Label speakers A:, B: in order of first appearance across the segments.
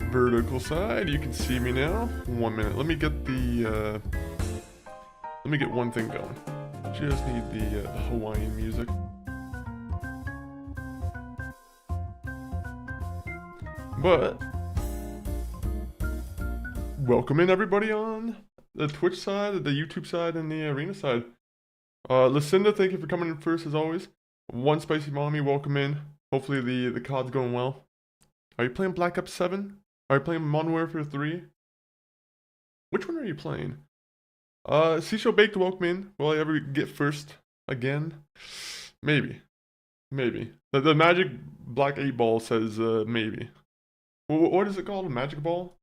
A: vertical side. You can see me now. 1 minute. Let me get one thing going. Just need the Hawaiian music. But welcome in everybody on the Twitch side, the YouTube side, and the Arena side. Lucinda, thank you for coming in first as always. One Spicy Mommy, welcome in. Hopefully the COD's going well. Are you playing Black Ops 7? Are you playing Modern Warfare 3? Which one are you playing? Seashell Baked, welcome in. Will I ever get first again? Maybe. Maybe. The Magic Black 8 Ball says maybe. What is it called? A Magic Ball?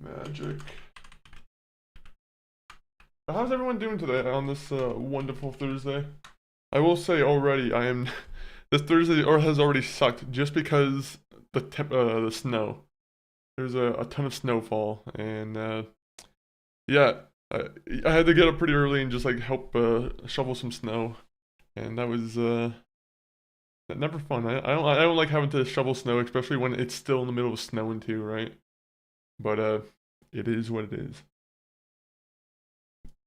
A: Magic. How's everyone doing today on this wonderful Thursday? I will say already, this Thursday has already sucked just because the snow. There's a ton of snowfall, and yeah, I had to get up pretty early and just like help shovel some snow, and that was never fun. I don't like having to shovel snow, especially when it's still in the middle of snowing too, right? But it is what it is.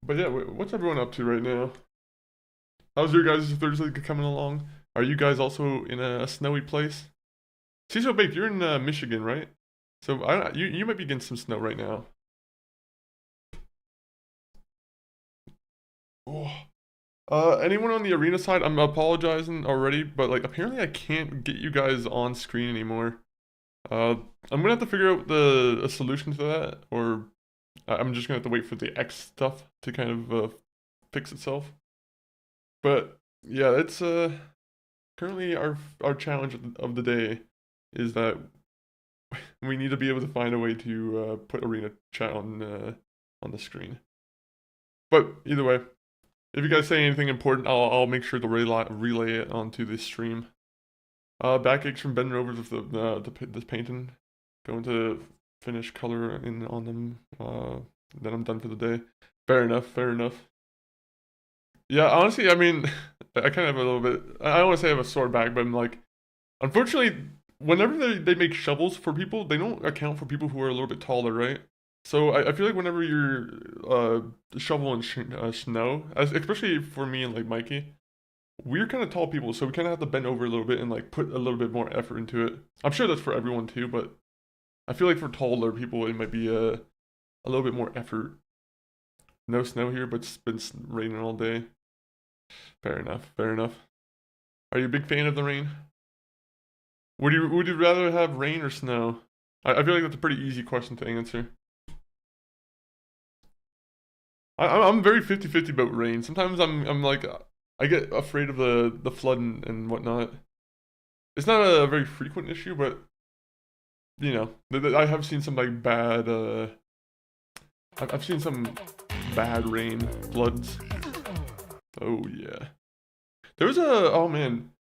A: But yeah, what's everyone up to right now? How's your guys' Thursday coming along? Are you guys also in a snowy place? Cecil Baked, you're in Michigan, right? So you might be getting some snow right now. Oh. Anyone on the Arena side? I'm apologizing already, but like apparently I can't get you guys on screen anymore. I'm gonna have to figure out a solution to that, or I'm just gonna have to wait for the X stuff to kind of fix itself. But yeah, it's currently our challenge of the day is that we need to be able to find a way to put Arena chat on the screen. But either way, if you guys say anything important, I'll make sure to relay it onto the stream. Backaches from bending over the painting, going to finish color on them. Then I'm done for the day. Fair enough. Fair enough. Yeah, honestly, I mean, I kind of have a little bit. I don't want to say I have a sore back, but I'm like, unfortunately, whenever they make shovels for people, they don't account for people who are a little bit taller, right? So I feel like whenever you're shoveling snow, especially for me and like Mikey, we're kind of tall people, so we kind of have to bend over a little bit and like put a little bit more effort into it. I'm sure that's for everyone too, but I feel like for taller people, it might be a little bit more effort. No snow here, but it's been raining all day. Fair enough. Fair enough. Are you a big fan of the rain? Would you rather have rain or snow? I feel like that's a pretty easy question to answer. I'm very 50-50 about rain. Sometimes I'm like I get afraid of the flood and whatnot. It's not a very frequent issue, but you know, I have seen some like bad I've seen some bad rain floods. Oh yeah. There was oh man,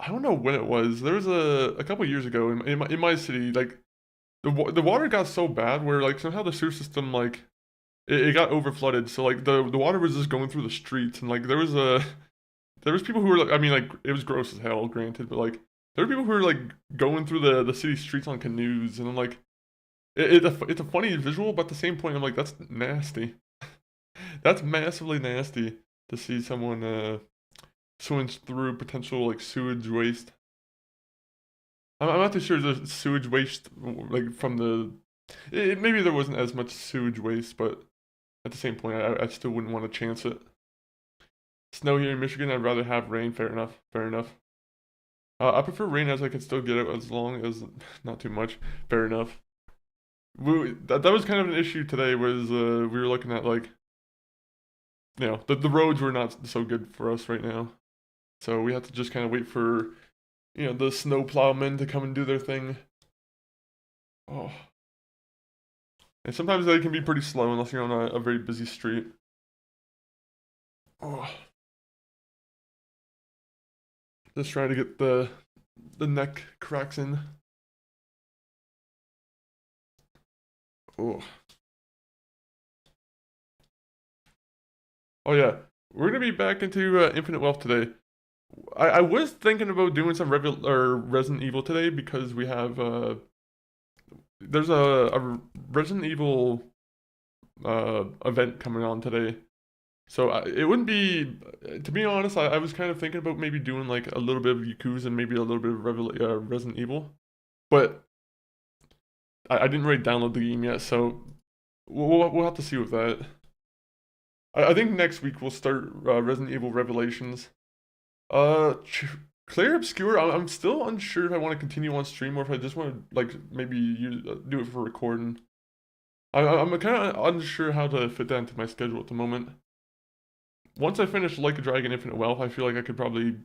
A: I don't know when it was. There was a couple years ago in my city, like the water got so bad where like somehow the sewer system like it got over flooded. So like the water was just going through the streets, and like there was people who were like, I mean like it was gross as hell, granted, but like there were people who were like going through the city streets on canoes, and I'm like it's a funny visual, but at the same point I'm like that's nasty. That's massively nasty to see someone swimming through potential like sewage waste. I'm not too sure the sewage waste like from maybe there wasn't as much sewage waste, but at the same point I still wouldn't want to chance it. Snow here in Michigan, I'd rather have rain. Fair enough. Fair enough. I prefer rain as I can still get it as long as not too much. Fair enough. That was kind of an issue today. Was we were looking at like, you know, the roads were not so good for us right now, so we had to just kind of wait for, you know, the snow plowmen to come and do their thing. Oh, and sometimes they can be pretty slow unless you're on a very busy street. Oh, just trying to get the neck cracks in. Oh. Oh yeah, we're gonna be back into Infinite Wealth today. I was thinking about doing some Resident Evil today because we have there's a Resident Evil event coming on today. So it wouldn't be, to be honest, I was kind of thinking about maybe doing like a little bit of Yakuza and maybe a little bit of Resident Evil, but I didn't really download the game yet, so we'll have to see with that. I think next week we'll start Resident Evil Revelations. Clear Obscure, I'm still unsure if I want to continue on stream or if I just want to like maybe do it for recording. I'm kind of unsure how to fit that into my schedule at the moment. Once I finish Like a Dragon Infinite Wealth, I feel like I could probably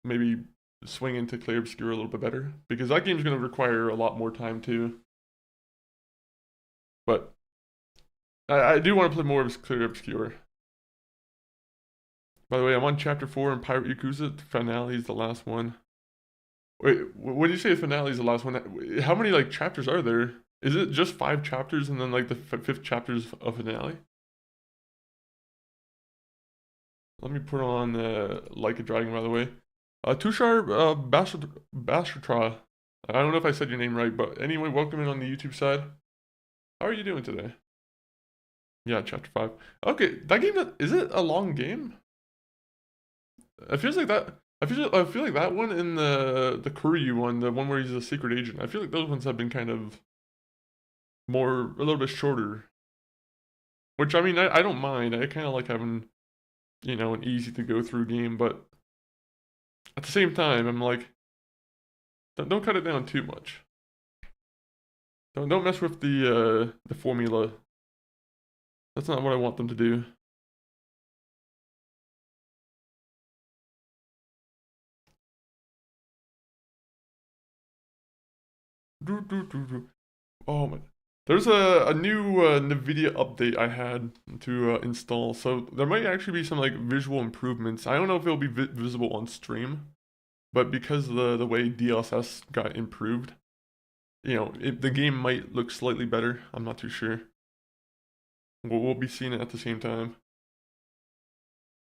A: maybe swing into Clear Obscure a little bit better because that game's going to require a lot more time too. But I do want to play more of Clear Obscure. By the way, I'm on chapter 4 in Pirate Yakuza. The finale is the last one. Wait, when you say the finale is the last one, how many like chapters are there? Is it just 5 chapters and then like the 5th chapter's a finale? Let me put on Like a Dragon, by the way. Tushar Bashatra. I don't know if I said your name right, but anyway, welcome in on the YouTube side. How are you doing today? Yeah, chapter 5. Okay, that game, is it a long game? It feels like that. I feel like that one and the Kuryu one, the one where he's a secret agent. I feel like those ones have been kind of a little bit shorter. Which I mean, I don't mind. I kind of like having, you know, an easy to go through game, but at the same time, I'm like, don't cut it down too much. Don't mess with the formula. That's not what I want them to do. Oh my. There's a new NVIDIA update I had to install, so there might actually be some like visual improvements. I don't know if it'll be visible on stream, but because the way DLSS got improved, you know, the game might look slightly better. I'm not too sure. We'll be seeing it at the same time.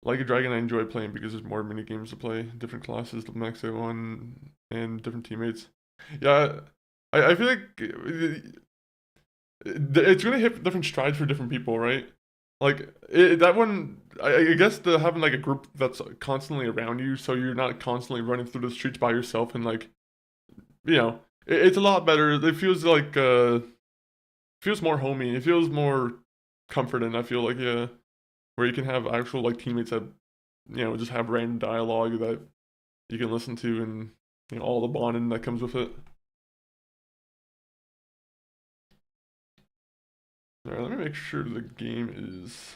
A: Like a Dragon, I enjoy playing because there's more mini games to play, different classes to max out on, and different teammates. Yeah, I feel like it's gonna hit different strides for different people, right? Like that one, I guess having like a group that's constantly around you, so you're not constantly running through the streets by yourself, and like, you know, it's a lot better. It feels like feels more homey. It feels more comforting. I feel like, yeah, where you can have actual like teammates that, you know, just have random dialogue that you can listen to, and you know all the bonding that comes with it. Alright, let me make sure the game is...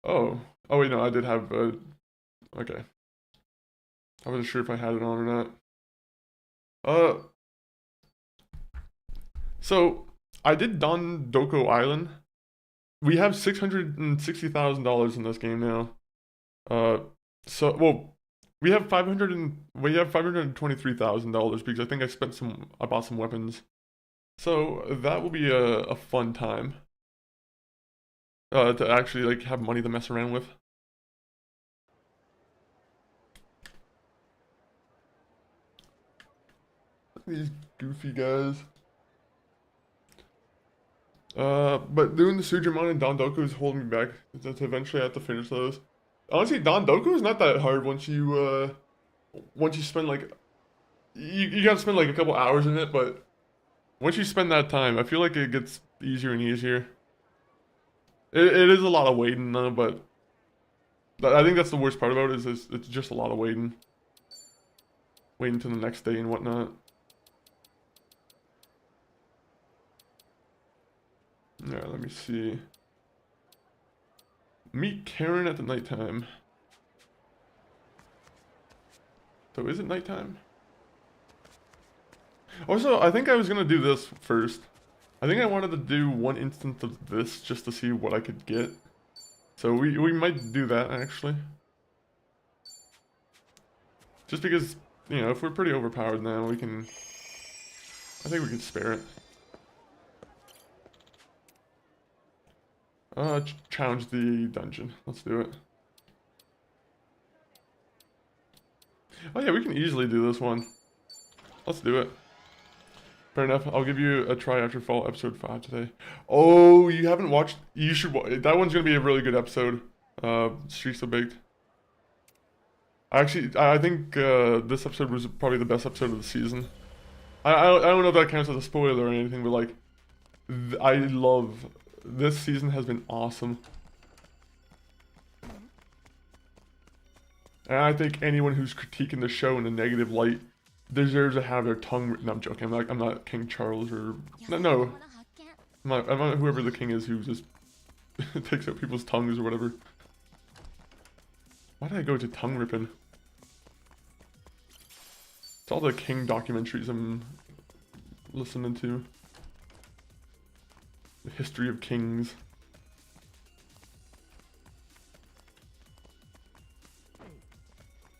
A: Oh. Oh wait, no, I did have... Okay. I wasn't sure if I had it on or not. So, I did Dondoko Island. We have $660,000 in this game now. Well, we have $523,000 because I think I bought some weapons. So that will be a fun time. To actually like have money to mess around with. These goofy guys. But doing the Sujimon and Dondoku is holding me back. To eventually have to finish those. Honestly, Dondoku is not that hard once you spend like you gotta spend like a couple hours in it, but once you spend that time, I feel like it gets easier and easier. It is a lot of waiting though, but I think that's the worst part about it is it's just a lot of waiting. Waiting till the next day and whatnot. Yeah, let me see. Meet Karen at the nighttime. So is it nighttime? Also, I think I was gonna do this first. I think I wanted to do one instance of this just to see what I could get. So we might do that actually. Just because, you know, if we're pretty overpowered now, I think we can spare it. Challenge the dungeon. Let's do it. Oh yeah, we can easily do this one. Let's do it. Fair enough. I'll give you a try after fall episode 5 today. Oh, you haven't watched? You should. That one's gonna be a really good episode. Streets of Baked. Actually, I think this episode was probably the best episode of the season. I don't know if that counts as a spoiler or anything, but like, I love this season has been awesome. And I think anyone who's critiquing the show in a negative light deserves to have their tongue. No, I'm joking. I'm not King Charles or no. I'm not whoever the king is who just takes out people's tongues or whatever. Why did I go to tongue ripping? It's all the king documentaries I'm listening to. The history of kings.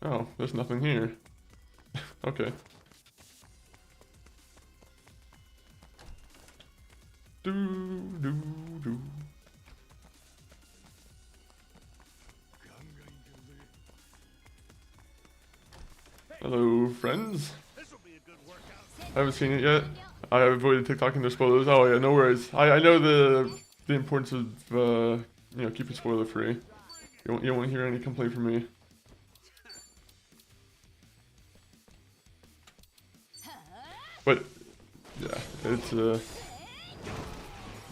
A: Oh, there's nothing here. Okay. Do. Hello, friends. I haven't seen it yet. I avoided TikToking their spoilers. Oh yeah, no worries. I know the importance of you know, keeping spoiler free. You won't hear any complaint from me. But yeah, it's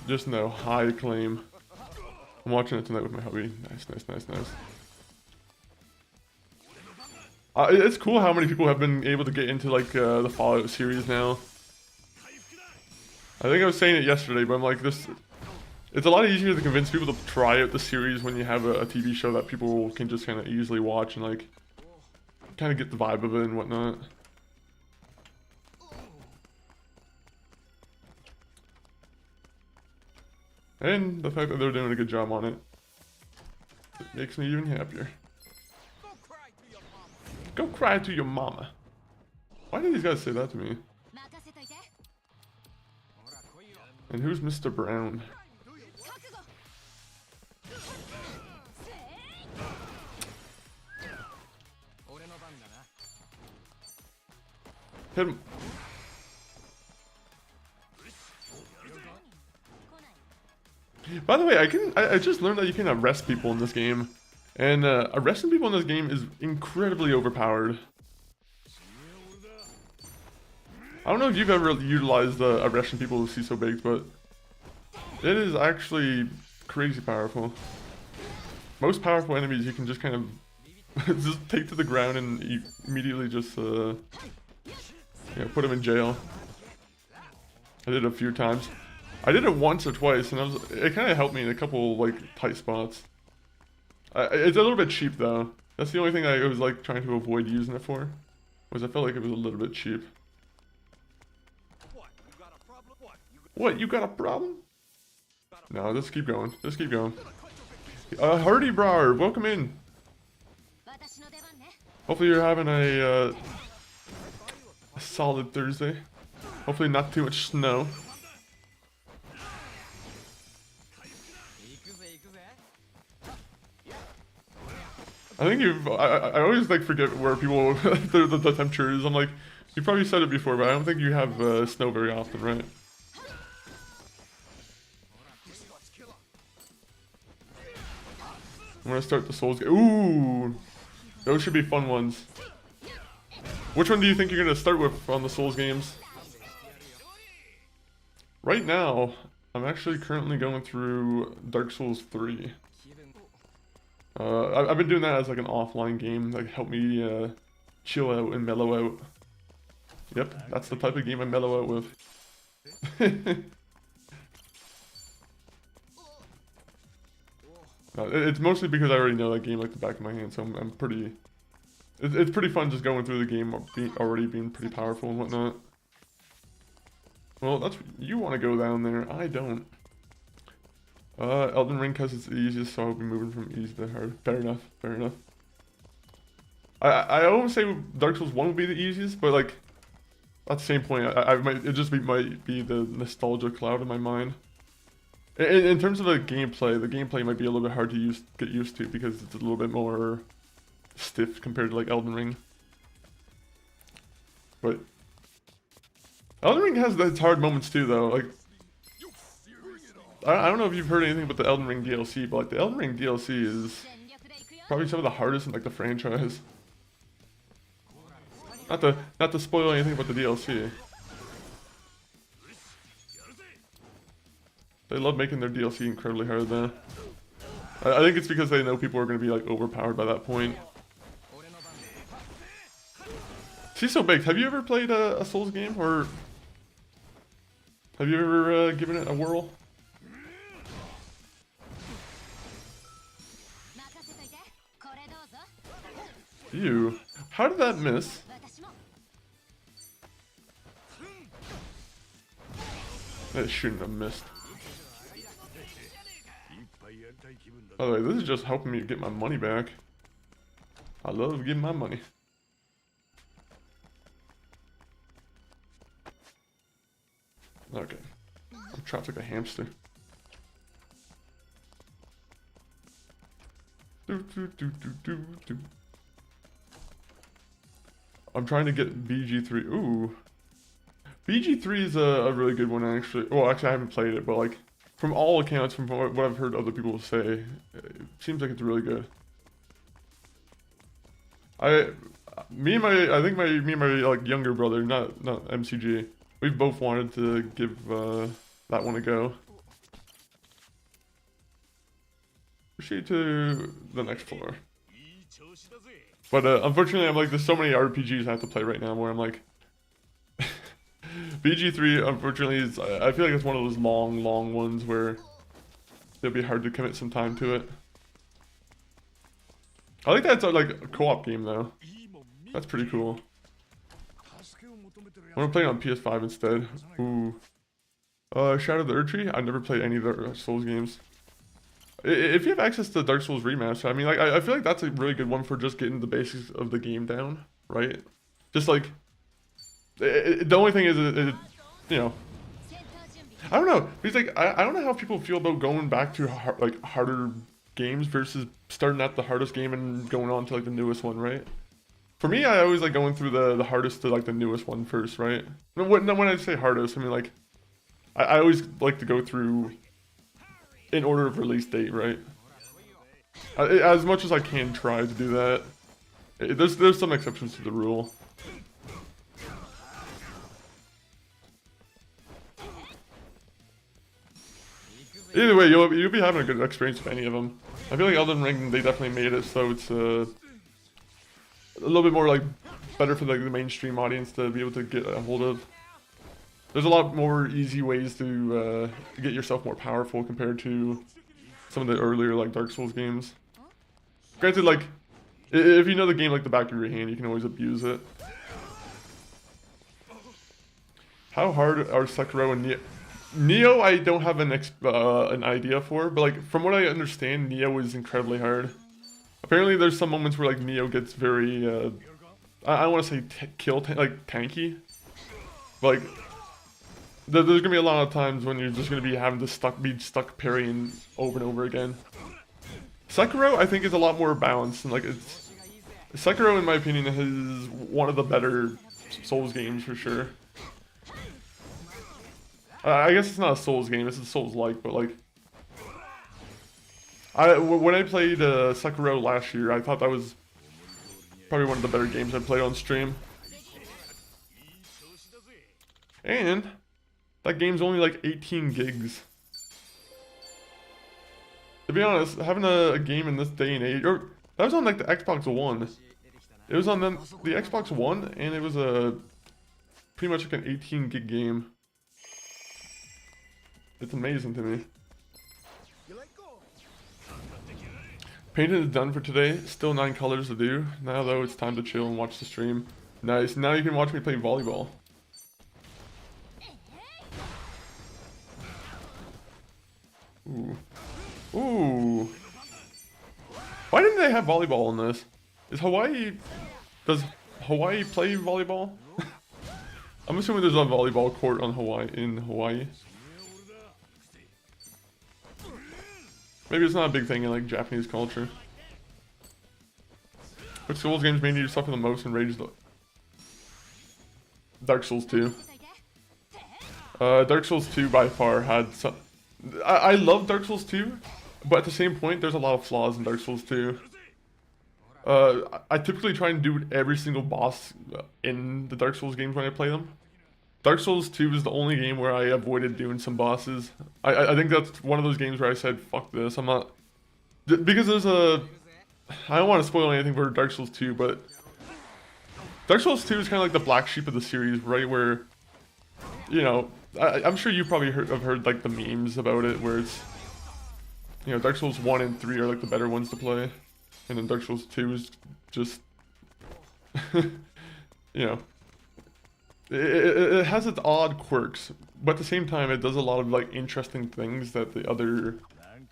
A: just no high claim. I'm watching it tonight with my hubby. Nice. It's cool how many people have been able to get into like the Fallout series now. I think I was saying it yesterday, but I'm like this. It's a lot easier to convince people to try out the series when you have a TV show that people can just kind of easily watch and like kind of get the vibe of it and whatnot. And the fact that they're doing a good job on it, it makes me even happier. Go cry to your mama. Why did these guys say that to me? And who's Mr. Brown? Hit him. By the way, I just learned that you can arrest people in this game. And arresting people in this game is incredibly overpowered. I don't know if you've ever utilized arresting people with CISO Baked, but it is actually crazy powerful. Most powerful enemies you can just kind of just take to the ground and immediately just yeah, put them in jail. I did it a few times. I did it once or twice, and it kind of helped me in a couple like tight spots. It's a little bit cheap though. That's the only thing I was like trying to avoid using it for. Was I felt like it was a little bit cheap. What? You got a problem? No, just keep going. Just keep going. Hardy Brar, welcome in. Hopefully you're having a solid Thursday. Hopefully not too much snow. I think I always like forget where people the temperature is. I'm like, you probably said it before, but I don't think you have snow very often, right? I'm gonna start the Souls game. Ooh, those should be fun ones. Which one do you think you're gonna start with on the Souls games? Right now, I'm actually currently going through Dark Souls 3. I've been doing that as like an offline game that help me chill out and mellow out. Yep, that's the type of game I mellow out with. It's mostly because I already know that game like the back of my hand, so I'm pretty... It's pretty fun just going through the game already being pretty powerful and whatnot. Well, that's... You want to go down there, I don't. Elden Ring because it's the easiest, so I'll be moving from easy to hard. Fair enough, fair enough. I always say Dark Souls 1 would be the easiest, but like, at the same point, might be the nostalgia cloud in my mind. In terms of the gameplay might be a little bit hard to get used to because it's a little bit more stiff compared to like Elden Ring. But Elden Ring has its hard moments too, though. Like, I don't know if you've heard anything about the Elden Ring DLC, but like the Elden Ring DLC is probably some of the hardest in like the franchise. Not to spoil anything about the DLC. They love making their DLC incredibly hard though. I think it's because they know people are going to be like overpowered by that point. She's so big. Have you ever played a Souls game, or have you ever given it a whirl? Ew. How did that miss? That shouldn't have missed. By the way, this is just helping me get my money back. I love getting my money. Okay. I'm trapped like a hamster. I'm trying to get BG3. Ooh. BG3 is a really good one, actually. Well, actually, I haven't played it, but like, from all accounts, from what I've heard other people say, it seems like it's really good. I think me and my like younger brother, not MCG, we've both wanted to give that one a go. Proceed to the next floor. But unfortunately, I'm like, there's so many RPGs I have to play right now where I'm like, BG3, unfortunately, is, I feel like it's one of those long ones where it'll be hard to commit some time to it. I think that's like a co-op game though. That's pretty cool. I want to play it on PS5 instead. Ooh. Shadow of the Erdtree? I've never played any of the Souls games. If you have access to Dark Souls Remaster, I mean, like, I feel like that's a really good one for just getting the basics of the game down, right? Just like, the only thing is, you know, I don't know. Because like, I don't know how people feel about going back to harder games versus starting at the hardest game and going on to like the newest one, right? For me, I always like going through the hardest to like the newest one first, right? When I say hardest, I mean like, I always like to go through in order of release date, right? As much as I can try to do that. There's some exceptions to the rule. Either way, you'll be having a good experience with any of them. I feel like Elden Ring, they definitely made it so it's a little bit more like better for like the mainstream audience to be able to get a hold of. There's a lot more easy ways to get yourself more powerful compared to some of the earlier like Dark Souls games. Granted, like, if you know the game like the back of your hand, you can always abuse it. How hard are Sekiro and Nioh? Nioh, I don't have an idea for, but like from what I understand, Nioh is incredibly hard. Apparently, there's some moments where like Nioh gets very, I don't want to say tanky, but like there's gonna be a lot of times when you're just gonna be having to be stuck parrying over and over again. Sekiro, I think, is a lot more balanced, and like Sekiro, in my opinion, is one of the better Souls games for sure. I guess it's not a Souls game, it's a Souls-like, but like, when I played Sekiro last year, I thought that was probably one of the better games I played on stream. And that game's only like 18 gigs. To be honest, having a game in this day and age, or that was on like the Xbox One. It was on the Xbox One, and it was pretty much like an 18 gig game. It's amazing to me. Painting is done for today. Still 9 colors to do. Now though, it's time to chill and watch the stream. Nice. Now you can watch me play volleyball. Ooh. Ooh. Why didn't they have volleyball in this? Does Hawaii play volleyball? I'm assuming there's a volleyball court on in Hawaii. Maybe it's not a big thing in like Japanese culture. Which Souls games made you suffer the most and rage the... Dark Souls 2. Dark Souls 2 by far had some... I love Dark Souls 2, but at the same point, there's a lot of flaws in Dark Souls 2. I typically try and do every single boss in the Dark Souls games when I play them. Dark Souls 2 is the only game where I avoided doing some bosses. I think that's one of those games where I said, fuck this, I'm not... Because there's a... I don't want to spoil anything for Dark Souls 2, but... Dark Souls 2 is kind of like the black sheep of the series, right? Where, you know, I'm sure you probably have heard like the memes about it, where it's... You know, Dark Souls 1 and 3 are like the better ones to play. And then Dark Souls 2 is just... you know... It has its odd quirks, but at the same time, it does a lot of like interesting things that the other,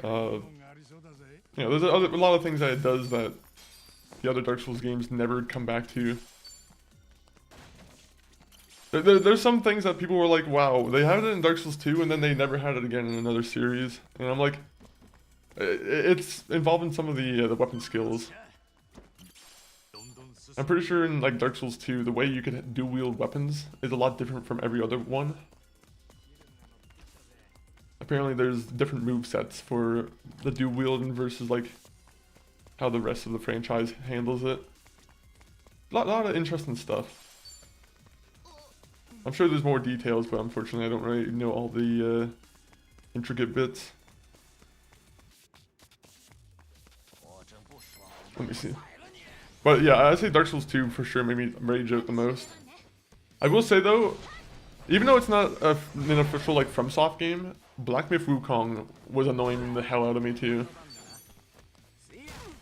A: you know, there's a lot of things that it does that the other Dark Souls games never come back to. There's some things that people were like, wow, they had it in Dark Souls 2 and then they never had it again in another series, and I'm like, it's involving some of the weapon skills. I'm pretty sure in like Dark Souls 2, the way you could dual wield weapons is a lot different from every other one. Apparently there's different movesets for the dual wielding versus like how the rest of the franchise handles it. A lot of interesting stuff. I'm sure there's more details, but unfortunately I don't really know all the intricate bits. Let me see. But yeah, I'd say Dark Souls 2 for sure made me rage out the most. I will say though, even though it's not an official like FromSoft game, Black Myth Wukong was annoying the hell out of me too.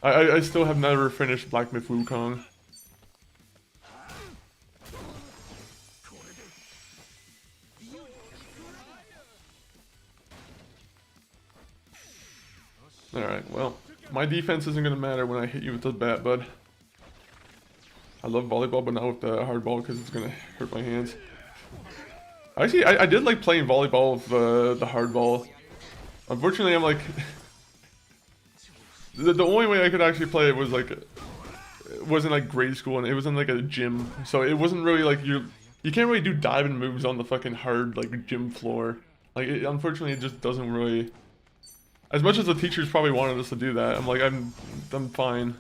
A: I still have never finished Black Myth Wukong. Alright, well, my defense isn't gonna matter when I hit you with the bat, bud. I love volleyball, but not with the hard ball because it's gonna hurt my hands. Actually, I did like playing volleyball with the hard ball. Unfortunately, I'm like... the only way I could actually play it was like... It wasn't like grade school and it was in like a gym. So it wasn't really like you can't really do diving moves on the fucking hard like gym floor. Like unfortunately it just doesn't really... As much as the teachers probably wanted us to do that, I'm like, I'm fine.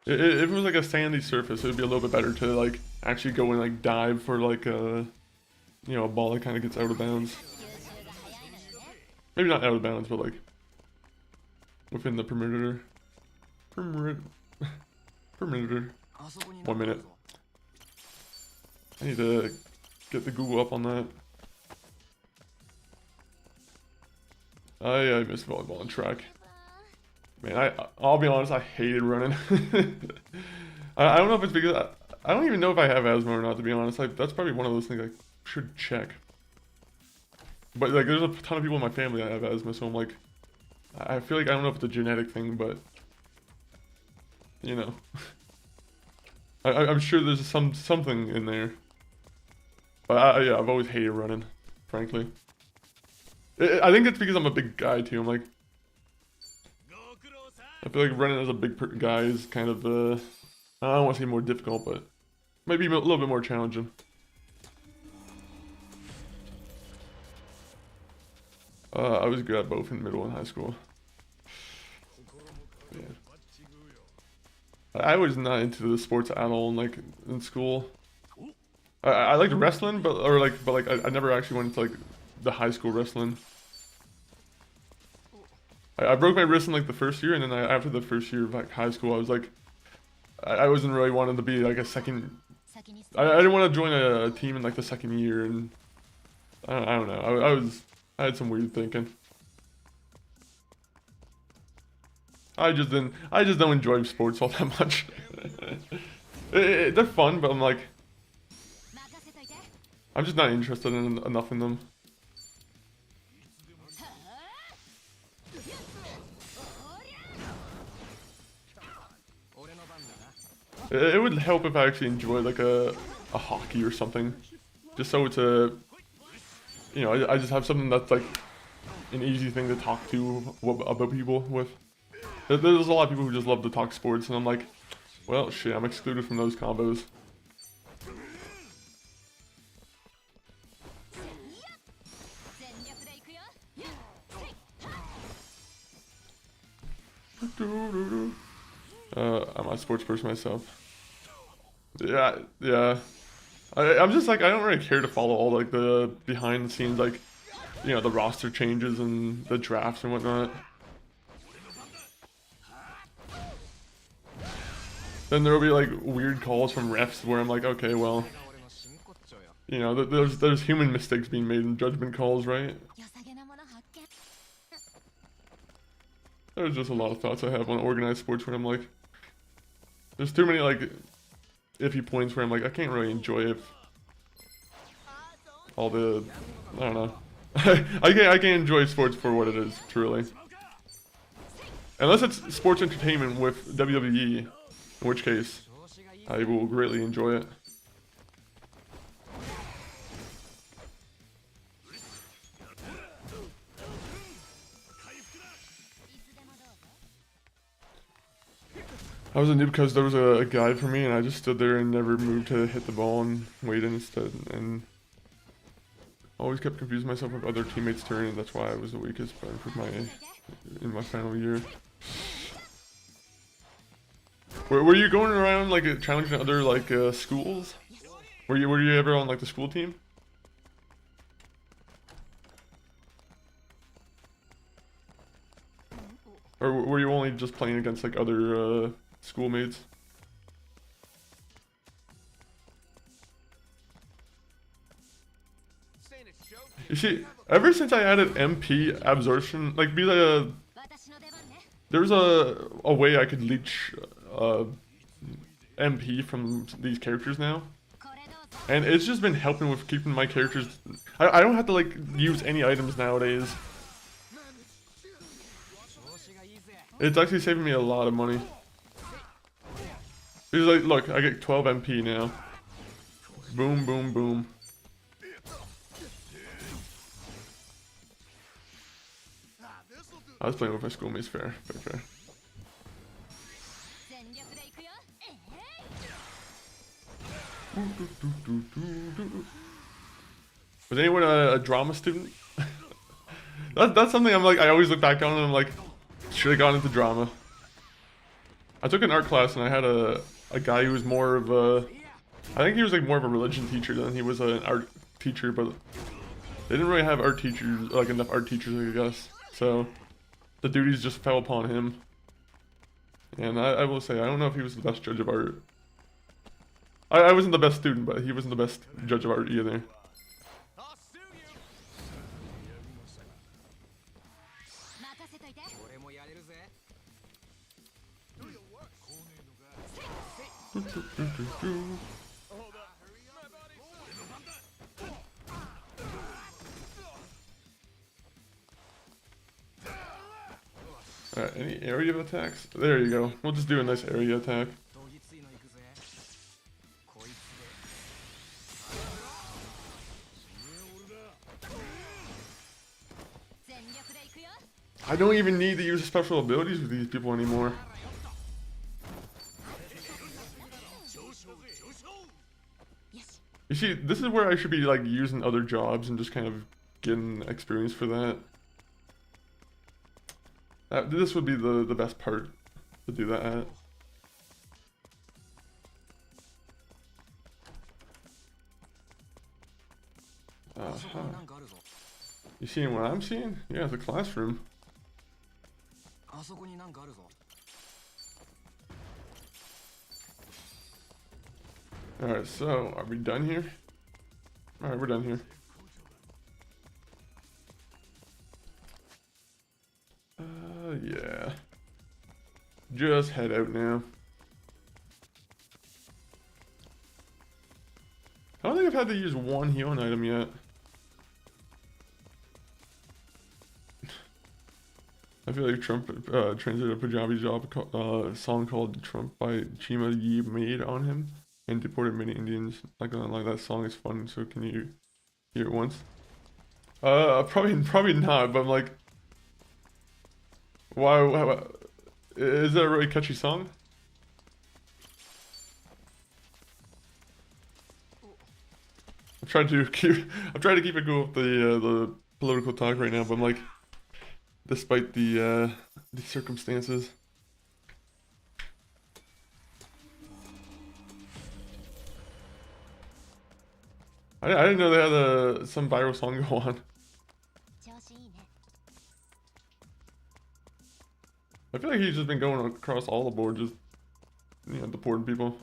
A: If it was like a sandy surface, it would be a little bit better to like actually go and like dive for like a, you know, a ball that kind of gets out of bounds. Maybe not out of bounds, but like within the perimeter. Perimeter. 1 minute. I need to get the Google up on that. I miss volleyball and track. Man, I'll be honest, I hated running. I don't know if it's because I don't even know if I have asthma or not, to be honest. That's probably one of those things I should check. But like, there's a ton of people in my family that have asthma, so I'm like, I feel like I don't know if it's a genetic thing, but you know, I'm sure there's something in there. But yeah, I've always hated running, frankly. I think it's because I'm a big guy too. I'm like, I feel like running as a big guy is kind of, I don't want to say more difficult, but maybe a little bit more challenging. I was good at both in middle and high school. Yeah. I was not into the sports at all, like in school. I liked wrestling, but I never actually went to like the high school wrestling. I broke my wrist in like the first year, and then after the first year of like high school, I was like, I wasn't really wanting to be like a second. I didn't want to join a team in like the second year, and I don't know. I had some weird thinking. I just don't enjoy sports all that much. They're fun, but I'm like, I'm just not interested in enough in them. It would help if I actually enjoyed like a hockey or something, just so it's a, you know, I just have something that's like an easy thing to talk to about people with. There's a lot of people who just love to talk sports, and I'm like, well, shit, I'm excluded from those combos. I'm a sports person myself. Yeah, yeah. I'm just like, I don't really care to follow all like the behind the scenes, like, you know, the roster changes and the drafts and whatnot. Then there'll be like weird calls from refs where I'm like, okay, well, you know, there's human mistakes being made in judgment calls, right? There's just a lot of thoughts I have on organized sports where I'm like, there's too many like iffy points where I'm like, I can't really enjoy it. All the, I don't know. I can't enjoy sports for what it is, truly. Unless it's sports entertainment with WWE, in which case I will greatly enjoy it. I was a noob because there was a guide for me and I just stood there and never moved to hit the ball and waited instead, and always kept confusing myself with other teammates' turn, and that's why I was the weakest in my final year. Were you going around like challenging other like schools? Were you ever on like the school team? Or were you only just playing against like other schoolmates? You see, ever since I added MP absorption, like there was a way I could leech MP from these characters now, and it's just been helping with keeping my characters. I don't have to like use any items nowadays. It's actually saving me a lot of money. Because like, look, I get 12 MP now. Boom, boom, boom. I was playing with my schoolmates, fair, fair. Was anyone a drama student? That's something I'm like, I always look back on and I'm like, should have gone into drama. I took an art class and I had a guy who was more of a, I think he was like more of a religion teacher than he was an art teacher, but they didn't really have art teachers, like enough art teachers, I guess. So the duties just fell upon him. And I will say, I don't know if he was the best judge of art. I wasn't the best student, but he wasn't the best judge of art either. Alright, any area attacks? There you go. We'll just do a nice area attack. I don't even need to use special abilities with these people anymore. You see, this is where I should be like using other jobs and just kind of getting experience for that. This would be the best part to do that at. You seeing what I'm seeing? Yeah, the classroom. Alright, so are we done here? Alright, we're done here. Yeah. Just head out now. I don't think I've had to use one healing item yet. I feel like Trump translated a Punjabi song called Trump by Chima Yi made on him and deported many Indians. Not gonna lie, that song is fun, so can you hear it once? Probably not, but I'm like, why Is that a really catchy song? I'm trying to keep it cool with the political talk right now, but I'm like, despite the circumstances. I didn't know they had some viral song go on. I feel like he's just been going across all the boards, just, you know, deporting people.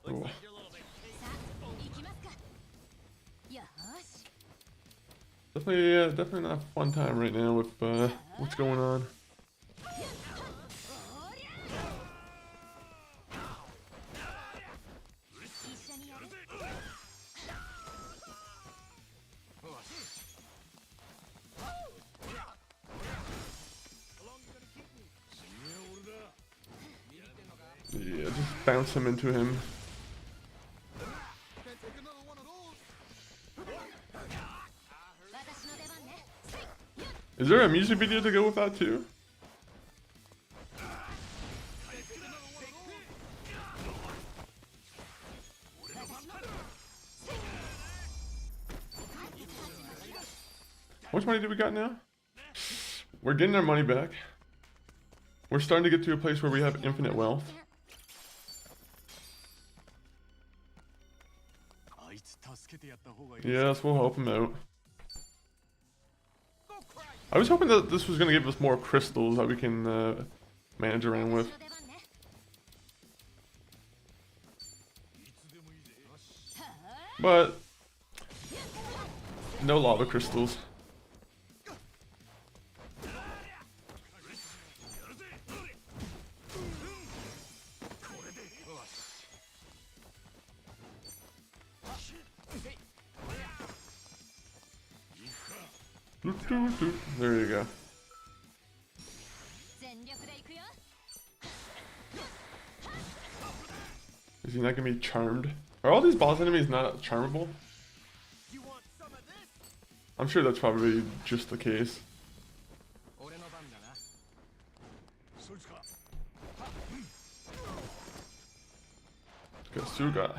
A: Cool. Definitely not a fun time right now with what's going on. Yeah, just bounce him into him. Is there a music video to go with that too? How much money do we got now? We're getting our money back. We're starting to get to a place where we have infinite wealth. Yes, we'll help him out. I was hoping that this was going to give us more crystals that we can manage around with. But no lava crystals. There you go. Is he not gonna be charmed? Are all these boss enemies not charmable? I'm sure that's probably just the case. Kasuga.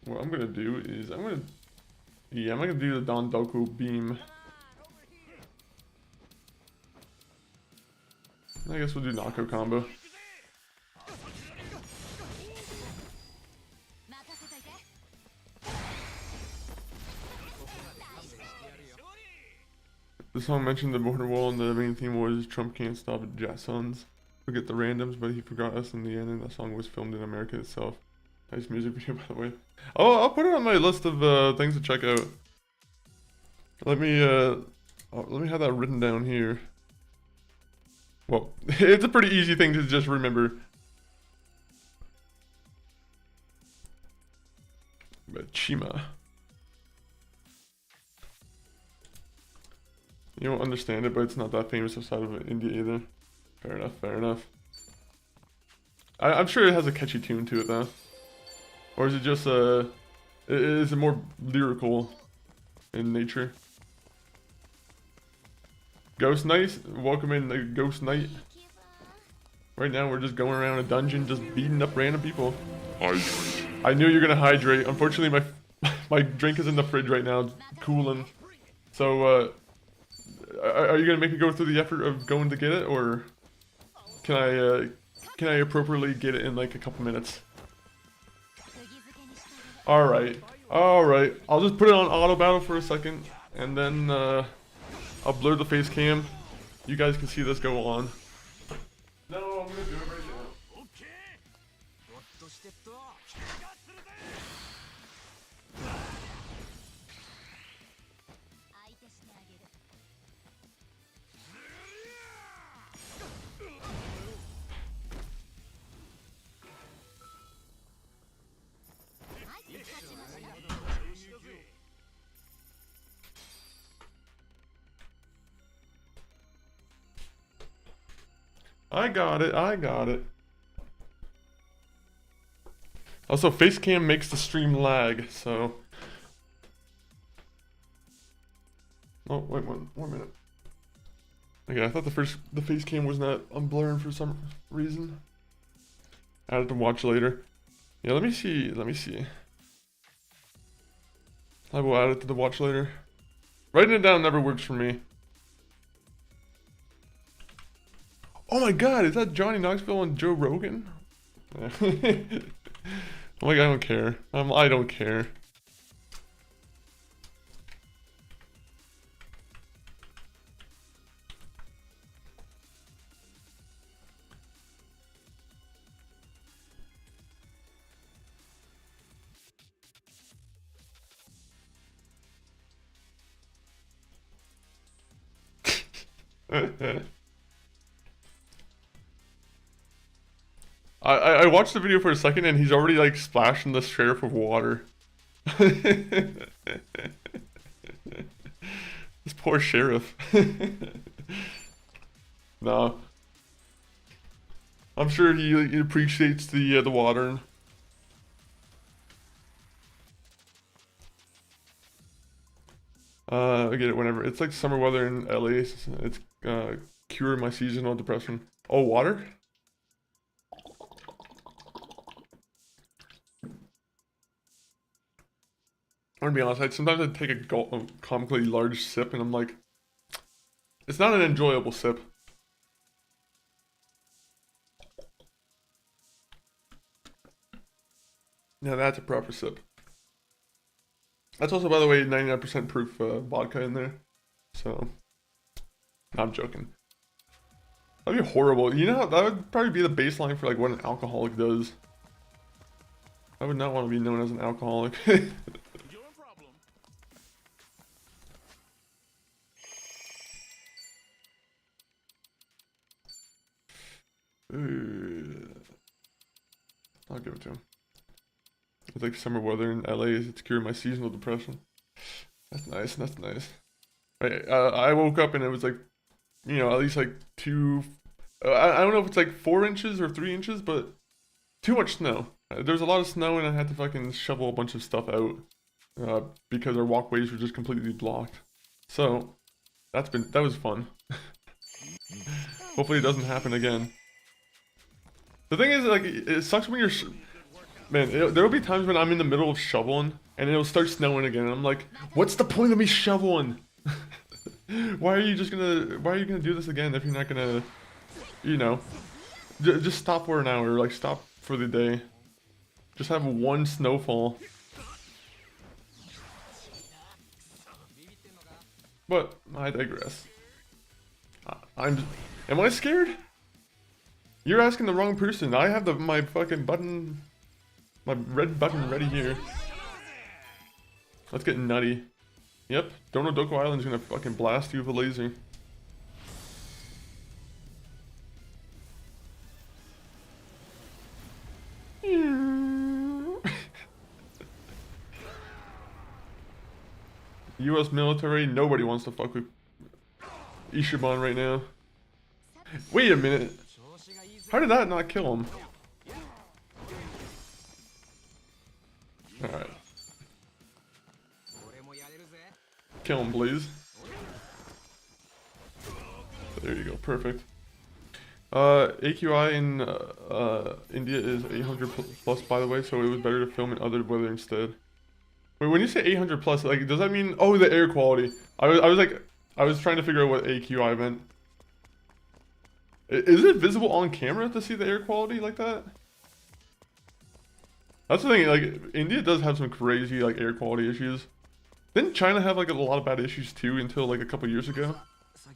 A: What I'm gonna do is I'm gonna do the Dondoko beam. I guess we'll do Nako combo. The song mentioned the border wall, and the main theme was Trump can't stop Jasons. Forget the randoms, but he forgot us in the end, and the song was filmed in America itself. Nice music video, by the way. Oh, I'll put it on my list of things to check out. Let me have that written down here. Well, it's a pretty easy thing to just remember. But Chima. You don't understand it, but it's not that famous outside of India either. Fair enough, fair enough. I'm sure it has a catchy tune to it though. Or is it just is it more lyrical in nature? Ghost Knight, welcome in the Ghost Knight. Right now we're just going around a dungeon just beating up random people. Hydrate. I knew you were gonna hydrate. Unfortunately my drink is in the fridge right now, cooling. So are you gonna make me go through the effort of going to get it, or can I appropriately get it in like a couple minutes? Alright. I'll just put it on auto battle for a second, and then I'll blur the face cam. You guys can see this go on. No, I'm gonna do it right now. I got it. Also, face cam makes the stream lag, so Oh, wait, one minute. Okay, I thought the face cam was not unblurring for some reason. Add it to watch later. Yeah, let me see. I will add it to the watch later. Writing it down never works for me. Oh my god, is that Johnny Knoxville and Joe Rogan? I'm like, I don't care. I don't care. I watched the video for a second and he's already like splashing the sheriff with water. This poor sheriff. No. I'm sure he appreciates the water. I get it whenever. It's like summer weather in LA. It's cure my seasonal depression. Oh, water? I'm gonna be honest, sometimes I take a comically large sip and I'm like, it's not an enjoyable sip. Now that's a proper sip. That's also, by the way, 99% proof vodka in there. So, no, I'm joking. That'd be horrible. You know, that would probably be the baseline for like what an alcoholic does. I would not want to be known as an alcoholic. I'll give it to him. It's like summer weather in LA. It's curing my seasonal depression. That's nice. That's nice. I woke up and it was like, you know, at least like I don't know if it's like 4 inches or 3 inches, but too much snow. There was a lot of snow and I had to fucking shovel a bunch of stuff out because our walkways were just completely blocked. So that was fun. Hopefully it doesn't happen again. The thing is, like, it sucks when you're... Man, there will be times when I'm in the middle of shoveling, and it'll start snowing again, and I'm like, what's the point of me shoveling? Why are you gonna do this again if you're not gonna, you know, just stop for an hour, like, stop for the day. Just have one snowfall. But, I digress. Am I scared? You're asking the wrong person. I have my fucking button, my red button ready here. Let's get nutty. Yep, Dondoko Island is gonna fucking blast you with a laser. US military, nobody wants to fuck with Ishiban right now. Wait a minute. How did that not kill him? Alright. Kill him, please. There you go, perfect. AQI in India is 800 plus, by the way, so it was better to film in other weather instead. Wait, when you say 800 plus, like, does that mean... Oh, the air quality. I was trying to figure out what AQI meant. Is it visible on camera to see the air quality like that? That's the thing, like, India does have some crazy, like, air quality issues. Didn't China have, like, a lot of bad issues, too, until, like, a couple years ago?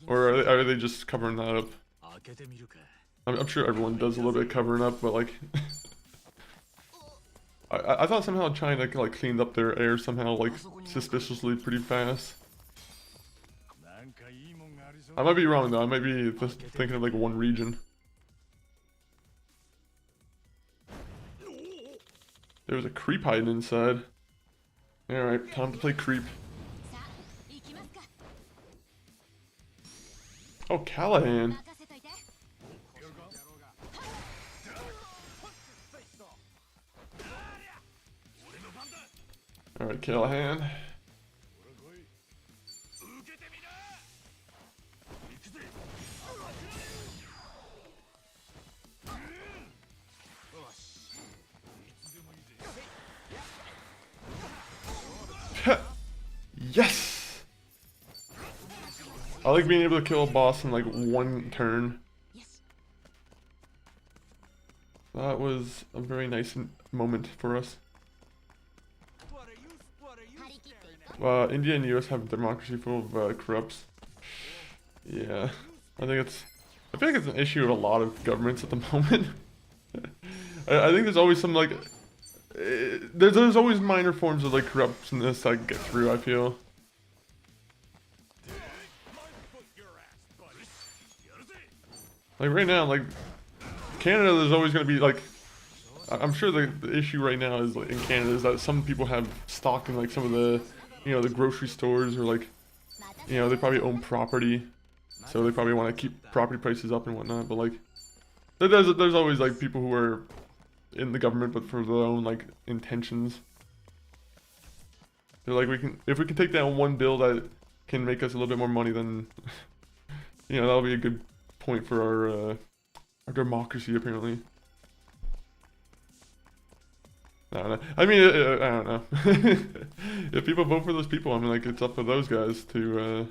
A: Or are they just covering that up? I'm sure everyone does a little bit of covering up, but, like... I thought somehow China, like, cleaned up their air somehow, like, suspiciously pretty fast. I might be wrong, though. I might be just thinking of, like, one region. There was a creep hiding inside. Alright, time to play creep. Oh, Callahan. Alright, Callahan. Yes! I like being able to kill a boss in like one turn. That was a very nice moment for us. India and US have democracy full of corrupts. Yeah, I feel like it's an issue of a lot of governments at the moment. I think there's always some like, there's always minor forms of like corruptness that get through, I feel. Like right now, like Canada, there's always going to be like, I'm sure the issue right now is like in Canada is that some people have stock in like some of the, you know, the grocery stores, or like, you know, they probably own property, so they probably want to keep property prices up and whatnot. But like, there's always like people who are in the government but for their own like intentions. They're like, if we can take down one bill that can make us a little bit more money, then you know, that'll be a good point for our democracy, apparently. I don't know. I mean, I don't know. If people vote for those people, I mean, like, it's up to those guys to,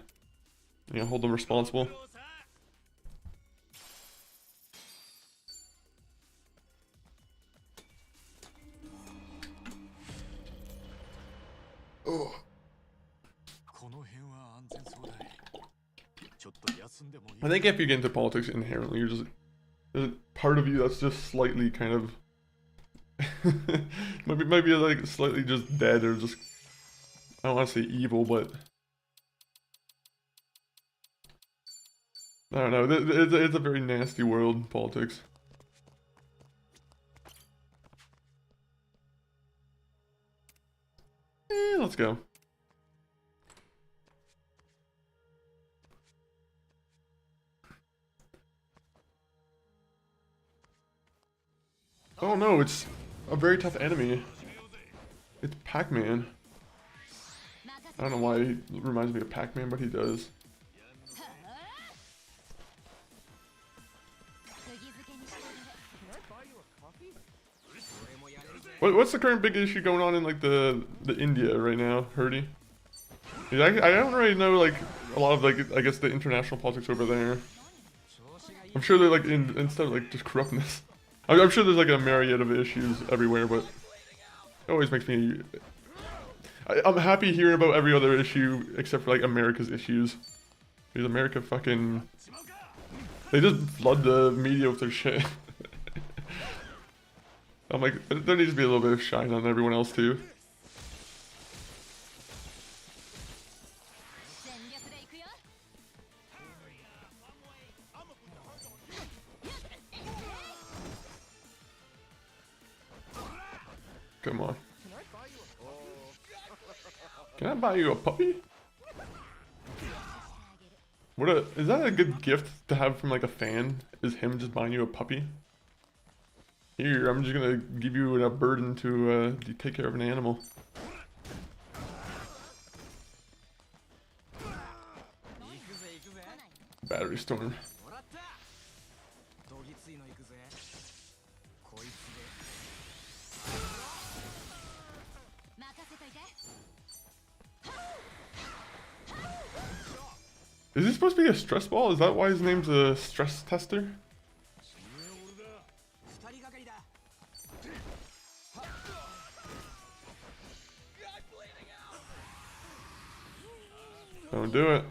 A: you know, hold them responsible. Oh. I think if you get into politics inherently, you're just, there's a part of you that's just slightly kind of maybe like slightly just dead, or just, I don't want to say evil, but I don't know. It's a very nasty world, politics. Let's go. Oh no, it's a very tough enemy. It's Pac-Man. I don't know why he reminds me of Pac-Man, but he does. What's the current big issue going on in like the India right now, Hurdy? I don't really know like a lot of like, I guess, the international politics over there. I'm sure they're like instead of like just corruptness. I'm sure there's like a myriad of issues everywhere, but it always makes me... I'm happy hearing about every other issue except for like America's issues. Because America fucking... they just flood the media with their shit. I'm like, there needs to be a little bit of shine on everyone else too. Come on. Can I buy you a puppy? Is that a good gift to have from like a fan? Is him just buying you a puppy? Here, I'm just gonna give you a burden to take care of an animal. Battery storm. Is he supposed to be a stress ball? Is that why his name's a stress tester? Don't do it.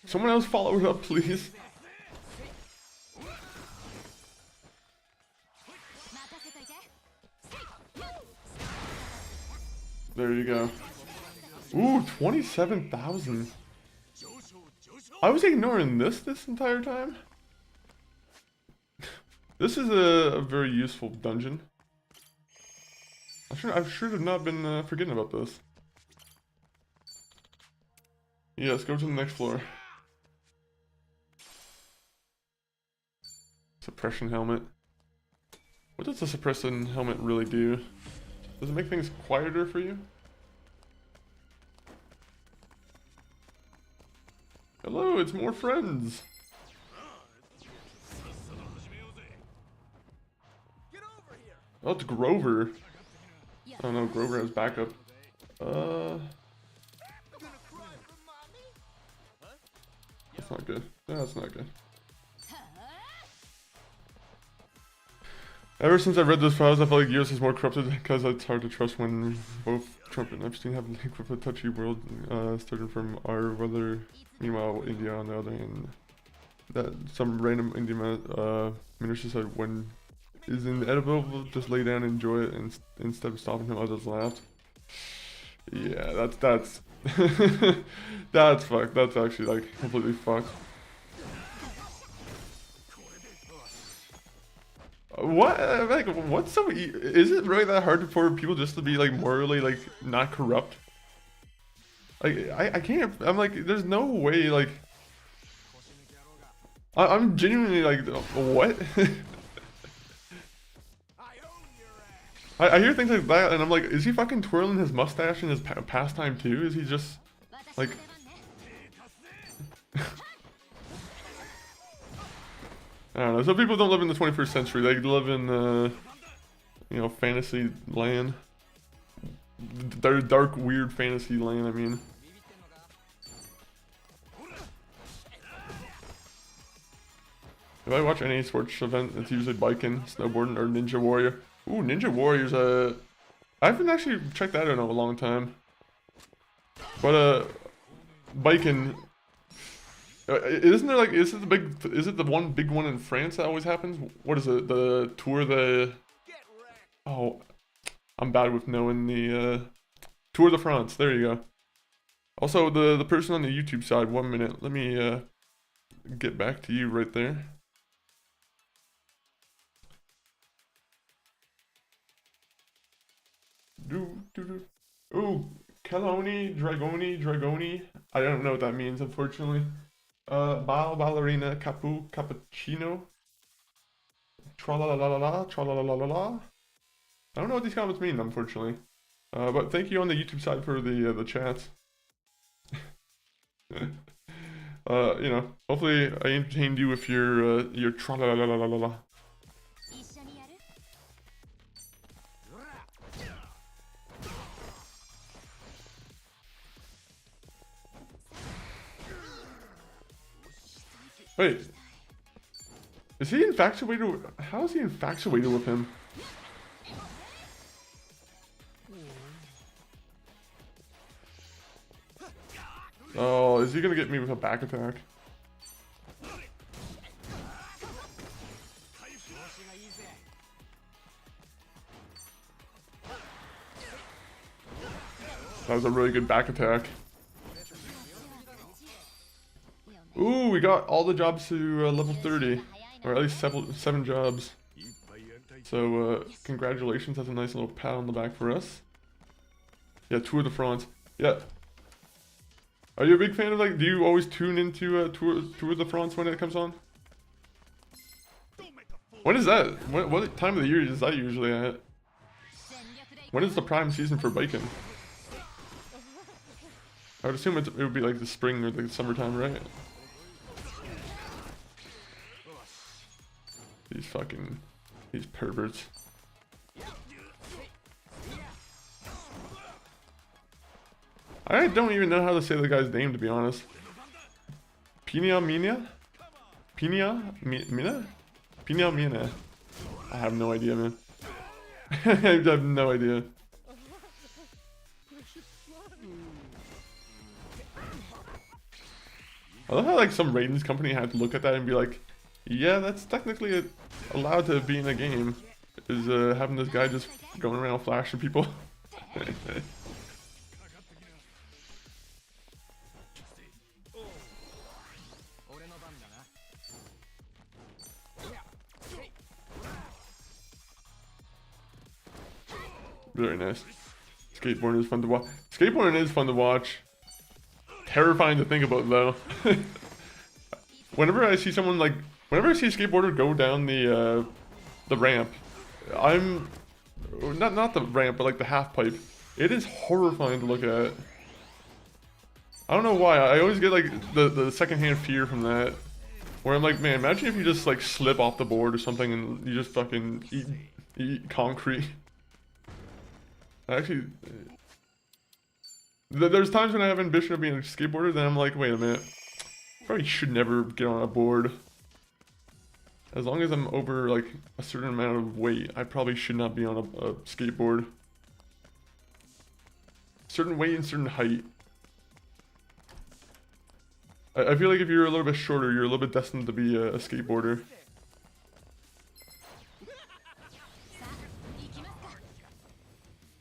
A: Someone else follow it up, please. There you go. Ooh, 27,000. I was ignoring this entire time. This is a very useful dungeon. I should have not been forgetting about this. Yeah, let's go to the next floor. Suppression helmet. What does the suppression helmet really do? Does it make things quieter for you? Hello, it's more friends. Oh, it's Grover. Oh no, Grover has backup. That's not good. No, that's not good. Ever since I read those files, I feel like US is more corrupted because it's hard to trust when both Trump and Epstein have linked with a touchy world, starting from our weather. Meanwhile, India on the other hand, that some random Indian minister said when is inedible, just lay down and enjoy it, and instead of stopping him, others laughed. Yeah, that's that's fucked. That's actually like completely fucked. What? Like, what's so? Is it really that hard for people just to be like morally like not corrupt? Like, I can't. I'm like, there's no way. Like, I'm genuinely like, what? I hear things like that, and I'm like, is he fucking twirling his mustache in his pastime too? Is he just like? I don't know. Some people don't live in the 21st century. They live in, you know, fantasy land. Dark, weird fantasy land, I mean. If I watch any sports event, it's usually biking, snowboarding, or Ninja Warrior. Ooh, Ninja Warrior's I haven't actually checked that out in a long time. But, biking... isn't there like, is it the one big one in France that always happens? What is it, the Tour de... Oh, I'm bad with knowing the, Tour de France, there you go. Also, the person on the YouTube side, 1 minute, let me, get back to you right there. Ooh, Caloni, Dragoni, I don't know what that means, unfortunately. Ballerina, Cappuccino. Tra-la-la-la-la-la, tra-la-la-la-la-la. I don't know what these comments mean, unfortunately. But thank you on the YouTube side for the chats. You know, hopefully I entertained you with your tra-la-la-la-la-la-la. Wait. Is he infatuated? How is he infatuated with him? Oh, is he gonna get me with a back attack? That was a really good back attack. Ooh, we got all the jobs to level 30. Or at least 7 jobs. So, congratulations. That's a nice little pat on the back for us. Yeah, Tour de France. Yeah. Are you a big fan of, like, do you always tune into Tour de France when it comes on? When is that? What time of the year is that usually at? When is the prime season for biking? I would assume it would be like the spring or the summertime, right? These perverts. I don't even know how to say the guy's name, to be honest. Pina Mina? Pina Mina? Pina Mina. I have no idea, man. I have no idea. I love how like some ratings company had to look at that and be like, yeah, that's technically allowed to be in a game. Is having this guy just going around flashing people. Very nice. Skateboarding is fun to watch. Skateboarding is fun to watch. Terrifying to think about though. Whenever I see someone like, whenever I see a skateboarder go down the ramp, I'm not the ramp, but like the half pipe. It is horrifying to look at. I don't know why. I always get like the secondhand fear from that. Where I'm like, man, imagine if you just like slip off the board or something and you just fucking eat concrete. Actually, there's times when I have ambition of being a skateboarder, then I'm like, wait a minute. Probably should never get on a board. As long as I'm over like a certain amount of weight, I probably should not be on a skateboard. Certain weight and certain height. I feel like if you're a little bit shorter, you're a little bit destined to be a skateboarder.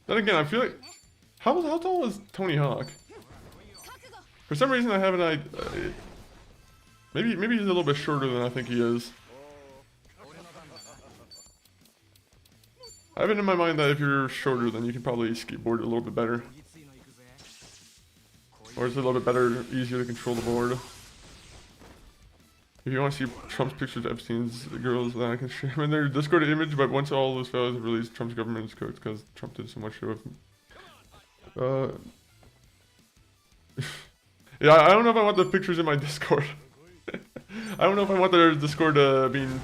A: Then again, I feel like... How tall is Tony Hawk? For some reason I haven't... maybe he's a little bit shorter than I think he is. I have it in my mind that if you're shorter, then you can probably skateboard a little bit better. Or it's a little bit better, easier to control the board. If you want to see Trump's pictures of Epstein's girls, then I can share them in their Discord image, but once all those photos have released, Trump's government is cooked because Trump did so much show of... yeah, I don't know if I want the pictures in my Discord. I don't know if I want their Discord being,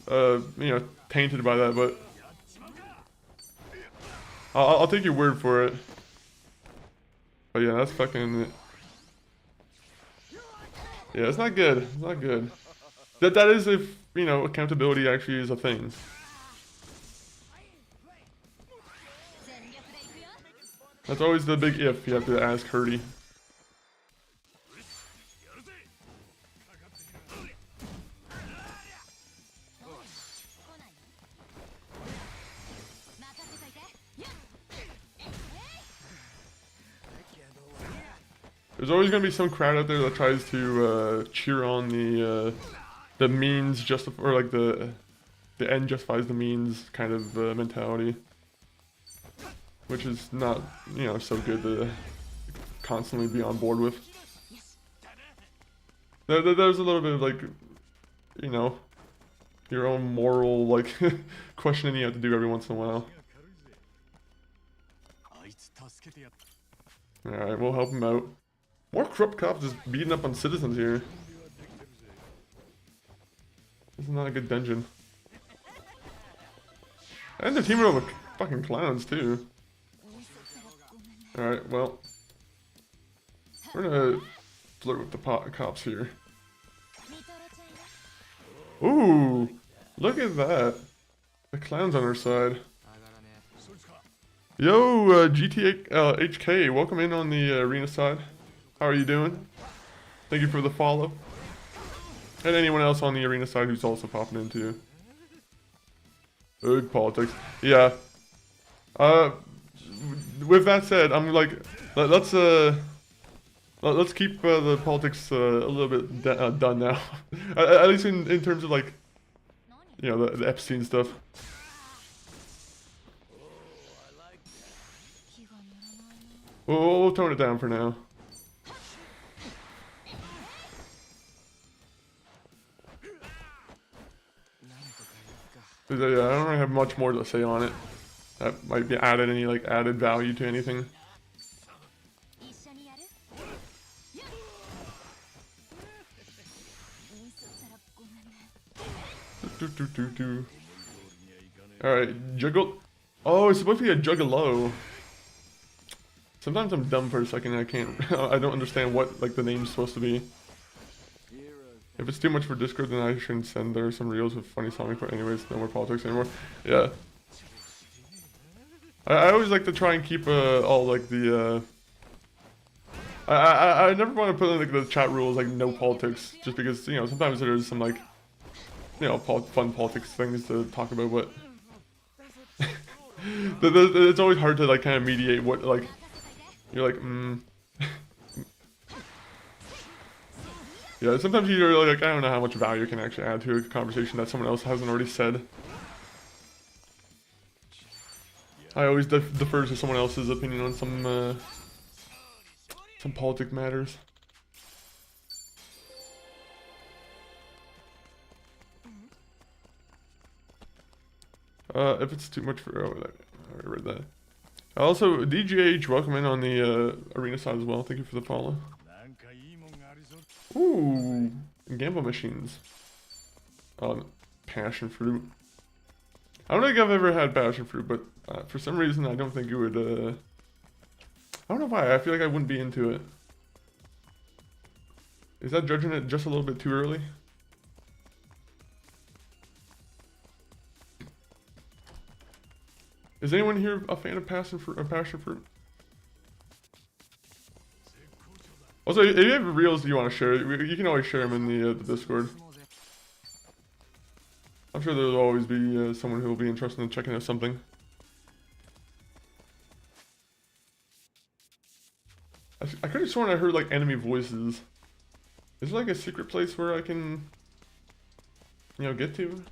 A: you know, tainted by that, but... I'll take your word for it. But yeah, that's fucking... Yeah, it's not good. It's not good. That is if, you know, accountability actually is a thing. That's always the big if you have to ask Hurdy. There's always gonna be some crowd out there that tries to cheer on the means or like the end justifies the means kind of mentality, which is not, you know, so good to constantly be on board with. There's a little bit of like, you know, your own moral like questioning you have to do every once in a while. All right, we'll help him out. More corrupt cops just beating up on citizens here. This is not a good dungeon. And they're teaming up with fucking clowns too. Alright, well. We're gonna flirt with the cops here. Ooh! Look at that. The clown's on our side. Yo, GTA HK, welcome in on the arena side. How are you doing? Thank you for the follow. And anyone else on the arena side who's also popping in too. Ugh, politics. Yeah. With that said, I'm like, let's keep the politics a little bit done now. At least in terms of like, you know, the Epstein stuff. We'll tone it down for now. Yeah, I don't really have much more to say on it. That might be added any like added value to anything. Alright, juggle. Oh, it's supposed to be a juggalo. Sometimes I'm dumb for a second and I can't I don't understand what like the name's supposed to be. If it's too much for Discord, then I shouldn't send there some reels with funny song for anyways, no more politics anymore. Yeah. I always like to try and keep all like the I never want to put in like the chat rules like no politics, just because, you know, sometimes there's some like, you know, fun politics things to talk about, but it's always hard to like kind of mediate what like you're like yeah, sometimes you're like, I don't know how much value you can actually add to a conversation that someone else hasn't already said. I always defer to someone else's opinion on some politic matters. If it's too much for... Oh, I already read that. Also, DGH, welcome in on the arena side as well. Thank you for the follow. Ooh, gamble machines. Passion fruit. I don't think I've ever had passion fruit, but for some reason I don't think it would, I don't know why, I feel like I wouldn't be into it. Is that judging it just a little bit too early? Is anyone here a fan of passion fruit? Also, if you have reels you want to share, you can always share them in the Discord. I'm sure there'll always be someone who will be interested in checking out something. I could have sworn I heard like enemy voices. Is there like a secret place where I can, you know, get to?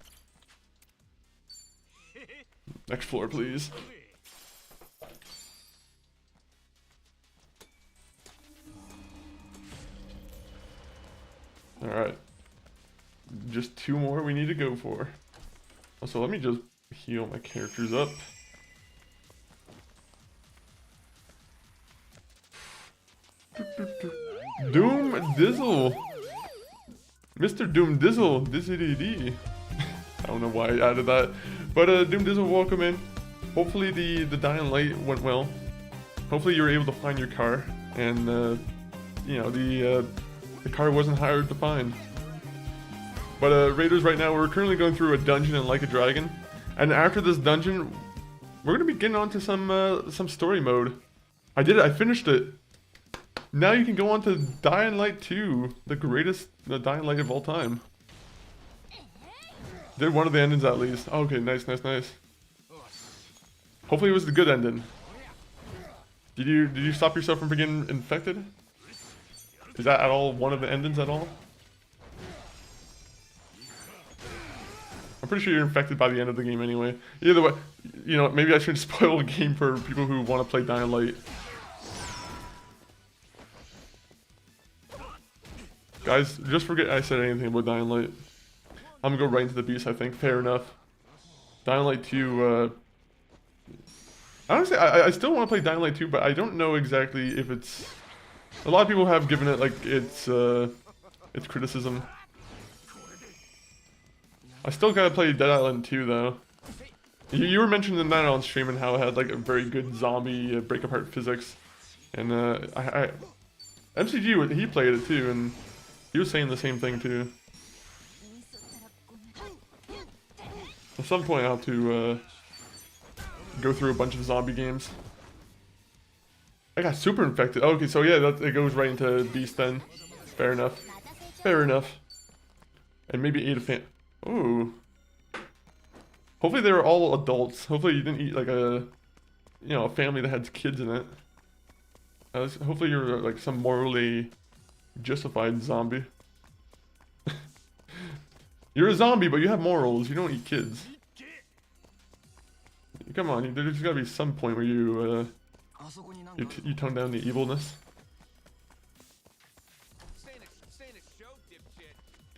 A: Next floor, please. Alright. Just 2 more we need to go for. Also, let me just heal my characters up. Doom Dizzle! Mr. Doom Dizzle! Dizzity. I don't know why I added that. But Doom Dizzle, welcome in. Hopefully the Dying Light went well. Hopefully you were able to find your car. And, you know, the car wasn't hard to find. But Raiders, right now we're currently going through a dungeon in Like a Dragon. And after this dungeon, we're going to be getting onto some story mode. I did it, I finished it. Now you can go on to Dying Light 2, the greatest Dying Light of all time. Did one of the endings at least. Oh, okay, nice. Hopefully it was the good ending. Did you stop yourself from getting infected? Is that at all one of the endings at all? I'm pretty sure you're infected by the end of the game anyway. Either way, you know, maybe I shouldn't spoil the game for people who want to play Dying Light. Guys, just forget I said anything about Dying Light. I'm gonna go right into the beast, I think. Fair enough. Dying Light 2, honestly, I still want to play Dying Light 2, but I don't know exactly if it's... A lot of people have given it, like, its criticism. I still gotta play Dead Island 2, though. You were mentioning that on stream and how it had, like, a very good zombie break-apart physics. And, MCG, he played it, too, and he was saying the same thing, too. At some point, I'll have to go through a bunch of zombie games. I got super infected. Okay, so yeah, it goes right into Beast then. Fair enough. And maybe ate a fan. Ooh. Hopefully they were all adults. Hopefully you didn't eat like a, you know, a family that had kids in it. Hopefully you're like some morally justified zombie. You're a zombie, but you have morals. You don't eat kids. Come on, there's gotta be some point where you tone down the evilness.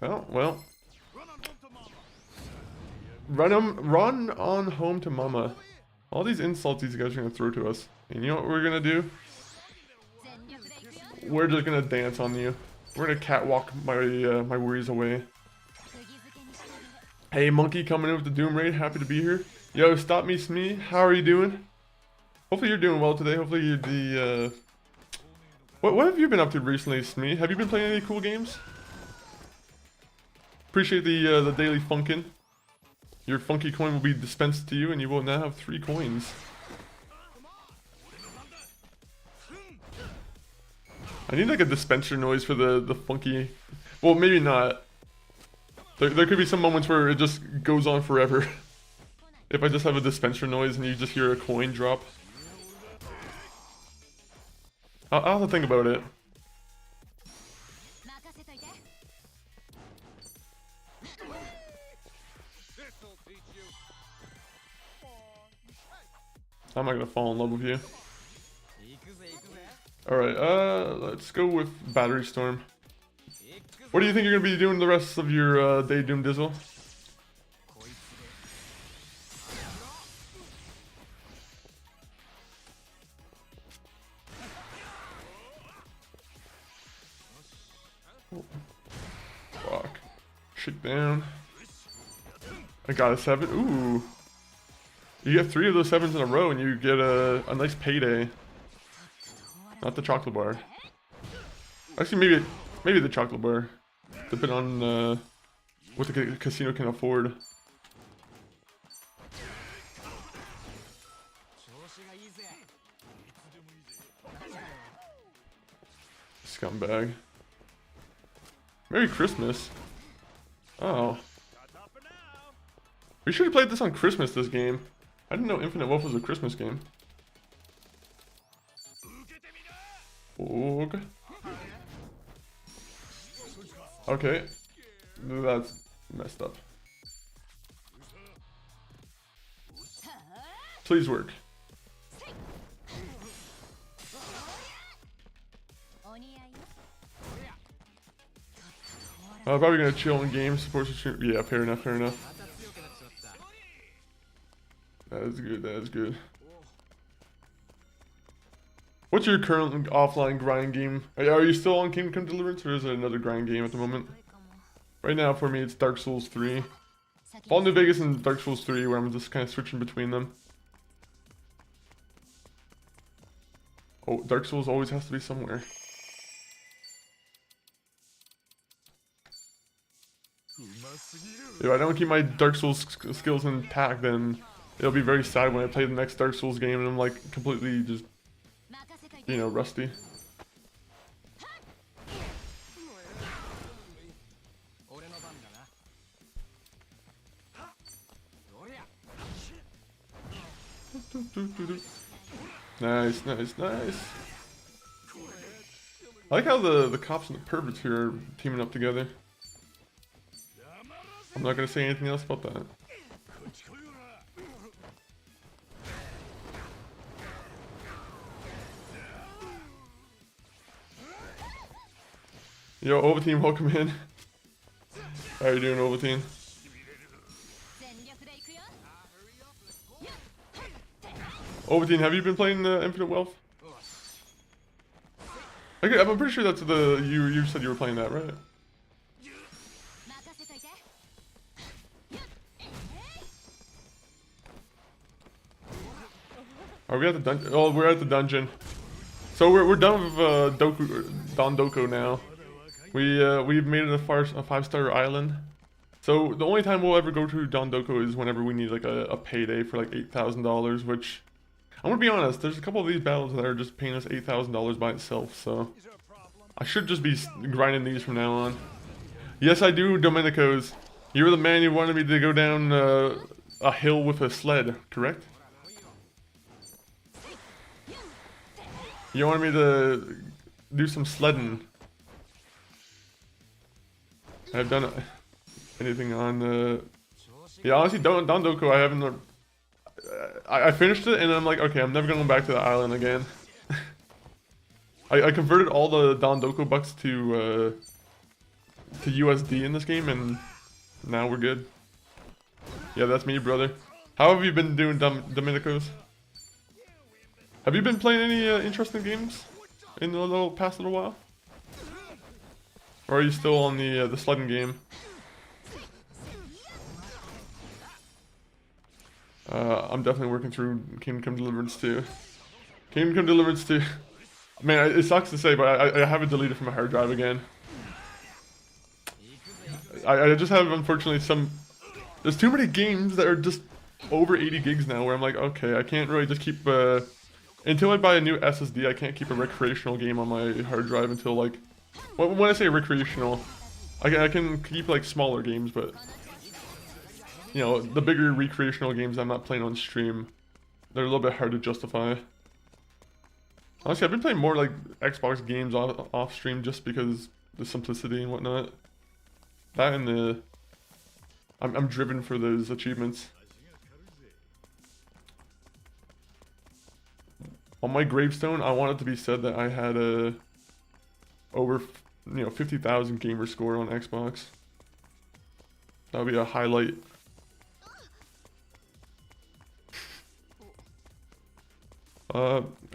A: Well. Run on home to mama. All these insults these guys are gonna throw to us. And you know what we're gonna do? We're just gonna dance on you. We're gonna catwalk my worries away. Hey, Monkey coming in with the Doom Raid. Happy to be here. Yo, Stop Me Smee. How are you doing? Hopefully you're doing well today. Hopefully you're the, What have you been up to recently, Smee? Have you been playing any cool games? Appreciate the daily funkin'. Your funky coin will be dispensed to you and you will now have 3 coins. I need like a dispenser noise for the funky... Well, maybe not. There could be some moments where it just goes on forever. If I just have a dispenser noise and you just hear a coin drop. I'll have to think about it. I'm not gonna fall in love with you. Alright, let's go with Battery Storm. What do you think you're gonna be doing the rest of your day, Doom Dizzle? Fuck. Shit down. I got a 7. Ooh. You get 3 of those 7s in a row and you get a nice payday. Not the chocolate bar. Actually, maybe the chocolate bar. Depending on what the casino can afford. Scumbag. Merry Christmas. Oh. We should have played this on Christmas, this game. I didn't know Infinite Wealth was a Christmas game. Og. Okay. That's messed up. Please work. Probably gonna chill in games, support stream. Yeah, fair enough, fair enough. That is good, that is good. What's your current offline grind game? Are you still on Kingdom Come Deliverance, or is it another grind game at the moment? Right now, for me, it's Dark Souls 3. Fall New Vegas and Dark Souls 3, where I'm just kind of switching between them. Oh, Dark Souls always has to be somewhere. If I don't keep my Dark Souls skills intact, then it'll be very sad when I play the next Dark Souls game and I'm like completely just, you know, rusty. Nice, nice, nice. I like how the cops and the perverts here are teaming up together. I'm not gonna say anything else about that. Yo, Ovaltine, welcome in. How are you doing, Ovaltine? Ovaltine, have you been playing Infinite Wealth? Okay, I'm pretty sure that's the you said you were playing that, right? Are we at the dungeon? Oh, we're at the dungeon. So we're done with Dondoko now. We've made it a 5-star island. So the only time we'll ever go to Dondoko is whenever we need like a payday for like $8,000, which I'm gonna be honest, there's a couple of these battles that are just paying us $8,000 by itself, so I should just be grinding these from now on. Yes, I do, Domenico's. You were the man who wanted me to go down a hill with a sled, correct? You wanted me to do some sledding. I've done anything on yeah, honestly, Dondoko, I haven't. I finished it and I'm like, okay, I'm never going back to the island again. I converted all the Dondoko bucks to USD in this game, and now we're good. Yeah, that's me, brother. How have you been doing, Domenico's? Have you been playing any interesting games in the past little while? Or are you still on the sledding game? I'm definitely working through Kingdom Come Deliverance 2. Kingdom Come Deliverance 2. Man, it sucks to say, but I have it deleted from my hard drive again. I just have, unfortunately, there's too many games that are just over 80 gigs now, where I'm like, okay, I can't really just keep, until I buy a new SSD, I can't keep a recreational game on my hard drive until, like, when I say recreational, I can keep, like, smaller games, but, you know, the bigger recreational games I'm not playing on stream, they're a little bit hard to justify. Honestly, I've been playing more, like, Xbox games off stream just because the simplicity and whatnot. That and I'm driven for those achievements. On my gravestone, I want it to be said that I had over 50,000 gamer score on Xbox. That would be a highlight.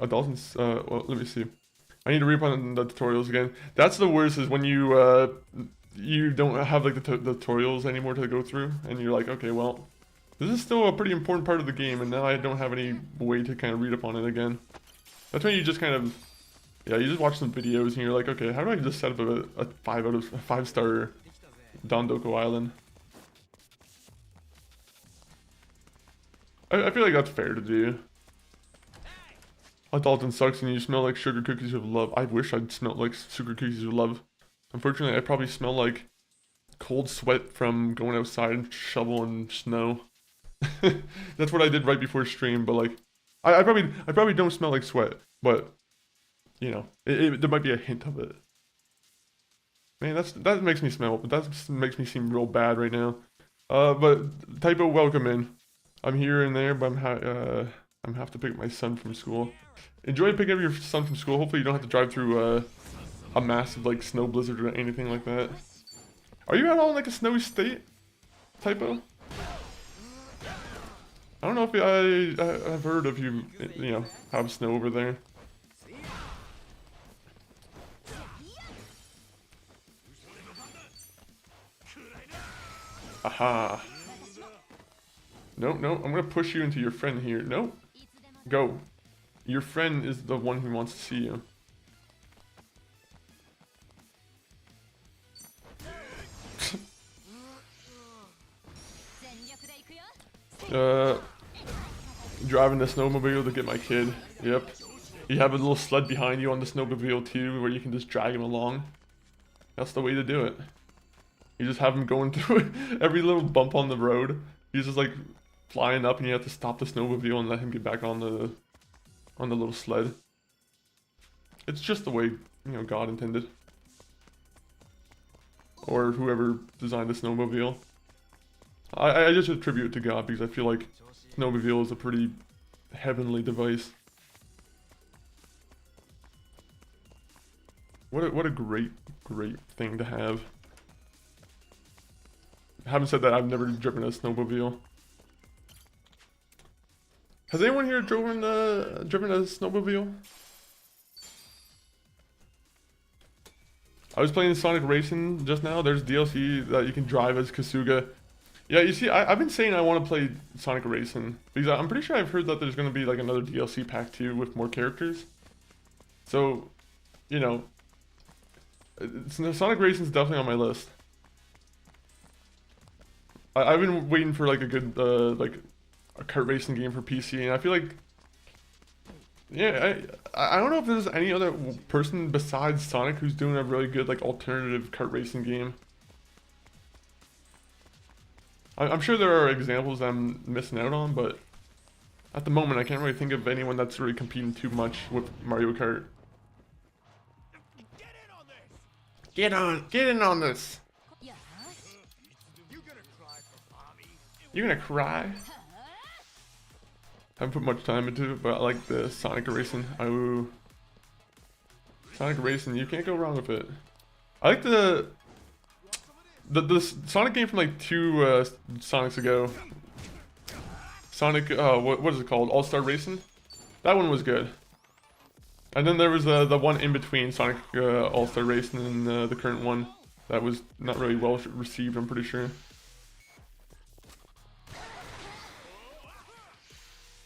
A: Adolescence, well, let me see. I need to read up on the tutorials again. That's the worst, is when you don't have like the tutorials anymore to go through, and you're like, okay, well, this is still a pretty important part of the game, and now I don't have any way to kind of read up on it again. That's when you just kind of, yeah, you just watch some videos and you're like, okay, how do I just set up a 5-star Dondoko Island? I feel like that's fair to do. Dalton sucks and you smell like sugar cookies of love. I wish I'd smelled like sugar cookies of love. Unfortunately, I probably smell like cold sweat from going outside and shoveling snow. That's what I did right before stream, but like, I probably don't smell like sweat, but you know, there might be a hint of it. Man, that makes me smell, that makes me seem real bad right now. But typo, welcome in. I'm here and there, but I'm have to pick up my son from school. Enjoy picking up your son from school. Hopefully you don't have to drive through a massive like snow blizzard or anything like that. Are you at all in like a snowy state, typo? I don't know if I've heard of you know, have snow over there. Aha. No, no, I'm gonna push you into your friend here. No. Go. Your friend is the one who wants to see you. Driving the snowmobile to get my kid. Yep. You have a little sled behind you on the snowmobile too, where you can just drag him along. That's the way to do it. You just have him going through every little bump on the road. He's just like flying up, and you have to stop the snowmobile and let him get back on the little sled. It's just the way, you know, God intended, or whoever designed the snowmobile. I just attribute it to God because I feel like snowmobile is a pretty heavenly device. What a great thing to have. Having said that, I've never driven a snowmobile. Has anyone here driven a snowmobile? I was playing Sonic Racing just now. There's DLC that you can drive as Kasuga. Yeah, you see, I've been saying I want to play Sonic Racing because I'm pretty sure I've heard that there's going to be like another DLC pack too with more characters. So, you know, Sonic Racing is definitely on my list. I've been waiting for like a good like a kart racing game for PC, and I feel like, yeah, I don't know if there's any other person besides Sonic who's doing a really good like alternative kart racing game. I'm sure there are examples I'm missing out on, but at the moment I can't really think of anyone that's really competing too much with Mario Kart. Get in on this. You gonna cry? Haven't put much time into it, but I like the Sonic Racing. Oh, Sonic Racing, you can't go wrong with it. I like the Sonic game from like 2 Sonics ago. Sonic, what is it called? All-Star Racing? That one was good. And then there was the one in between Sonic All-Star Racing and the current one that was not really well received, I'm pretty sure.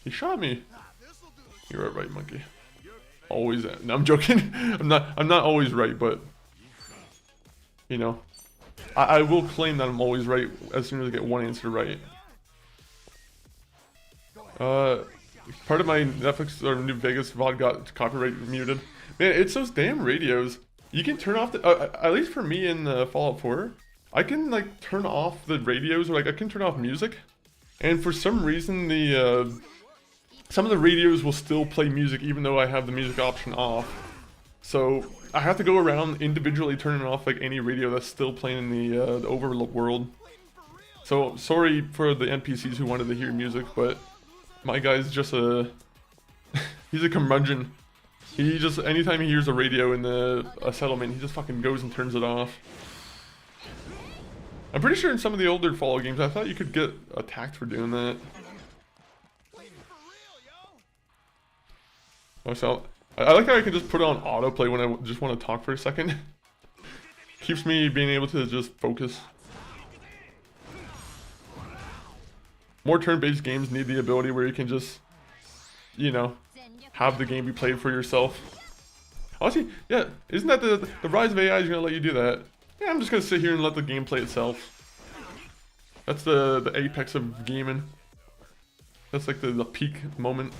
A: He shot me. You're right, monkey. Always. No, I'm joking. I'm not always right, but you know, I will claim that I'm always right as soon as I get one answer right. Part of my Netflix or New Vegas VOD got copyright muted. Man, it's those damn radios. You can turn off the at least for me in Fallout 4, I can like turn off the radios, or like I can turn off music, and for some reason the some of the radios will still play music even though I have the music option off. So I have to go around individually turning off like any radio that's still playing in the overworld. So sorry for the NPCs who wanted to hear music, but my guy's just a he's a curmudgeon. He just, anytime he hears a radio in a settlement, he just fucking goes and turns it off. I'm pretty sure in some of the older Fallout games, I thought you could get attacked for doing that. Oh, so I like how I can just put it on autoplay when I just want to talk for a second. Keeps me being able to just focus. More turn-based games need the ability where you can just, you know, have the game be played for yourself. Honestly, yeah, isn't that the rise of AI is gonna let you do that? Yeah, I'm just gonna sit here and let the game play itself. That's the apex of gaming. That's like the peak moment.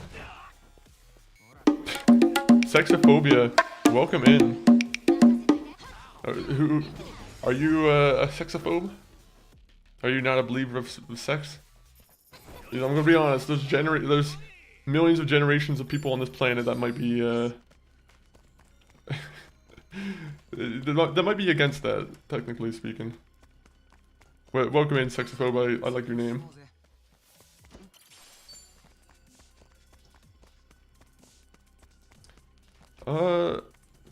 A: Sexophobia, welcome in. Who are you? A sexophobe? Are you not a believer of sex? You know, I'm gonna be honest. There's millions of generations of people on this planet that might be that might be against that, technically speaking. Well, welcome in, sexophobe. I like your name.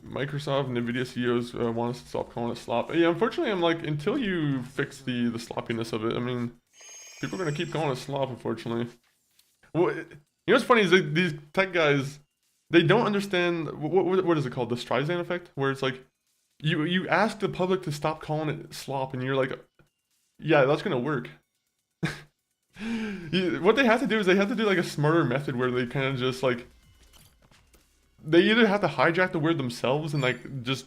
A: Microsoft and Nvidia CEOs want us to stop calling it slop. Yeah, unfortunately, I'm like, until you fix the sloppiness of it, I mean, people are gonna keep calling it slop, unfortunately. Well, you know what's funny is that these tech guys, they don't understand what is it called, the Streisand effect, where it's like, you ask the public to stop calling it slop, and you're like, yeah, that's gonna work. What they have to do is they have to do like a smarter method where they kind of just like, they either have to hijack the word themselves and like just,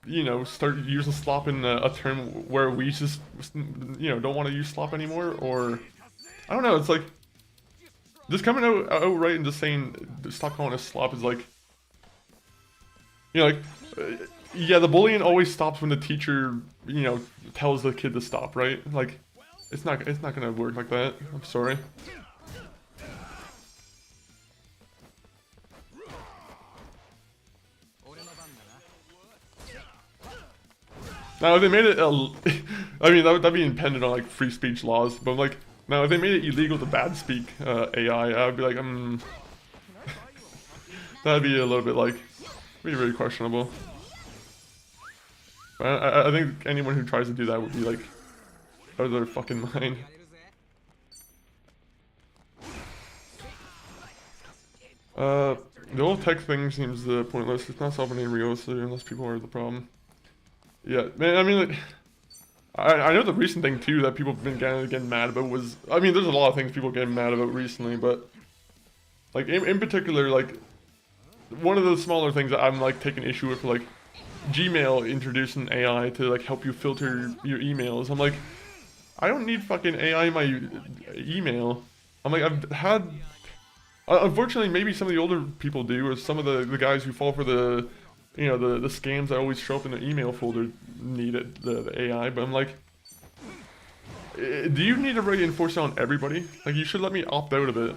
A: you know, start using slop in a term where we just, you know, don't want to use slop anymore, or I don't know. It's like just coming outright and just saying stop calling it slop is like, you know, like yeah, the bullying always stops when the teacher, you know, tells the kid to stop, right? Like it's not gonna work like that. I'm sorry. Now if they made it, I mean that'd be dependent on like free speech laws, but like now if they made it illegal to bad speak AI, I would be like, that'd be a little bit like, be very questionable. I think anyone who tries to do that would be like out of their fucking mind. The whole tech thing seems pointless. It's not solving any real issue unless people are the problem. Yeah, man, I mean, like, I know the recent thing, too, that people have been getting mad about was, I mean, there's a lot of things people getting mad about recently, but, like, in particular, like, one of the smaller things that I'm, like, taking issue with, like, Gmail introducing AI to, like, help you filter your emails. I'm like, I don't need fucking AI in my email. I'm like, I've had, unfortunately, maybe some of the older people do, or some of the guys who fall for the, you know, the scams that always show up in the email folder need it, the AI, but I'm like, do you need to really enforce it on everybody? Like, you should let me opt out of it.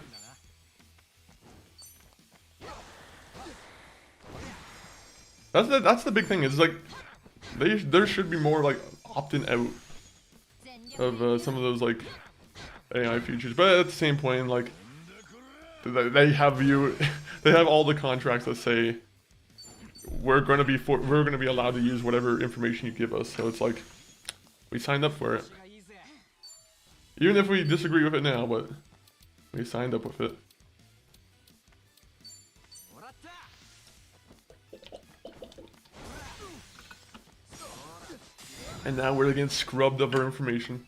A: That's the big thing, is like, there should be more, like, opting out of some of those, like, AI features, but at the same point, like, they have they have all the contracts that say, we're gonna be allowed to use whatever information you give us, so it's like we signed up for it. Even if we disagree with it now, but we signed up with it. And now we're getting scrubbed of our information.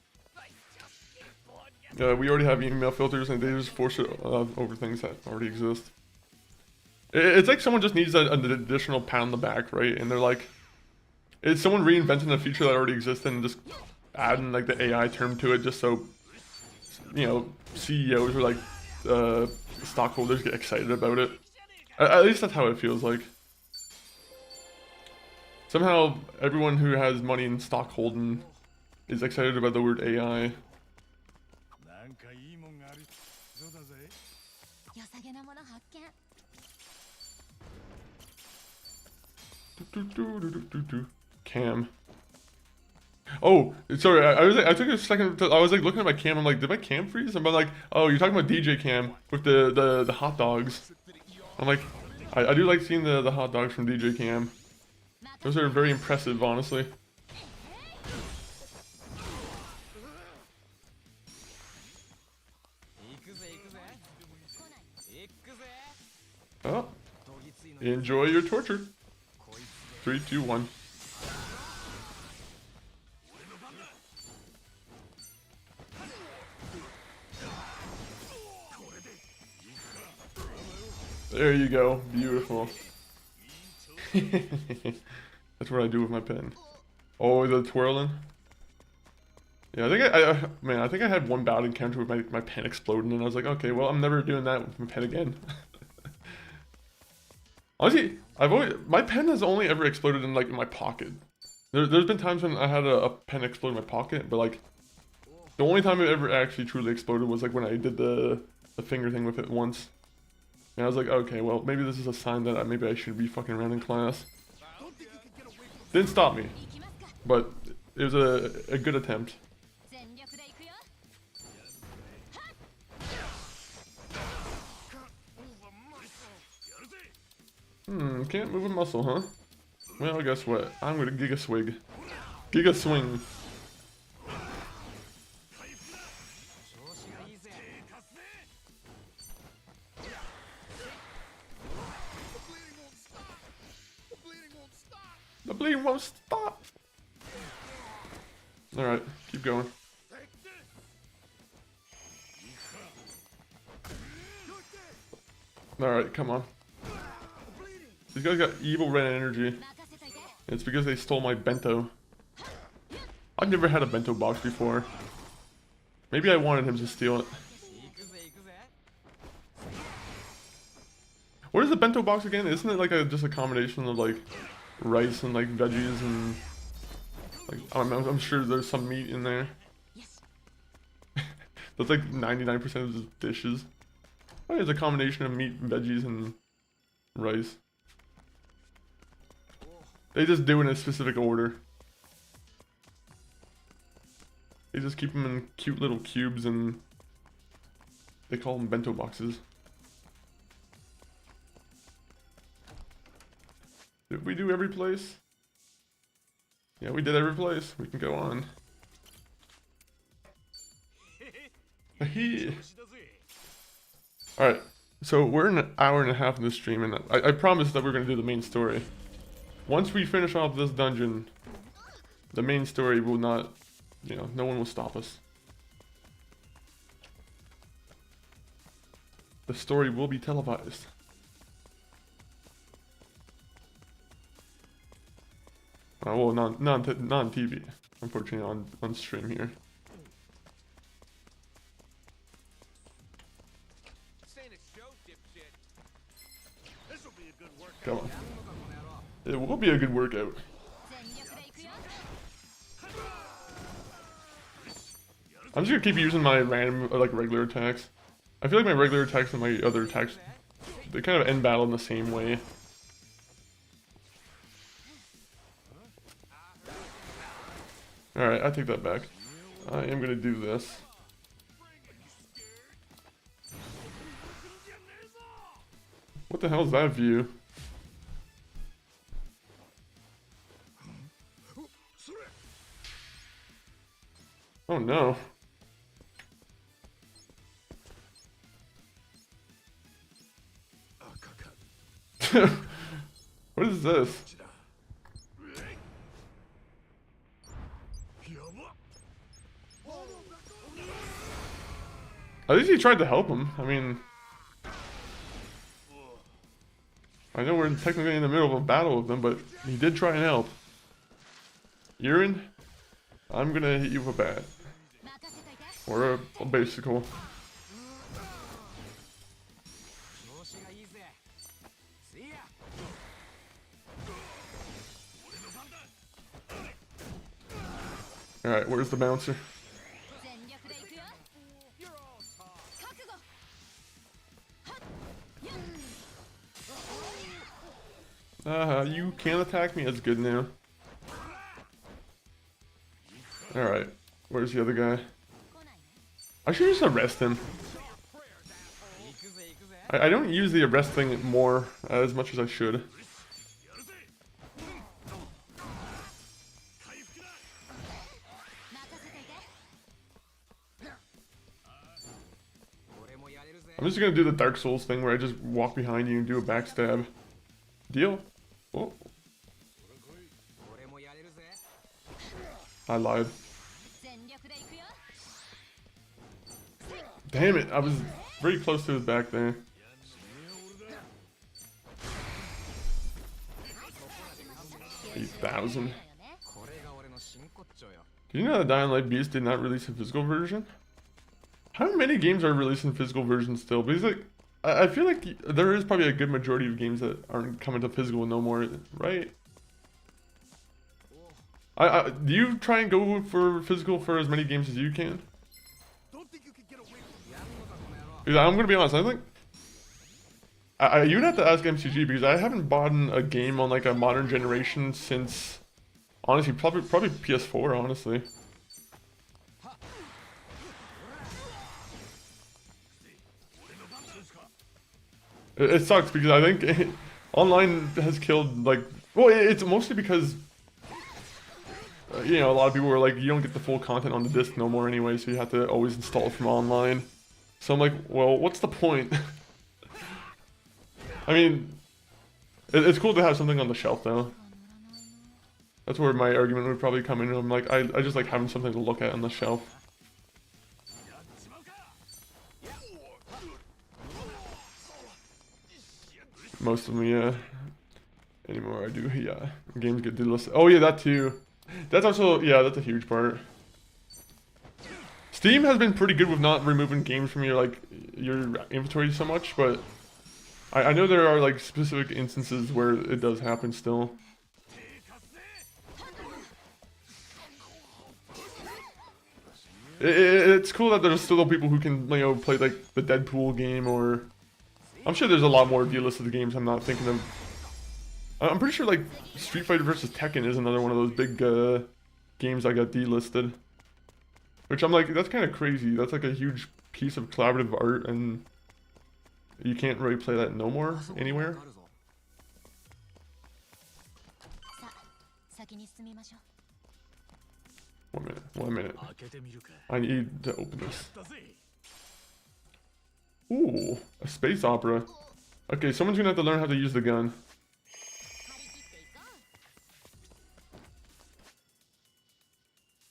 A: We already have email filters and they just force it over things that already exist. It's like someone just needs an additional pat on the back, right? And they're like, it's someone reinventing a feature that already existed and just adding like the AI term to it just so, you know, CEOs or like stockholders get excited about it. At least that's how it feels like. Somehow everyone who has money in stock holding is excited about the word AI. Cam. Oh, sorry. I took a second. I was like looking at my cam. I'm like, did my cam freeze? I'm like, oh, you're talking about DJ Cam with the hot dogs. I'm like, I do like seeing the hot dogs from DJ Cam. Those are very impressive, honestly. Oh. Enjoy your torture. 3, 2, 1. There you go. Beautiful. That's what I do with my pen. Oh, the twirling. Yeah, I think man, I think I had one bad encounter with my pen exploding, and I was like, okay, well, I'm never doing that with my pen again. Honestly, my pen has only ever exploded in like my pocket. There's been times when I had a pen explode in my pocket, but like the only time it ever actually truly exploded was like when I did the finger thing with it once. And I was like, okay, well, maybe this is a sign that maybe I should be fucking around in class. Didn't stop me, but it was a good attempt. Can't move a muscle, huh? Well, guess what? I'm gonna Giga Swig. Giga Swing. The bleeding won't stop! Alright, keep going. Alright, come on. These guys got evil red energy. It's because they stole my bento. I've never had a bento box before. Maybe I wanted him to steal it. What is the bento box again? Isn't it like just a combination of like rice and like veggies and like I'm sure there's some meat in there. That's like 99% of the dishes. Oh, it's a combination of meat, veggies, and rice. They just do it in a specific order. They just keep them in cute little cubes and they call them bento boxes. Did we do every place? Yeah, we did every place. We can go on. Alright, so we're in an hour and a half in this stream, and I promised that we're going to do the main story. Once we finish off this dungeon, the main story will not, you know, no one will stop us. The story will be televised. Well, not on TV, unfortunately, on stream here. Come on. It will be a good workout. I'm just gonna keep using my random, like, regular attacks. I feel like my regular attacks and my other attacks, they kind of end battle in the same way. Alright, I take that back. I am gonna do this. What the hell is that view? Oh no. What is this? At least he tried to help him. I mean, I know we're technically in the middle of a battle with them, but he did try and help. Urine, I'm gonna hit you with a bat. Or a bicycle. Alright, where's the bouncer? You can't attack me, that's good now. Alright, where's the other guy? I should just arrest him. I don't use the arrest thing more as much as I should. I'm just gonna do the Dark Souls thing where I just walk behind you and do a backstab. Deal. Oh, I lied. Damn it, I was very close to his back there. $8,000. Do you know that Dying Light Beast did not release a physical version? How many games are releasing physical versions still? Because like, I feel like there is probably a good majority of games that aren't coming to physical no more, right? Do you try and go for physical for as many games as you can? Because I'm gonna be honest, I think you'd have to ask MCG because I haven't bought a game on like a modern generation since, honestly, probably PS4, honestly. It sucks because I think online has killed, like, well, it's mostly because, you know, a lot of people were like, you don't get the full content on the disc no more anyway, so you have to always install it from online. So I'm like, well, what's the point? I mean, it's cool to have something on the shelf though. That's where my argument would probably come in. I'm like, I just like having something to look at on the shelf. Most of them, yeah. Anymore, I do, yeah. Games get delisted. Oh yeah, that too. That's also, yeah, that's a huge part. Steam has been pretty good with not removing games from your inventory so much, but I know there are like specific instances where it does happen still. It's cool that there's still people who can, you know, play like the Deadpool game, or I'm sure there's a lot more delisted games I'm not thinking of. I'm pretty sure like Street Fighter vs. Tekken is another one of those big games that got delisted. Which I'm like, that's kind of crazy. That's like a huge piece of collaborative art, and you can't really play that no more anywhere. One minute. I need to open this. Ooh, a space opera. Okay, someone's gonna have to learn how to use the gun.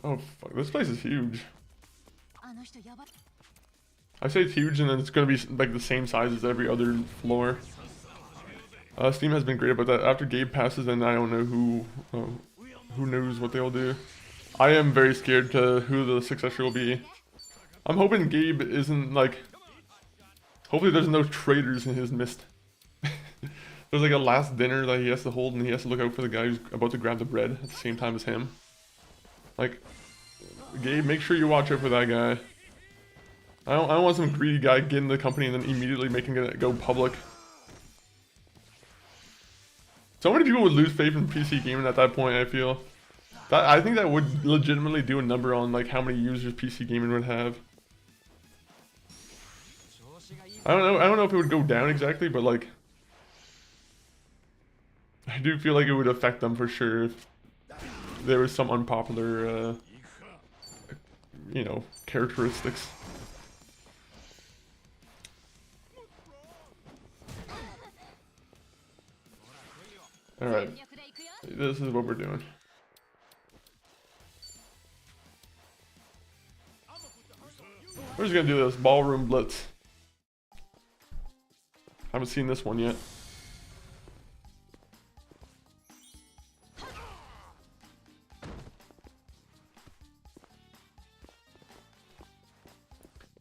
A: Oh fuck, this place is huge. I say it's huge and then it's gonna be like the same size as every other floor. Steam has been great about that. After Gabe passes, then I don't know who knows what they'll do. I am very scared to who the successor will be. I'm hoping Gabe isn't like, hopefully there's no traitors in his midst. There's like a last dinner that he has to hold and he has to look out for the guy who's about to grab the bread at the same time as him. Like, Gabe, make sure you watch out for that guy. I don't want some greedy guy getting the company and then immediately making it go public. So many people would lose faith in PC gaming at that point, I feel. I think that would legitimately do a number on like how many users PC gaming would have. I don't know if it would go down exactly, but like I do feel like it would affect them for sure if there was some unpopular you know, characteristics. Alright. This is what we're doing. We're just gonna do this ballroom blitz. Haven't seen this one yet.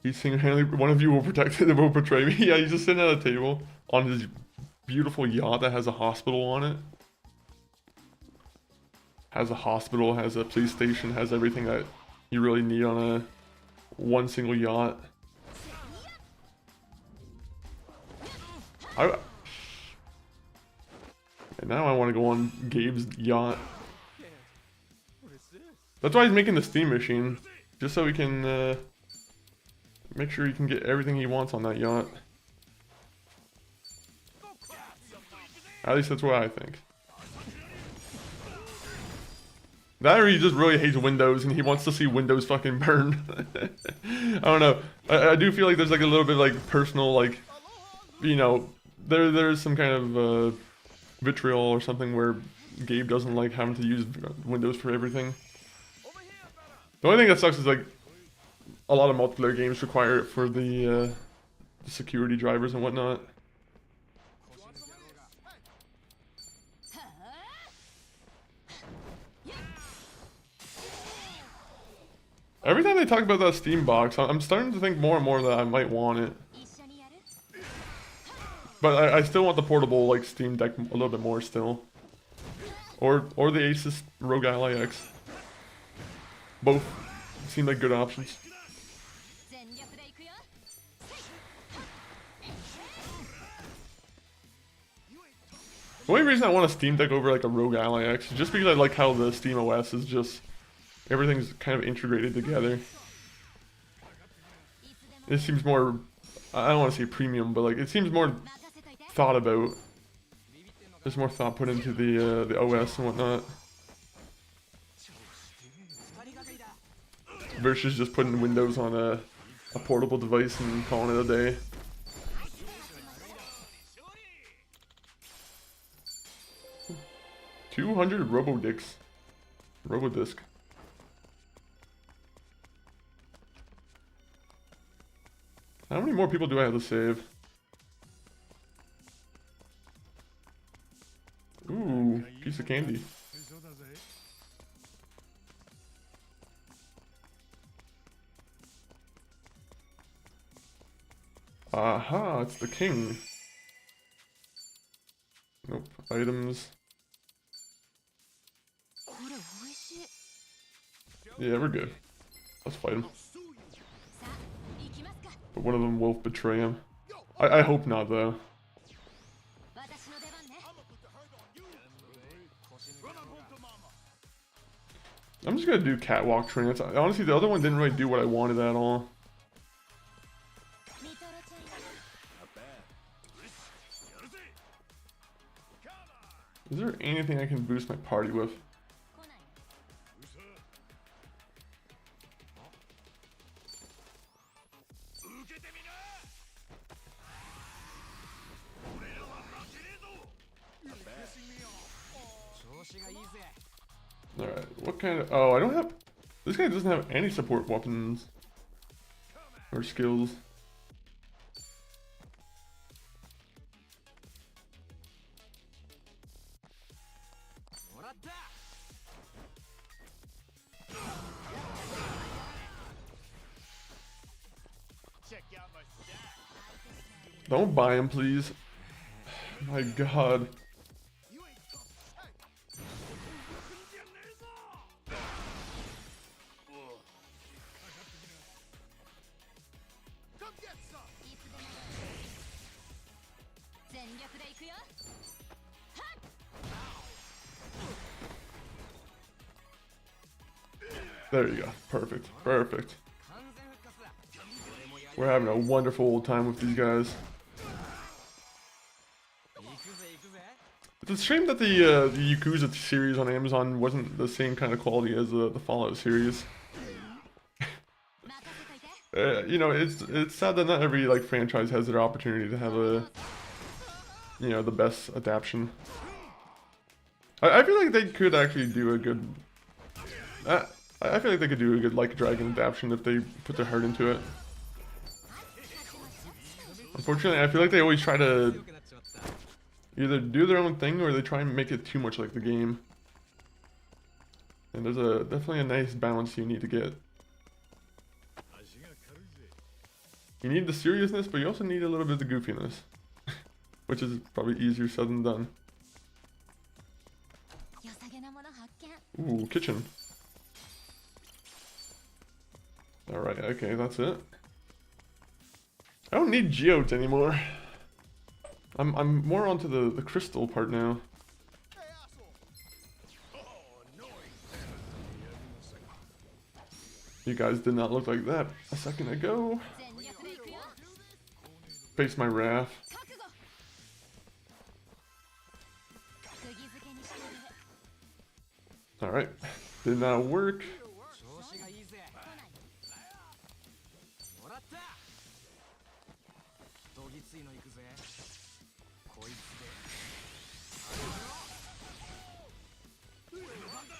A: He's single-handedly, one of you will protect it, will betray me. Yeah, he's just sitting at a table on his beautiful yacht that has a hospital on it. Has a hospital, has a police station, has everything that you really need on a one single yacht. And now I want to go on Gabe's yacht. That's why he's making the steam machine, just so he can make sure he can get everything he wants on that yacht. At least that's what I think. That or he just really hates Windows and he wants to see Windows fucking burn. I don't know. I do feel like there's like a little bit like personal, like, you know, there's some kind of vitriol or something where Gabe doesn't like having to use Windows for everything. The only thing that sucks is like a lot of multiplayer games require it for the security drivers and whatnot. Every time they talk about that Steam box, I'm starting to think more and more that I might want it. But I still want the portable like Steam Deck a little bit more still. Or the Asus ROG Ally X. Both seem like good options. The only reason I want a Steam Deck over like a ROG Ally X is just because I like how the Steam OS is just... everything's kind of integrated together. It seems more... I don't want to say premium, but like it seems more thought about. There's more thought put into the OS and whatnot. Versus just putting Windows on a portable device and calling it a day. $200 Robodisc. How many more people do I have to save? Ooh, piece of candy. Aha, it's the king. Nope, items. Yeah, we're good. Let's fight him. But one of them will betray him. I hope not, though. I'm just gonna do catwalk trance. Honestly, the other one didn't really do what I wanted at all. Is there anything I can boost my party with? Alright, what kind of... oh, I don't have... this guy doesn't have any support weapons. Or skills. Don't buy him, please. My god. There you go. Perfect. Perfect. We're having a wonderful old time with these guys. It's a shame that the Yakuza series on Amazon wasn't the same kind of quality as the Fallout series. You know, it's sad that not every like franchise has their opportunity to have a, you know, the best adaptation. I feel like they could actually do a good. I feel like they could do a good Like a Dragon adaptation if they put their heart into it. Unfortunately, I feel like they always try to either do their own thing or they try and make it too much like the game. And there's definitely a nice balance you need to get. You need the seriousness, but you also need a little bit of the goofiness. Which is probably easier said than done. Ooh, kitchen. Alright, okay, that's it. I don't need geodes anymore. I'm more onto the crystal part now. You guys did not look like that a second ago. Face my wrath. Alright, did not work.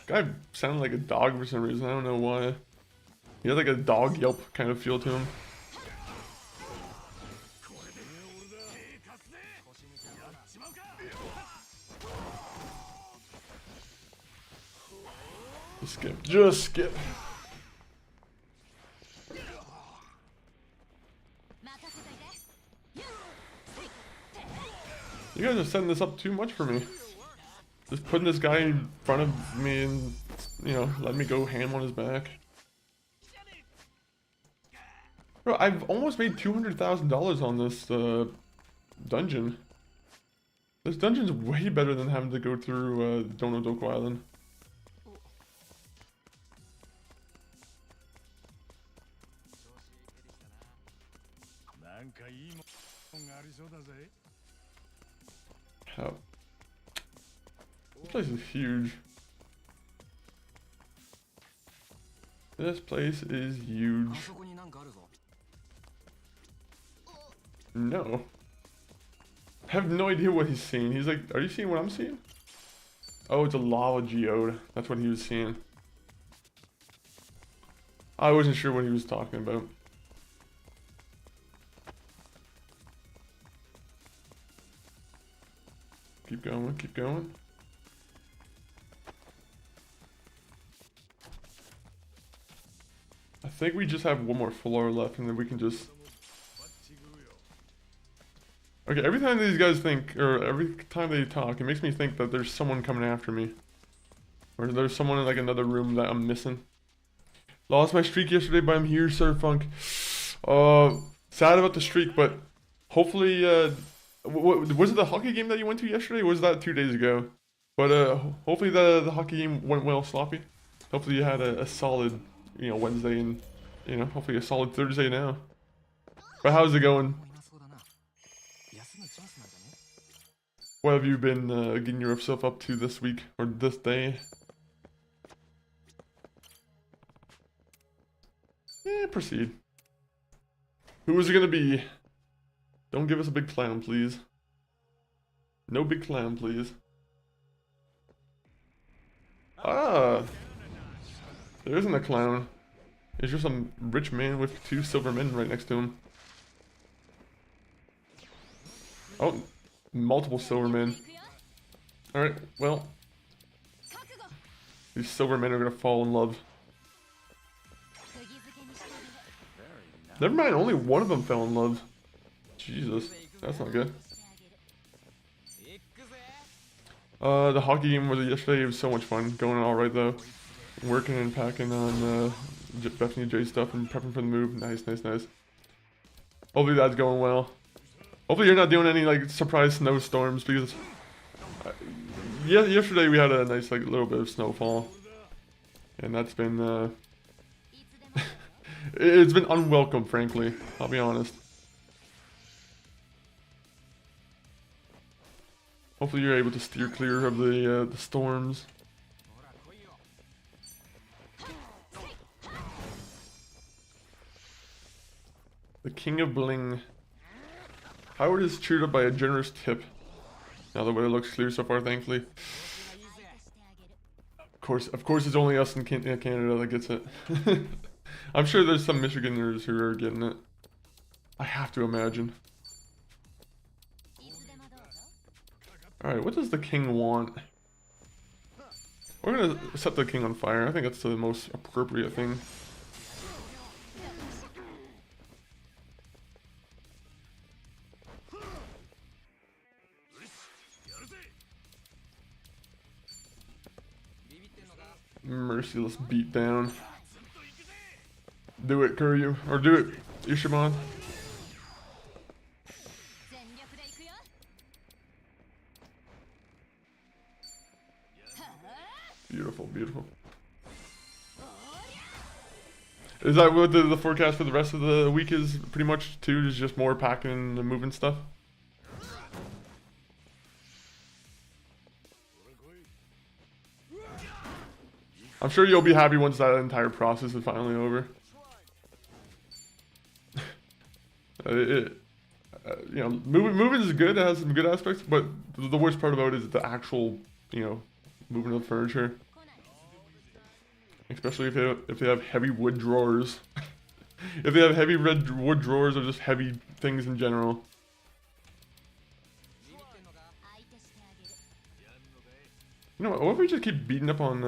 A: Guy sounded like a dog for some reason. I don't know why. He had like a dog yelp kind of feel to him. Just skip. Just skip. You guys are setting this up too much for me. Just putting this guy in front of me and, you know, letting me go ham on his back. Bro, I've almost made $200,000 on this dungeon. This dungeon's way better than having to go through Dondoko Island. How? This place is huge. This place is huge. No. I have no idea what he's seeing. He's like, are you seeing what I'm seeing? Oh, it's a lava geode. That's what he was seeing. I wasn't sure what he was talking about. Keep going, keep going. I think we just have one more floor left and then we can just... Okay, every time these guys think, or every time they talk, it makes me think that there's someone coming after me. Or there's someone in like another room that I'm missing. Lost my streak yesterday, but I'm here, Sir Funk. Sad about the streak, but hopefully, was it the hockey game that you went to yesterday, or was that 2 days ago? But hopefully the hockey game went well, Sloppy. Hopefully you had a solid, you know, Wednesday and, you know, hopefully a solid Thursday now. But how's it going? What have you been getting yourself up to this week, or this day? Proceed. Who is it gonna be? Don't give us a big clown, please. No big clown, please. Ah! There isn't a clown. It's just some rich man with 2 silver men right next to him. Oh, multiple silver men. Alright, well. These silver men are gonna fall in love. Never mind, only one of them fell in love. Jesus, that's not good. The hockey game was yesterday. It was so much fun. Going alright though. Working and packing on Bethany J stuff and prepping for the move. Nice, nice, nice. Hopefully that's going well. Hopefully you're not doing any like surprise snowstorms because yeah, yesterday we had a nice like little bit of snowfall, and that's been it's been unwelcome, frankly. I'll be honest. Hopefully you're able to steer clear of the storms. The King of Bling. Howard is cheered up by a generous tip. Now the weather looks clear so far, thankfully. Of course, it's only us in Canada that gets it. I'm sure there's some Michiganders who are getting it. I have to imagine. Alright, what does the king want? We're gonna set the king on fire. I think that's the most appropriate thing. Merciless beatdown. Do it, Kuryu. Or do it, Ishiban. Beautiful, beautiful. Is that what the forecast for the rest of the week is pretty much too? Is just more packing and moving stuff? I'm sure you'll be happy once that entire process is finally over. You know, moving is good. It has some good aspects, but the worst part about it is the actual, you know, moving of furniture. especially if they have heavy wood drawers. If they have heavy red wood drawers or just heavy things in general. You know what if we just keep beating up on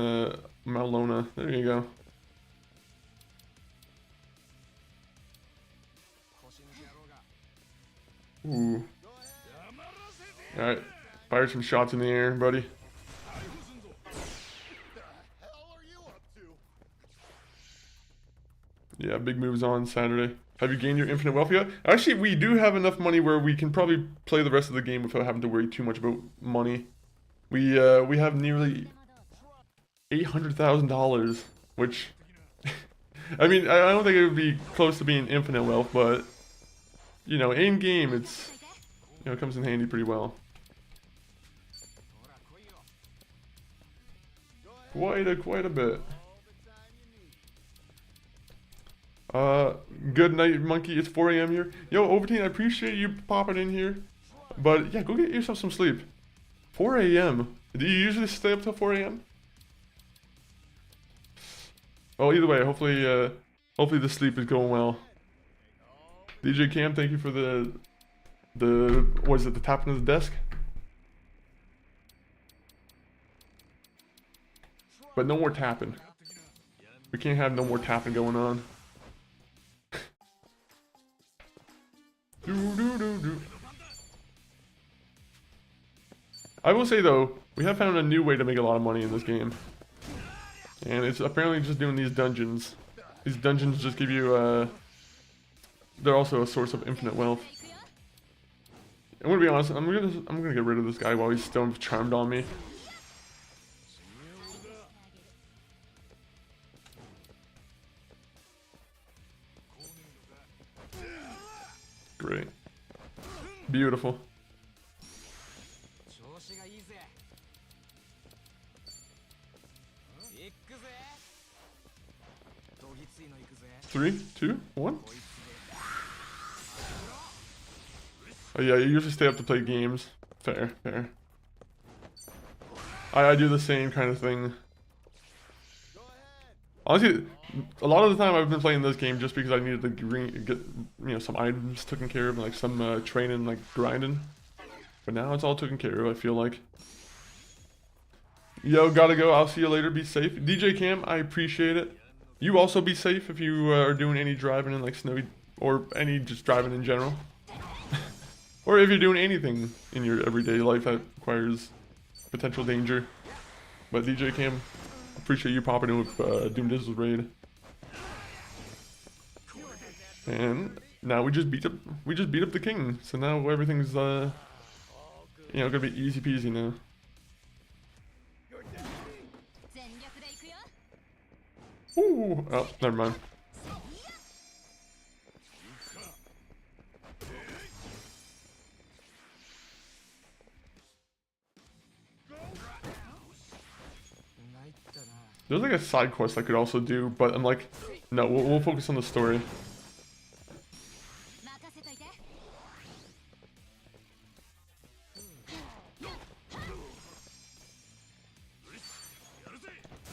A: Malona? There you go. Ooh. Alright. Fire some shots in the air, buddy. Yeah, big moves on Saturday. Have you gained your infinite wealth yet? Actually, we do have enough money where we can probably play the rest of the game without having to worry too much about money. We have nearly $800,000, which I mean, I don't think it would be close to being infinite wealth, but you know, in game it's it comes in handy pretty well. Quite a bit. Good night, monkey. It's 4 a.m. here. Yo, Overteen, I appreciate you popping in here. But yeah, go get yourself some sleep. 4 a.m. Do you usually stay up till 4 a.m.? Well, either way, hopefully the sleep is going well. DJ Cam, thank you for the what is it, the tapping of the desk? But no more tapping. We can't have no more tapping going on. I will say though, we have found a new way to make a lot of money in this game. And it's apparently just doing these dungeons. These dungeons just give you, they're also a source of infinite wealth. I'm gonna be honest, I'm gonna get rid of this guy while he's still charmed on me. Great. Beautiful. Three, two, one. Oh yeah, you usually stay up to play games. Fair, fair. I do the same kind of thing. Honestly, a lot of the time I've been playing this game just because I needed to get some items taken care of, like some training, like grinding. But now it's all taken care of, I feel like. Yo, gotta go. I'll see you later. Be safe. DJ Cam, I appreciate it. You also be safe if you are doing any driving in like snowy, or any just driving in general. Or if you're doing anything in your everyday life that requires potential danger. But DJ Cam, appreciate you popping in with Doom Dizzle's raid. And now we just beat up the king. So now everything's gonna be easy peasy now. Ooh, oh, never mind. There's like a side quest I could also do, but I'm like, no, we'll focus on the story.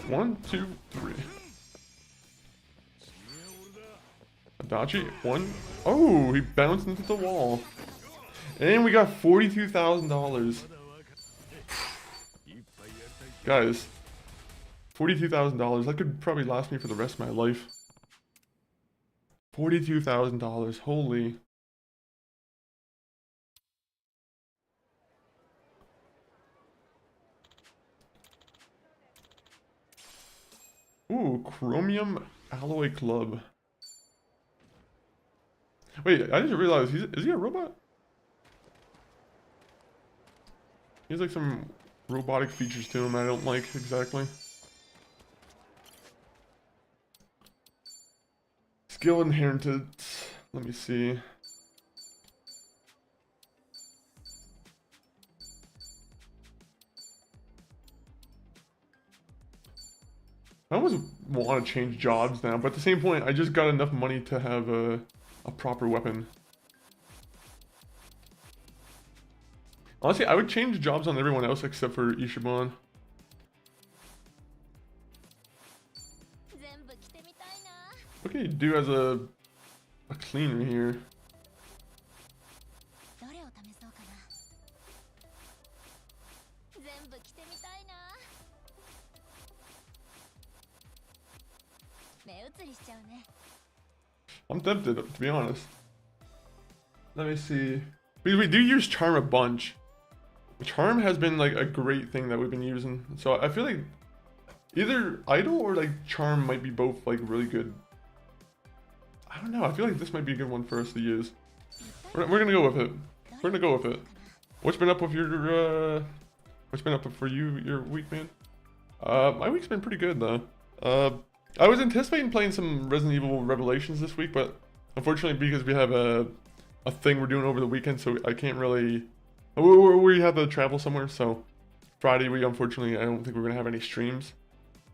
A: One, two, three. Adachi, one. Oh, he bounced into the wall. And we got $42,000. Guys, $42,000. That could probably last me for the rest of my life. $42,000. Holy. Ooh, Chromium Alloy Club. Wait, I didn't realize, is he a robot? He has like some robotic features to him I don't like exactly. Skill inheritance. Let me see. I almost want to change jobs now, but at the same point, I just got enough money to have a proper weapon. Honestly, I would change jobs on everyone else except for Ishiban. can you do as a cleaner here? I'm tempted, to be honest. Let me see. We do use Charm a bunch. Charm has been like a great thing that we've been using. So I feel like either Idle or like Charm might be both like really good. I don't know. I feel like this might be a good one for us to use. We're gonna go with it. We're gonna go with it. What's been up with your what's been up for you your week, man? My week's been pretty good though. I was anticipating playing some Resident Evil Revelations this week, but unfortunately because we have a thing we're doing over the weekend, so I can't really. We have to travel somewhere, so Friday we unfortunately I don't think we're gonna have any streams.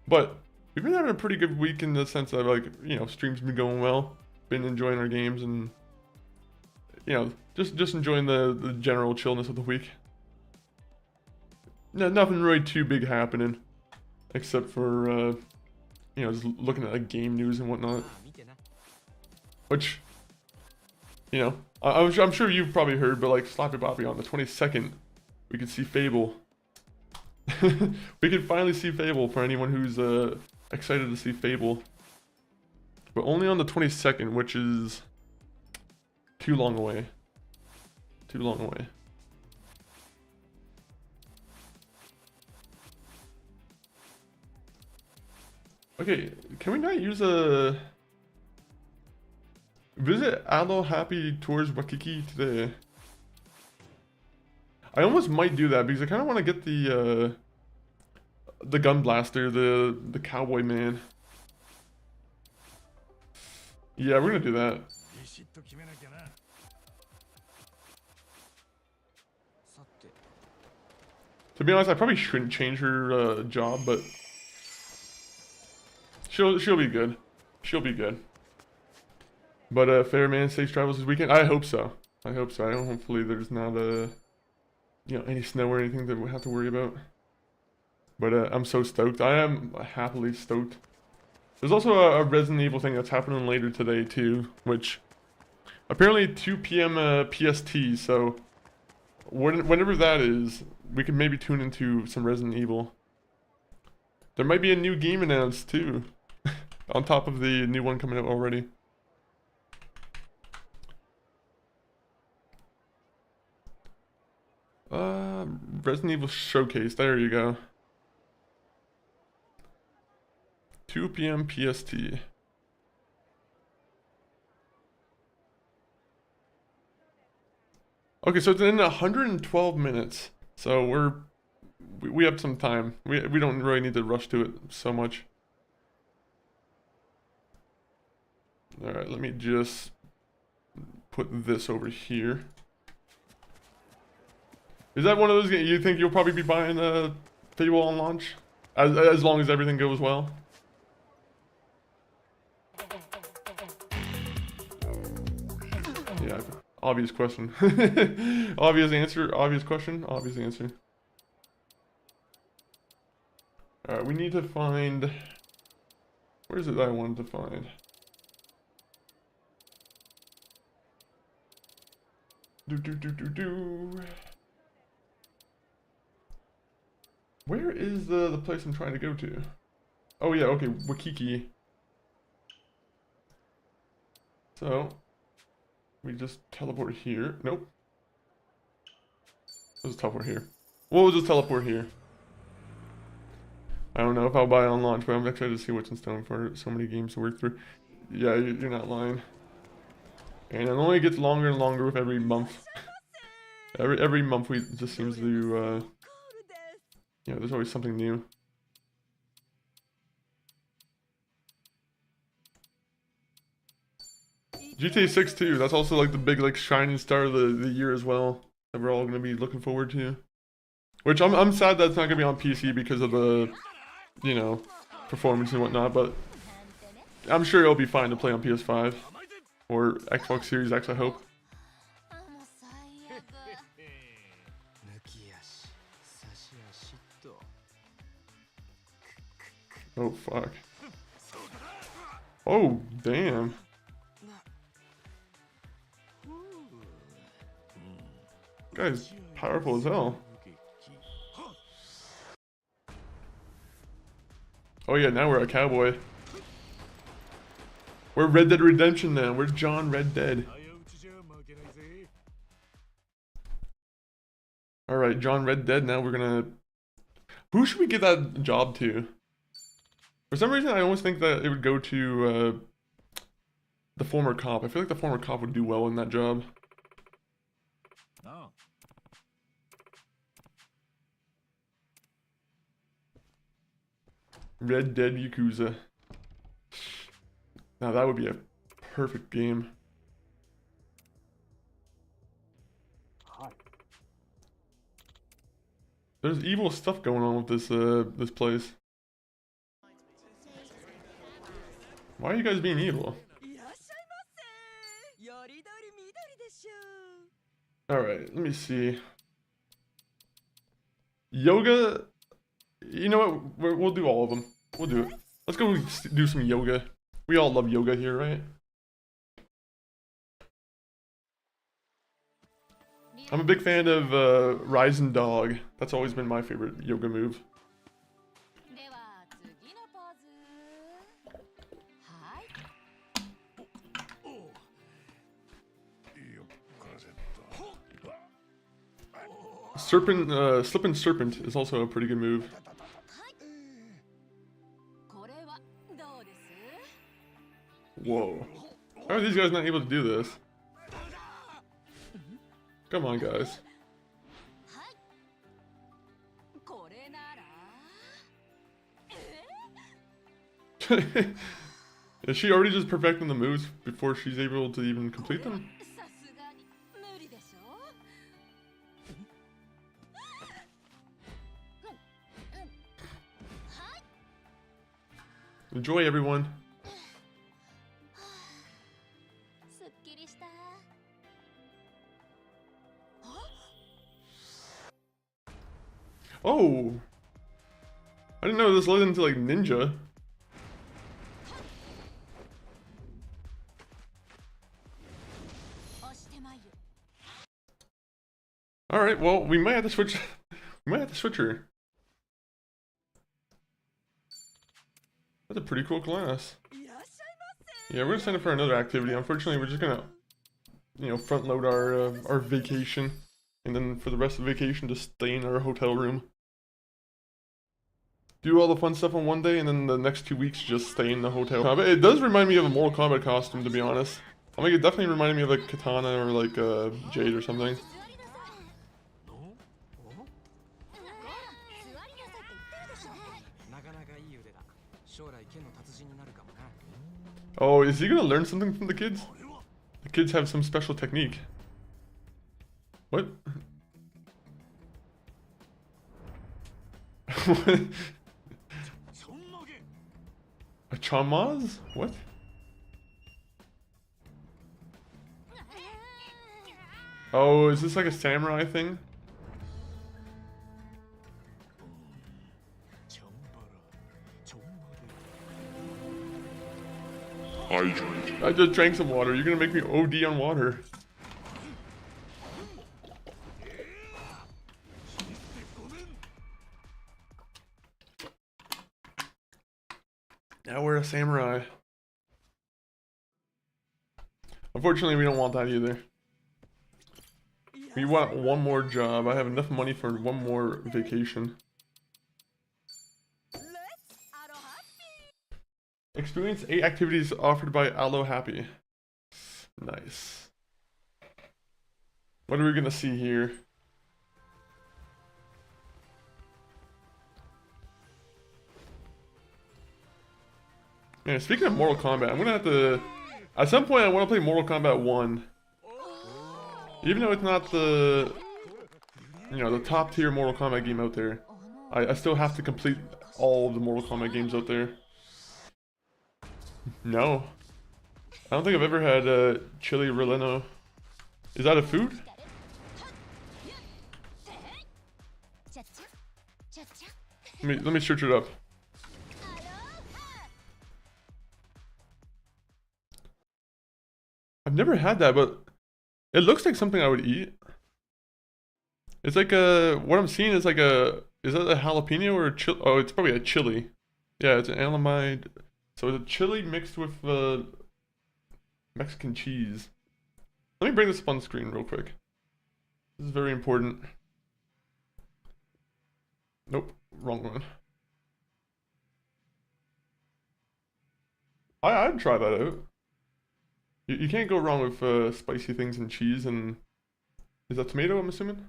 A: But we've been having a pretty good week in the sense that like, you know, streams been going well, been enjoying our games, and you know, just enjoying the general chillness of the week. No, nothing really too big happening, except for you know, just looking at like game news and whatnot. Which, you know, I'm sure you've probably heard, but like Slappy Boppy on the 22nd, we could see Fable. We could finally see Fable for anyone who's excited to see Fable. But only on the 22nd, which is too long away. Too long away. Okay, can we not use a visit Alo Happy Tours Wakiki today? I almost might do that because I kind of want to get the gun blaster, the cowboy man. Yeah, we're gonna do that. To be honest, I probably shouldn't change her job, but she'll be good. She'll be good. But fair man, safe travels this weekend. I hope so. I hope so. Hopefully there's not you know, any snow or anything that we have to worry about. But I'm so stoked. I am happily stoked. There's also a Resident Evil thing that's happening later today too, which apparently 2 p.m. PST. So whenever that is, we can maybe tune into some Resident Evil. There might be a new game announced too, on top of the new one coming out already. Resident Evil Showcase, there you go. 2 p.m. PST. Okay, so it's in 112 minutes. So we have some time. We don't really need to rush to it so much. Alright, let me just put this over here. Is that one of those games you think you'll probably be buying Fable on launch? As long as everything goes well? Yeah, obvious question. Obvious answer, obvious question, obvious answer. Alright, we need to find... Where is it that I wanted to find? Where is the place I'm trying to go to? Oh yeah, okay, Wakiki. So, we just teleport here. Nope. Let's teleport here. We'll just teleport here. I don't know if I'll buy it on launch, but I'm excited to see what's in store for so many games to work through. Yeah, you're not lying. And it only gets longer and longer with every month. every month we just seems to you know, there's always something new. GTA 6 too, that's also like the big like shining star of the year as well, that we're all gonna be looking forward to. Which I'm sad that's not gonna be on PC because of the, you know, performance and whatnot, but I'm sure it'll be fine to play on PS5 or Xbox Series X, I hope. Oh fuck. Oh, damn. Guy's powerful as hell. Oh yeah, now we're a cowboy. We're Red Dead Redemption now. We're John Red Dead. Alright, John Red Dead. Now we're gonna... Who should we give that job to? For some reason, I always think that it would go to the former cop. I feel like the former cop would do well in that job. Red Dead Yakuza. Now that would be a perfect game. There's evil stuff going on with this place. Why are you guys being evil? Alright, let me see. Yoga. You know what? We'll do all of them. We'll do it. Let's go do some yoga. We all love yoga here, right? I'm a big fan of Rising Dog. That's always been my favorite yoga move. Slippin' Serpent is also a pretty good move. Whoa. How are these guys not able to do this? Come on, guys. Is she already just perfecting the moves before she's able to even complete them? Enjoy, everyone. Oh! I didn't know this led into like ninja. Alright, well, we might have to switch. We might have to switch her. That's a pretty cool class. Yeah, we're gonna sign up for another activity. Unfortunately, we're just gonna, you know, front load our vacation, and then for the rest of the vacation, just stay in our hotel room. Do all the fun stuff on one day, and then the next 2 weeks just stay in the hotel. It does remind me of a Mortal Kombat costume, to be honest. I mean, it definitely reminded me of like Katana or like Jade or something. Oh, is he gonna learn something from the kids? The kids have some special technique. What? What? A chamaz? What? Oh, is this like a samurai thing? I just drank some water. You're gonna make me OD on water. Now we're a samurai. Unfortunately, we don't want that either. We want one more job. I have enough money for one more vacation. Experience 8 activities offered by Aloe Happy. Nice. What are we gonna see here? Man, speaking of Mortal Kombat, I'm gonna have to... At some point, I want to play Mortal Kombat 1. Even though it's not the... You know, the top tier Mortal Kombat game out there. I still have to complete all of the Mortal Kombat games out there. No. I don't think I've ever had chili relleno. Is that a food? Let me search it up. I've never had that, but it looks like something I would eat. It's like what I'm seeing is like is that a jalapeno or a chili? Oh, it's probably a chili. Yeah, it's an alamide. So it's a chili mixed with Mexican cheese. Let me bring this up on the screen real quick. This is very important. Nope, wrong one. I'd try that out. You can't go wrong with spicy things and cheese and... Is that tomato, I'm assuming?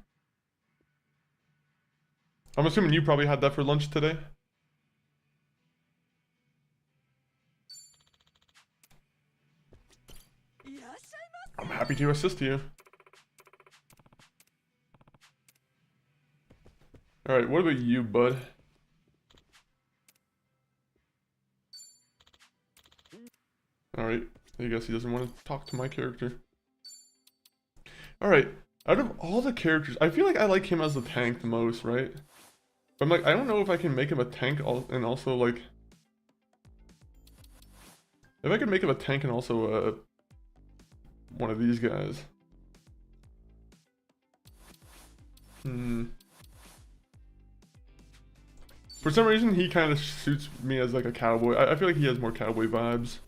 A: I'm assuming you probably had that for lunch today? I'm happy to assist you. Alright, what about you, bud? Alright, I guess he doesn't want to talk to my character. Alright, out of all the characters, I feel like I like him as the tank the most, right? But I'm like, I don't know if I can make him a tank and also like... If I could make him a tank and also one of these guys. For some reason, he kind of suits me as like a cowboy. I feel like he has more cowboy vibes.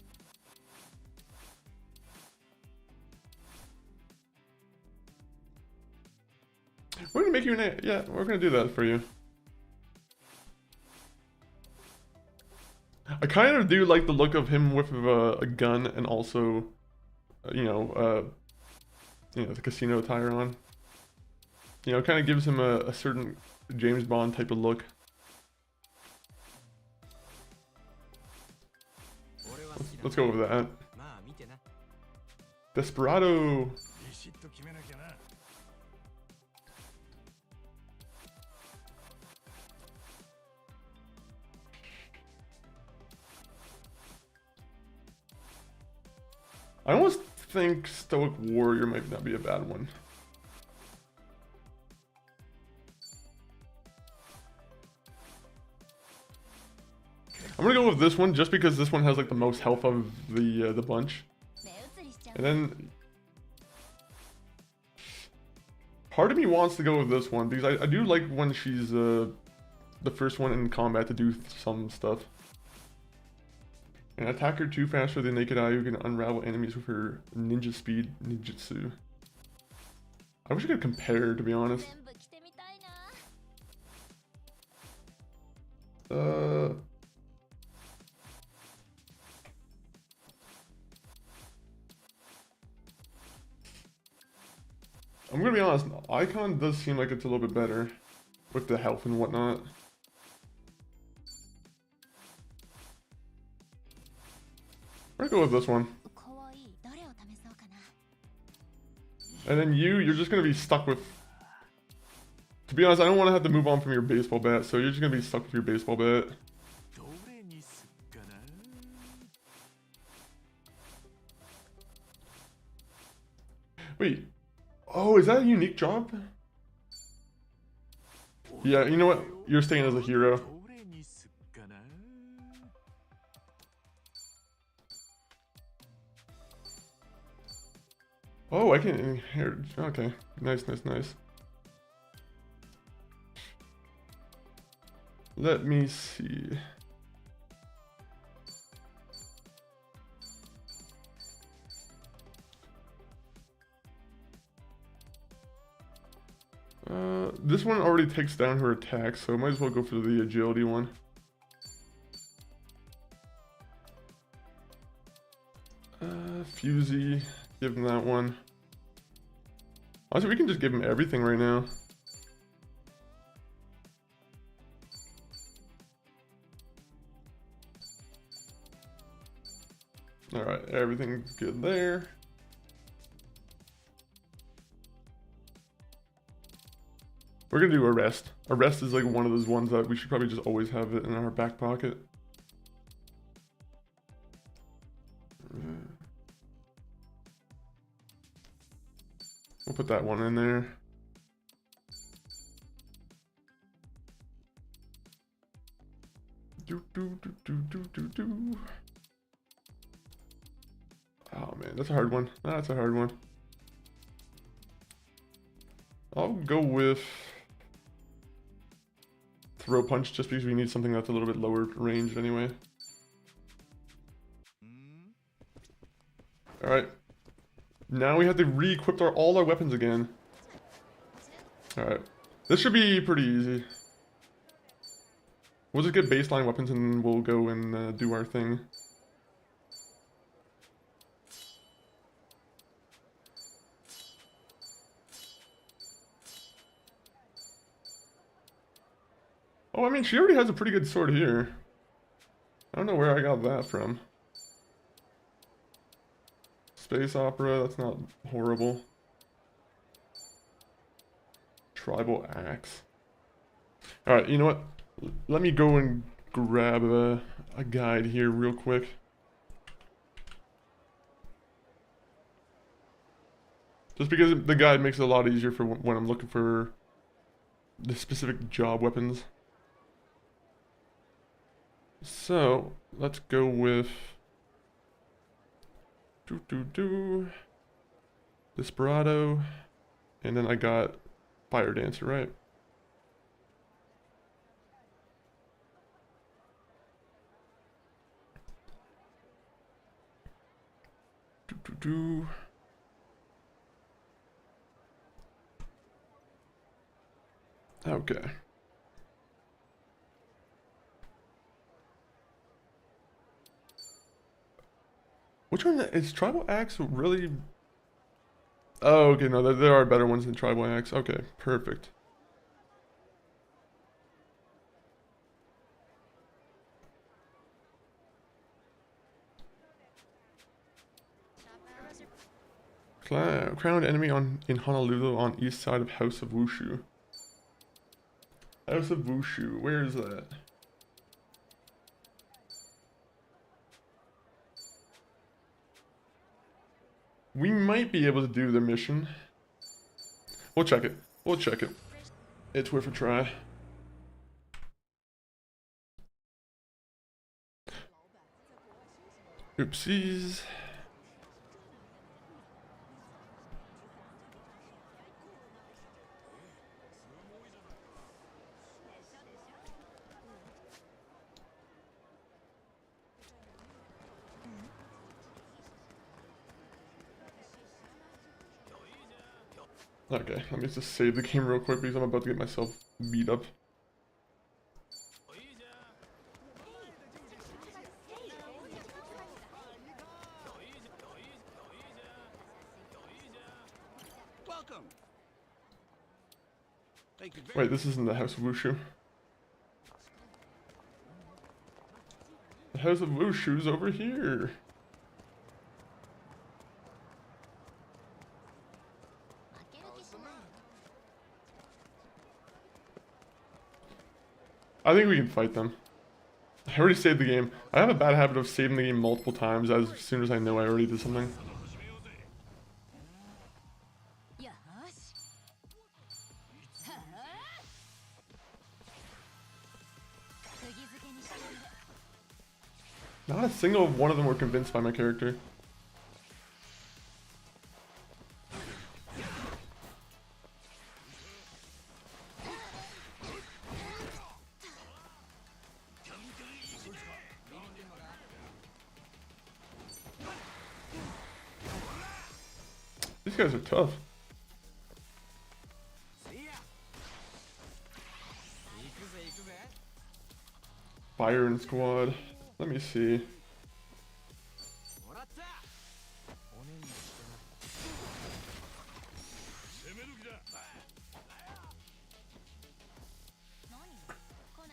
A: We're gonna make you an... Yeah, we're gonna do that for you. I kind of do like the look of him with a gun and also, the casino attire on. You know, it kind of gives him a certain James Bond type of look. Let's go with that. Desperado! I almost think Stoic Warrior might not be a bad one. I'm gonna go with this one just because this one has like the most health of the bunch. And then part of me wants to go with this one because I do like when she's the first one in combat to do some stuff. An attacker too fast for the naked eye who can unravel enemies with her ninja speed ninjutsu. I wish I could compare, to be honest. I'm gonna be honest, Icon does seem like it's a little bit better with the health and whatnot. I'm gonna go with this one. And then you're just gonna be stuck with... To be honest, I don't want to have to move on from your baseball bat, so you're just gonna be stuck with your baseball bat. Wait. Oh, is that a unique job? Yeah, you know what? You're staying as a hero. Oh, I can inherit. Okay, nice, nice, nice. Let me see. This one already takes down her attack, so I might as well go for the agility one. Fusey, give him that one. Honestly, we can just give him everything right now. Alright, everything's good there. We're gonna do arrest. Arrest is like one of those ones that we should probably just always have it in our back pocket. We'll put that one in there. Oh man, that's a hard one. That's a hard one. I'll go with throw punch just because we need something that's a little bit lower range anyway. Alright. Now we have to re-equip all our weapons again. Alright. This should be pretty easy. We'll just get baseline weapons and we'll go and do our thing. Oh, I mean, she already has a pretty good sword here. I don't know where I got that from. Space opera, that's not horrible. Tribal axe. Alright, you know what? Let me go and grab a guide here real quick. Just because the guide makes it a lot easier for when I'm looking for the specific job weapons. So, let's go with Desperado, and then I got Fire Dancer, right? Okay. Which one is Tribal Axe really? Oh, okay, no, there are better ones than Tribal Axe. Okay, perfect. Crowned enemy in Honolulu on east side of House of Wushu. House of Wushu, where is that? We might be able to do the mission. We'll check it. We'll check it. It's worth a try. Oopsies. Okay, let me just save the game real quick because I'm about to get myself beat up.
B: Welcome. Thank you very
A: Wait, this isn't the House of Wushu. The House of Wushu's over here. I think we can fight them. I already saved the game. I have a bad habit of saving the game multiple times as soon as I know I already did something. Not a single one of them were convinced by my character. These guys are tough. Fire and squad. Let me see.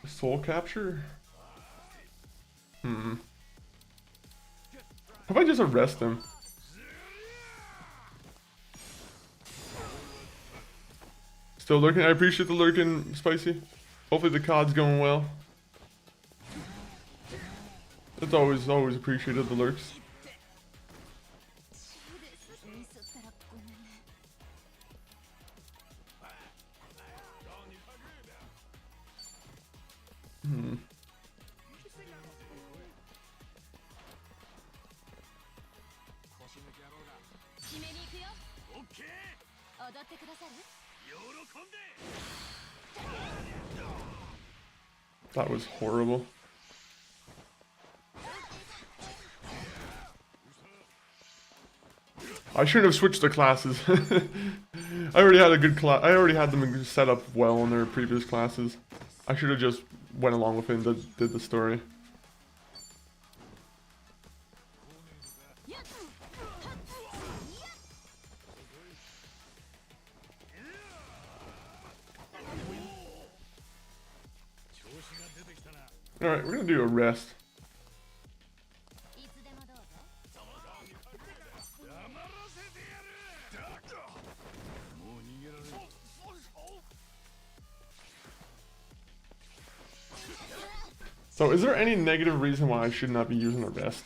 A: Soul capture? How if I just arrest him? Still lurking? I appreciate the lurking, Spicy. Hopefully the COD's going well. It's always appreciated, the lurks. That was horrible. I shouldn't have switched the classes. I already had a good class. I already had them set up well in their previous classes. I should have just went along with it and did the story. Alright, we're gonna do a rest. So, is there any negative reason why I should not be using a rest?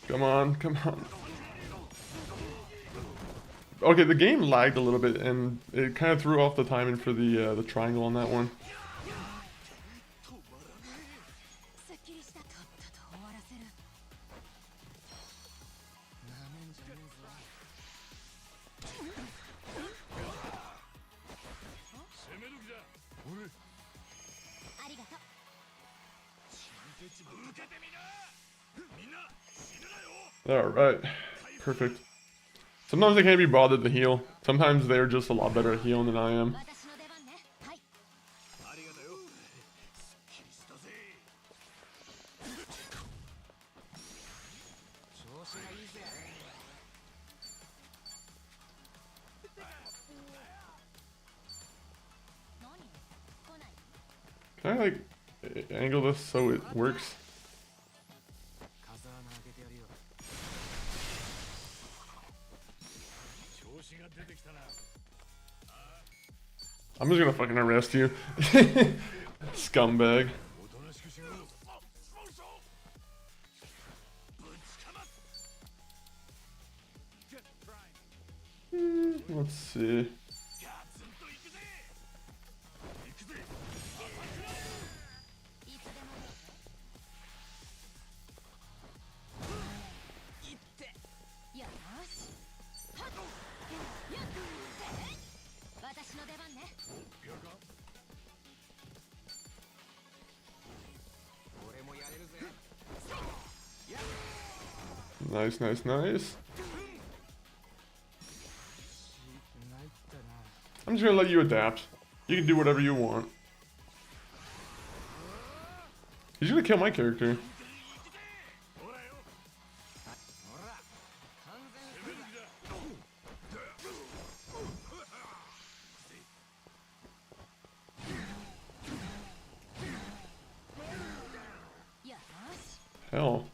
A: Come on, come on. Okay, the game lagged a little bit, and it kind of threw off the timing for the triangle on that one. Alright, perfect. Sometimes I can't be bothered to heal. Sometimes they're just a lot better at healing than I am. Can I, like, angle this so it works? I'm just gonna fucking arrest you. Scumbag. Let's see. Nice, nice, nice. I'm just gonna let you adapt. You can do whatever you want. He's gonna kill my character. Hell.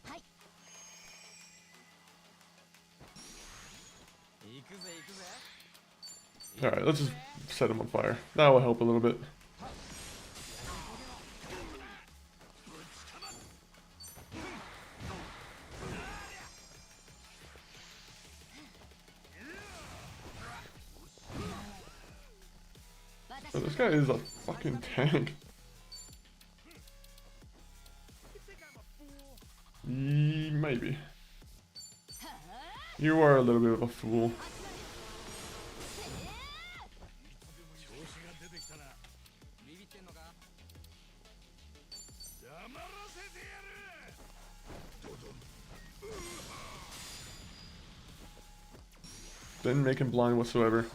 A: Alright, let's just set him on fire. That will help a little bit. Oh, this guy is a fucking tank. Maybe. You are a little bit of a fool. Didn't make him blind whatsoever.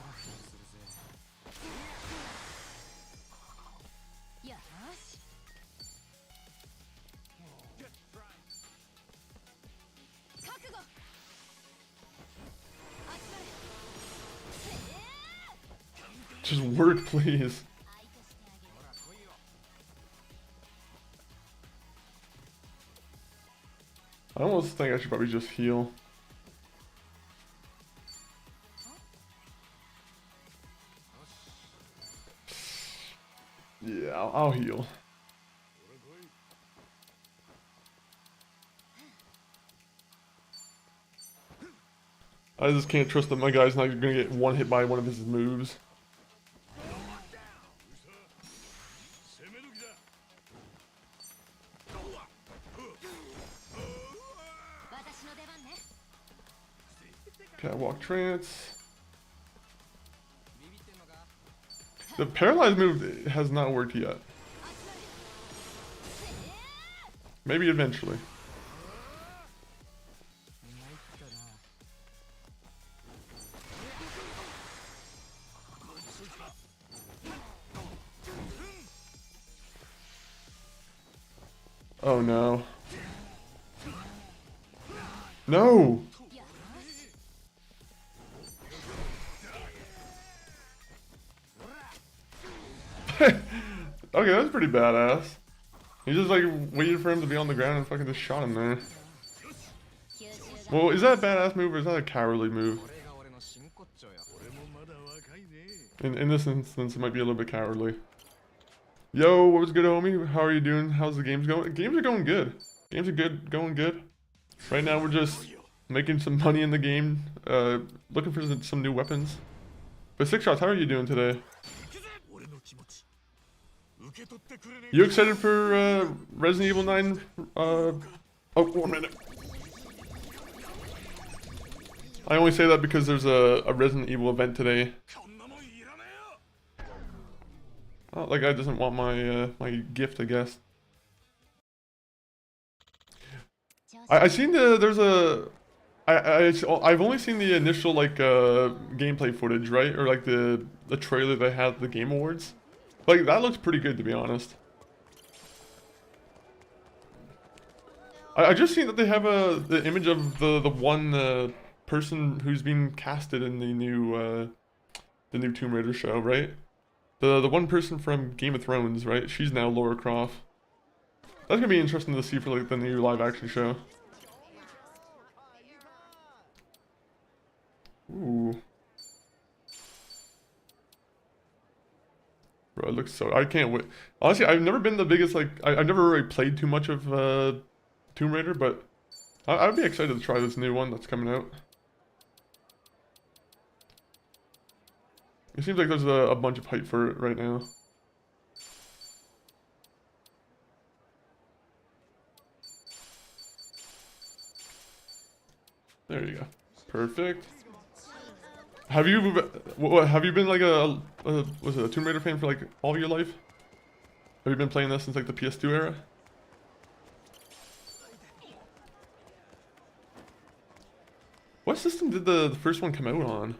A: Just work, please. I almost think I should probably just heal. Yeah, I'll heal. I just can't trust that my guy's not gonna get one hit by one of his moves. Catwalk trance. The paralyzed move has not worked yet. Maybe eventually. Oh no. No! Okay, that's pretty badass. He just like waited for him to be on the ground and fucking just shot him there. Well, is that a badass move or is that a cowardly move? In this instance, it might be a little bit cowardly. Yo, what was good, homie? How are you doing? How's the games going? Games are going good. Games are good, going good. Right now, we're just making some money in the game, looking for some new weapons. But Six Shots, how are you doing today? You excited for Resident Evil 9? Oh, 1 minute. I only say that because there's a Resident Evil event today. Oh, that guy doesn't want my my gift, I guess. I seen I've only seen the initial like gameplay footage, right? Or like the trailer they had at the Game Awards. Like that looks pretty good, to be honest. I just seen that they have the image of the one person who's being casted in the new Tomb Raider show, right? The one person from Game of Thrones, right? She's now Lara Croft. That's gonna be interesting to see for like the new live action show. Ooh. Bro, it looks so... I can't wait. Honestly, I've never been the biggest, like... I've never really played too much of Tomb Raider, but... I'd be excited to try this new one that's coming out. It seems like there's a bunch of hype for it right now. There you go. Perfect. Have you been like was it a Tomb Raider fan for like all your life? Have you been playing this since like the PS2 era? What system did the first one come out on?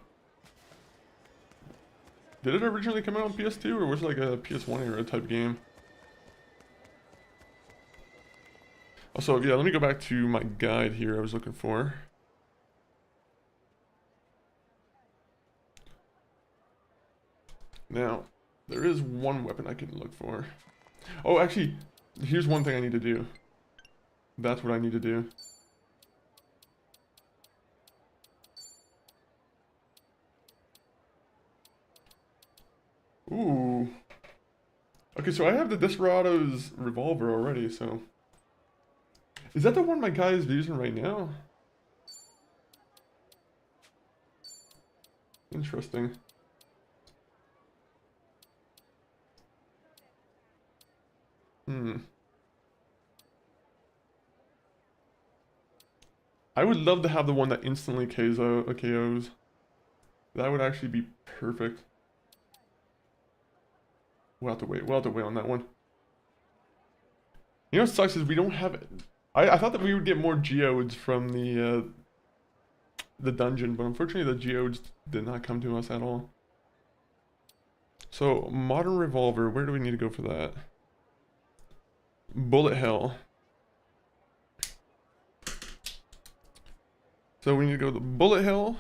A: Did it originally come out on PS2 or was it like a PS1 era type game? Also, yeah, let me go back to my guide here I was looking for. Now, there is one weapon I can look for. Oh, actually, here's one thing I need to do. That's what I need to do. Ooh. Okay, so I have the Desperado's revolver already, so... Is that the one my guy is using right now? Interesting. I would love to have the one that instantly KOs. That would actually be perfect. We'll have to wait. We'll have to wait on that one. You know what sucks is we don't have... I thought that we would get more geodes from the dungeon, but unfortunately the geodes did not come to us at all. So, modern revolver, where do we need to go for that? Bullet hell. So we need to go to bullet hell.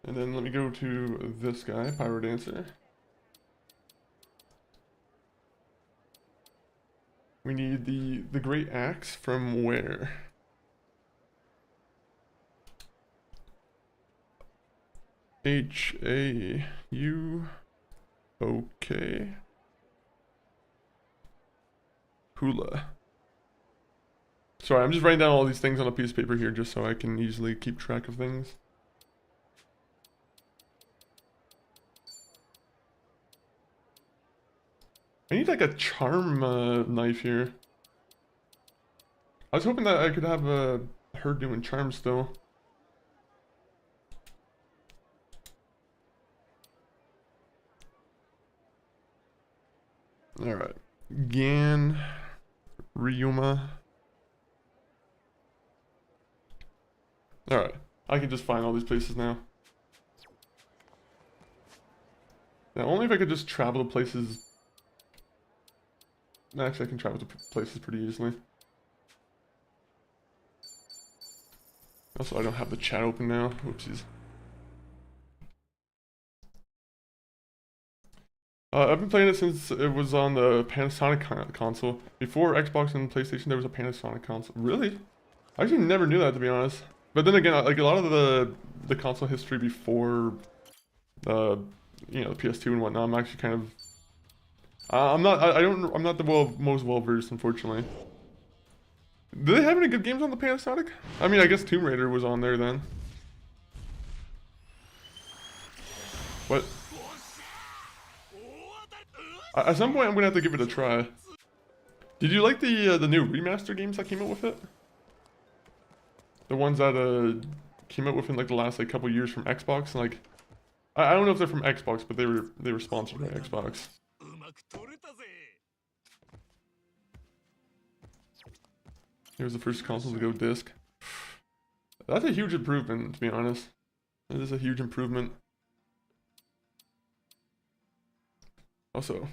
A: And then let me go to this guy, Pyro Dancer. We need the great axe from where? H-A-U-O-K. Hula. Sorry, I'm just writing down all these things on a piece of paper here just so I can easily keep track of things. I need like a charm knife here. I was hoping that I could have her doing charms still. Alright. Gan, Ryuma. Alright. I can just find all these places now. Now, only if I could just travel to places. Actually, I can travel to places pretty easily. Also, I don't have the chat open now. Oopsies. I've been playing it since it was on the Panasonic console. Before Xbox and PlayStation, there was a Panasonic console. Really? I actually never knew that, to be honest. But then again, like a lot of the console history before, you know, the PS2 and whatnot, I'm actually kind of. I'm not the most well versed, unfortunately. Do they have any good games on the Panasonic? I mean, I guess Tomb Raider was on there then. What? At some point, I'm gonna have to give it a try. Did you like the new remaster games that came out with it? The ones that came out within like the last like couple years from Xbox, and like I don't know if they're from Xbox, but they were sponsored by Xbox. Here's the first console to go disc. That's a huge improvement, to be honest. It is a huge improvement. Also,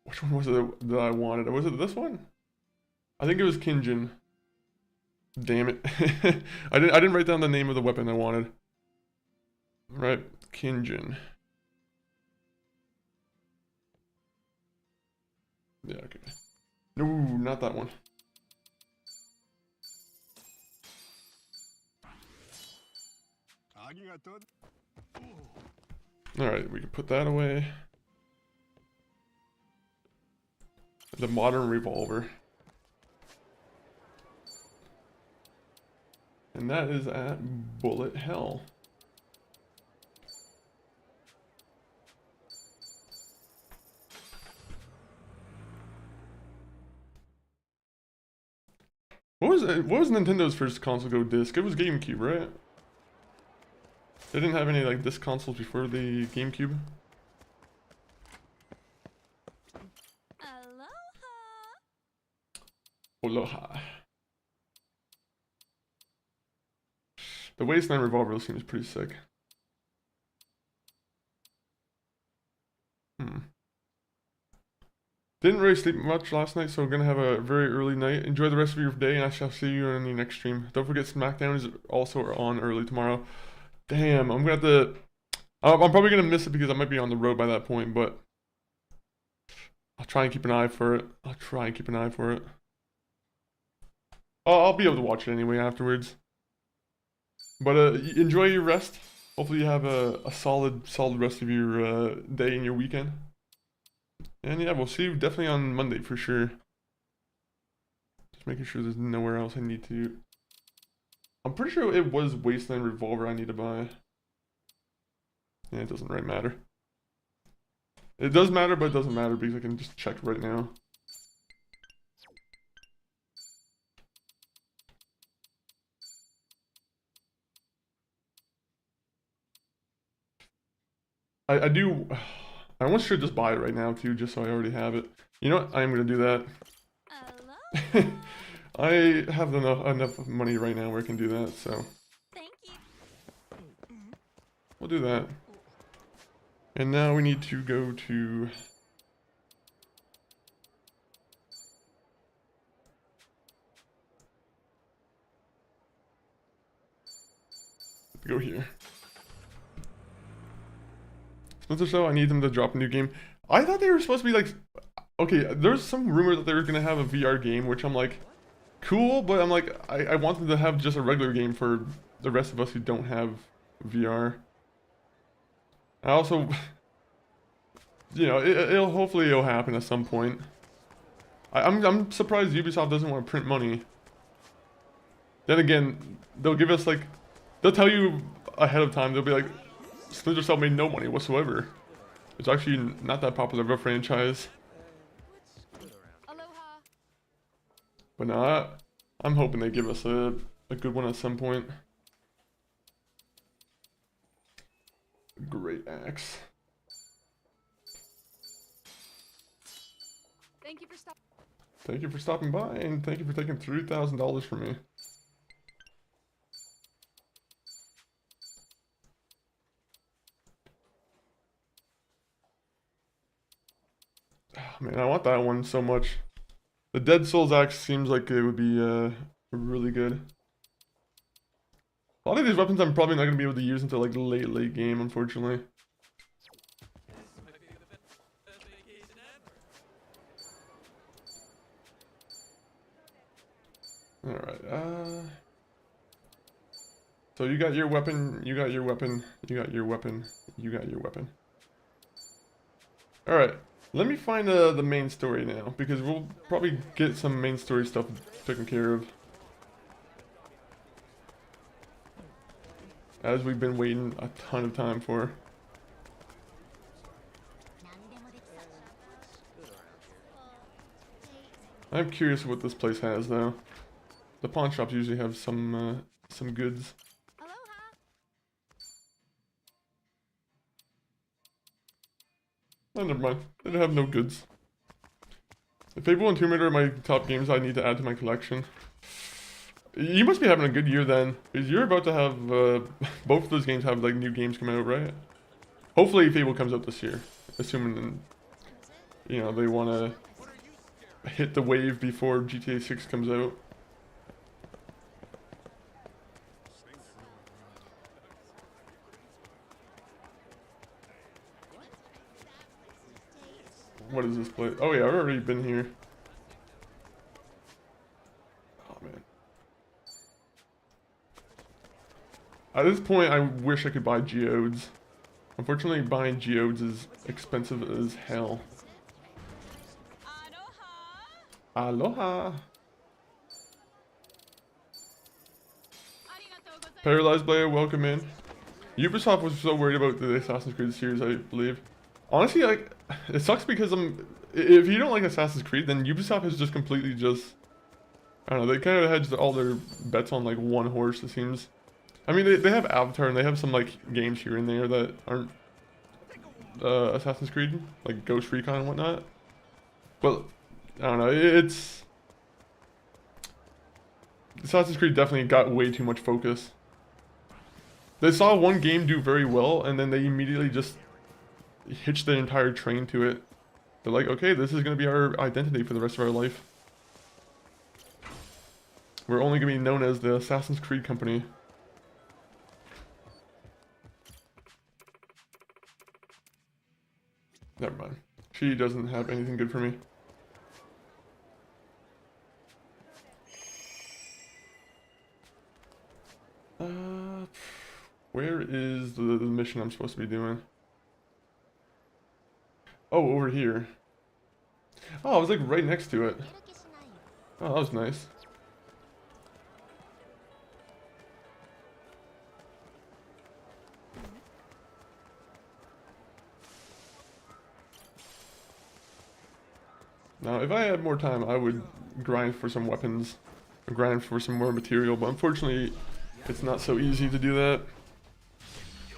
A: which one was it that I wanted? Was it this one? I think it was Kinjin. Damn it. I didn't write down the name of the weapon I wanted. Right, Kinjin. Yeah, okay. No, not that one. Alright, we can put that away. The modern revolver. And that is at Bullet Hell. What was Nintendo's first console go disc? It was GameCube, right? They didn't have any like disc consoles before the GameCube. Aloha. The Wasteland Revolver seems pretty sick. Didn't really sleep much last night, so I'm gonna have a very early night. Enjoy the rest of your day, and I shall see you on the next stream. Don't forget SmackDown is also on early tomorrow. Damn, I'm gonna have to. I'm probably gonna miss it because I might be on the road by that point, but I'll try and keep an eye for it. I'll be able to watch it anyway afterwards. But enjoy your rest. Hopefully you have a solid rest of your day and your weekend. And yeah, we'll see you definitely on Monday for sure. Just making sure there's nowhere else I need to. I'm pretty sure it was Wasteland Revolver I need to buy. Yeah, it doesn't really matter. It does matter, but it doesn't matter because I can just check right now. I do. I almost should just buy it right now too, just so I already have it. You know what? I am gonna do that. I have enough money right now where I can do that, so.
C: Thank you.
A: We'll do that. And now we need to go to. Go here. Splinter Cell, I need them to drop a new game. I thought they were supposed to be like, okay, there's some rumor that they were gonna have a VR game, which I'm like, cool, but I'm like, I want them to have just a regular game for the rest of us who don't have VR. I also, you know, hopefully it'll happen at some point. I'm surprised Ubisoft doesn't want to print money. Then again, they'll give us like, they'll tell you ahead of time, they'll be like, Splinter Cell made no money whatsoever. It's actually not that popular of a franchise.
C: Aloha.
A: But no, I'm hoping they give us a good one at some point. Great axe.
C: Thank you for stopping.
A: Thank you for stopping by, and thank you for taking $3,000 from me. Oh, man, I want that one so much. The Dead Souls axe seems like it would be really good. A lot of these weapons I'm probably not going to be able to use until like late game, unfortunately. Alright, so you got your weapon, you got your weapon, you got your weapon, you got your weapon. Alright, let me find the main story now, because we'll probably get some main story stuff taken care of. As we've been waiting a ton of time for. I'm curious what this place has though. The pawn shops usually have some goods.
C: Aloha.
A: Oh, never mind. They don't have no goods. Fable and Tomb Raider are my top games I need to add to my collection. You must be having a good year then, because you're about to have both of those games have like new games come out, right? Hopefully Fable comes out this year, assuming you know they want to hit the wave before GTA 6 comes out. What is this place? Oh yeah, I've already been here. Oh man. At this point, I wish I could buy geodes. Unfortunately, buying geodes is expensive as hell.
C: Aloha.
A: Aloha!
C: Arigatou gozaimasu.
A: Paralyzed Player, welcome in. Ubisoft was so worried about the Assassin's Creed series, I believe. Honestly, like, it sucks because if you don't like Assassin's Creed, then Ubisoft has just completely just, I don't know, they kind of hedged all their bets on like one horse, it seems. I mean, they have Avatar and they have some like games here and there that aren't Assassin's Creed, like Ghost Recon and whatnot. But I don't know, Assassin's Creed definitely got way too much focus. They saw one game do very well and then they immediately just hitched their entire train to it. They're like, okay, this is gonna be our identity for the rest of our life. We're only gonna be known as the Assassin's Creed company. Never mind. She doesn't have anything good for me. Where is the mission I'm supposed to be doing? Oh, over here. Oh, I was like right next to it. Oh, that was nice. Now, if I had more time, I would grind for some weapons, or grind for some more material, but unfortunately, it's not so easy to do that.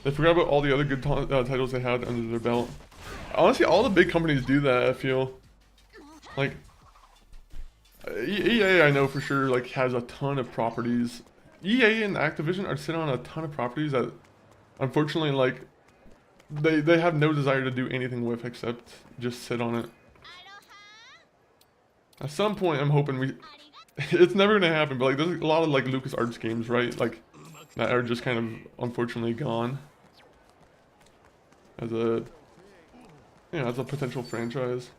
A: They forgot about all the other good titles they had under their belt. Honestly, all the big companies do that, I feel. Like, EA, I know for sure, like, has a ton of properties. EA and Activision are sitting on a ton of properties that, unfortunately, like, they have no desire to do anything with except just sit on it. At some point, I'm hoping it's never gonna happen, but like, there's a lot of like LucasArts games, right? Like, that are just kind of unfortunately gone as a, you know, as a potential franchise.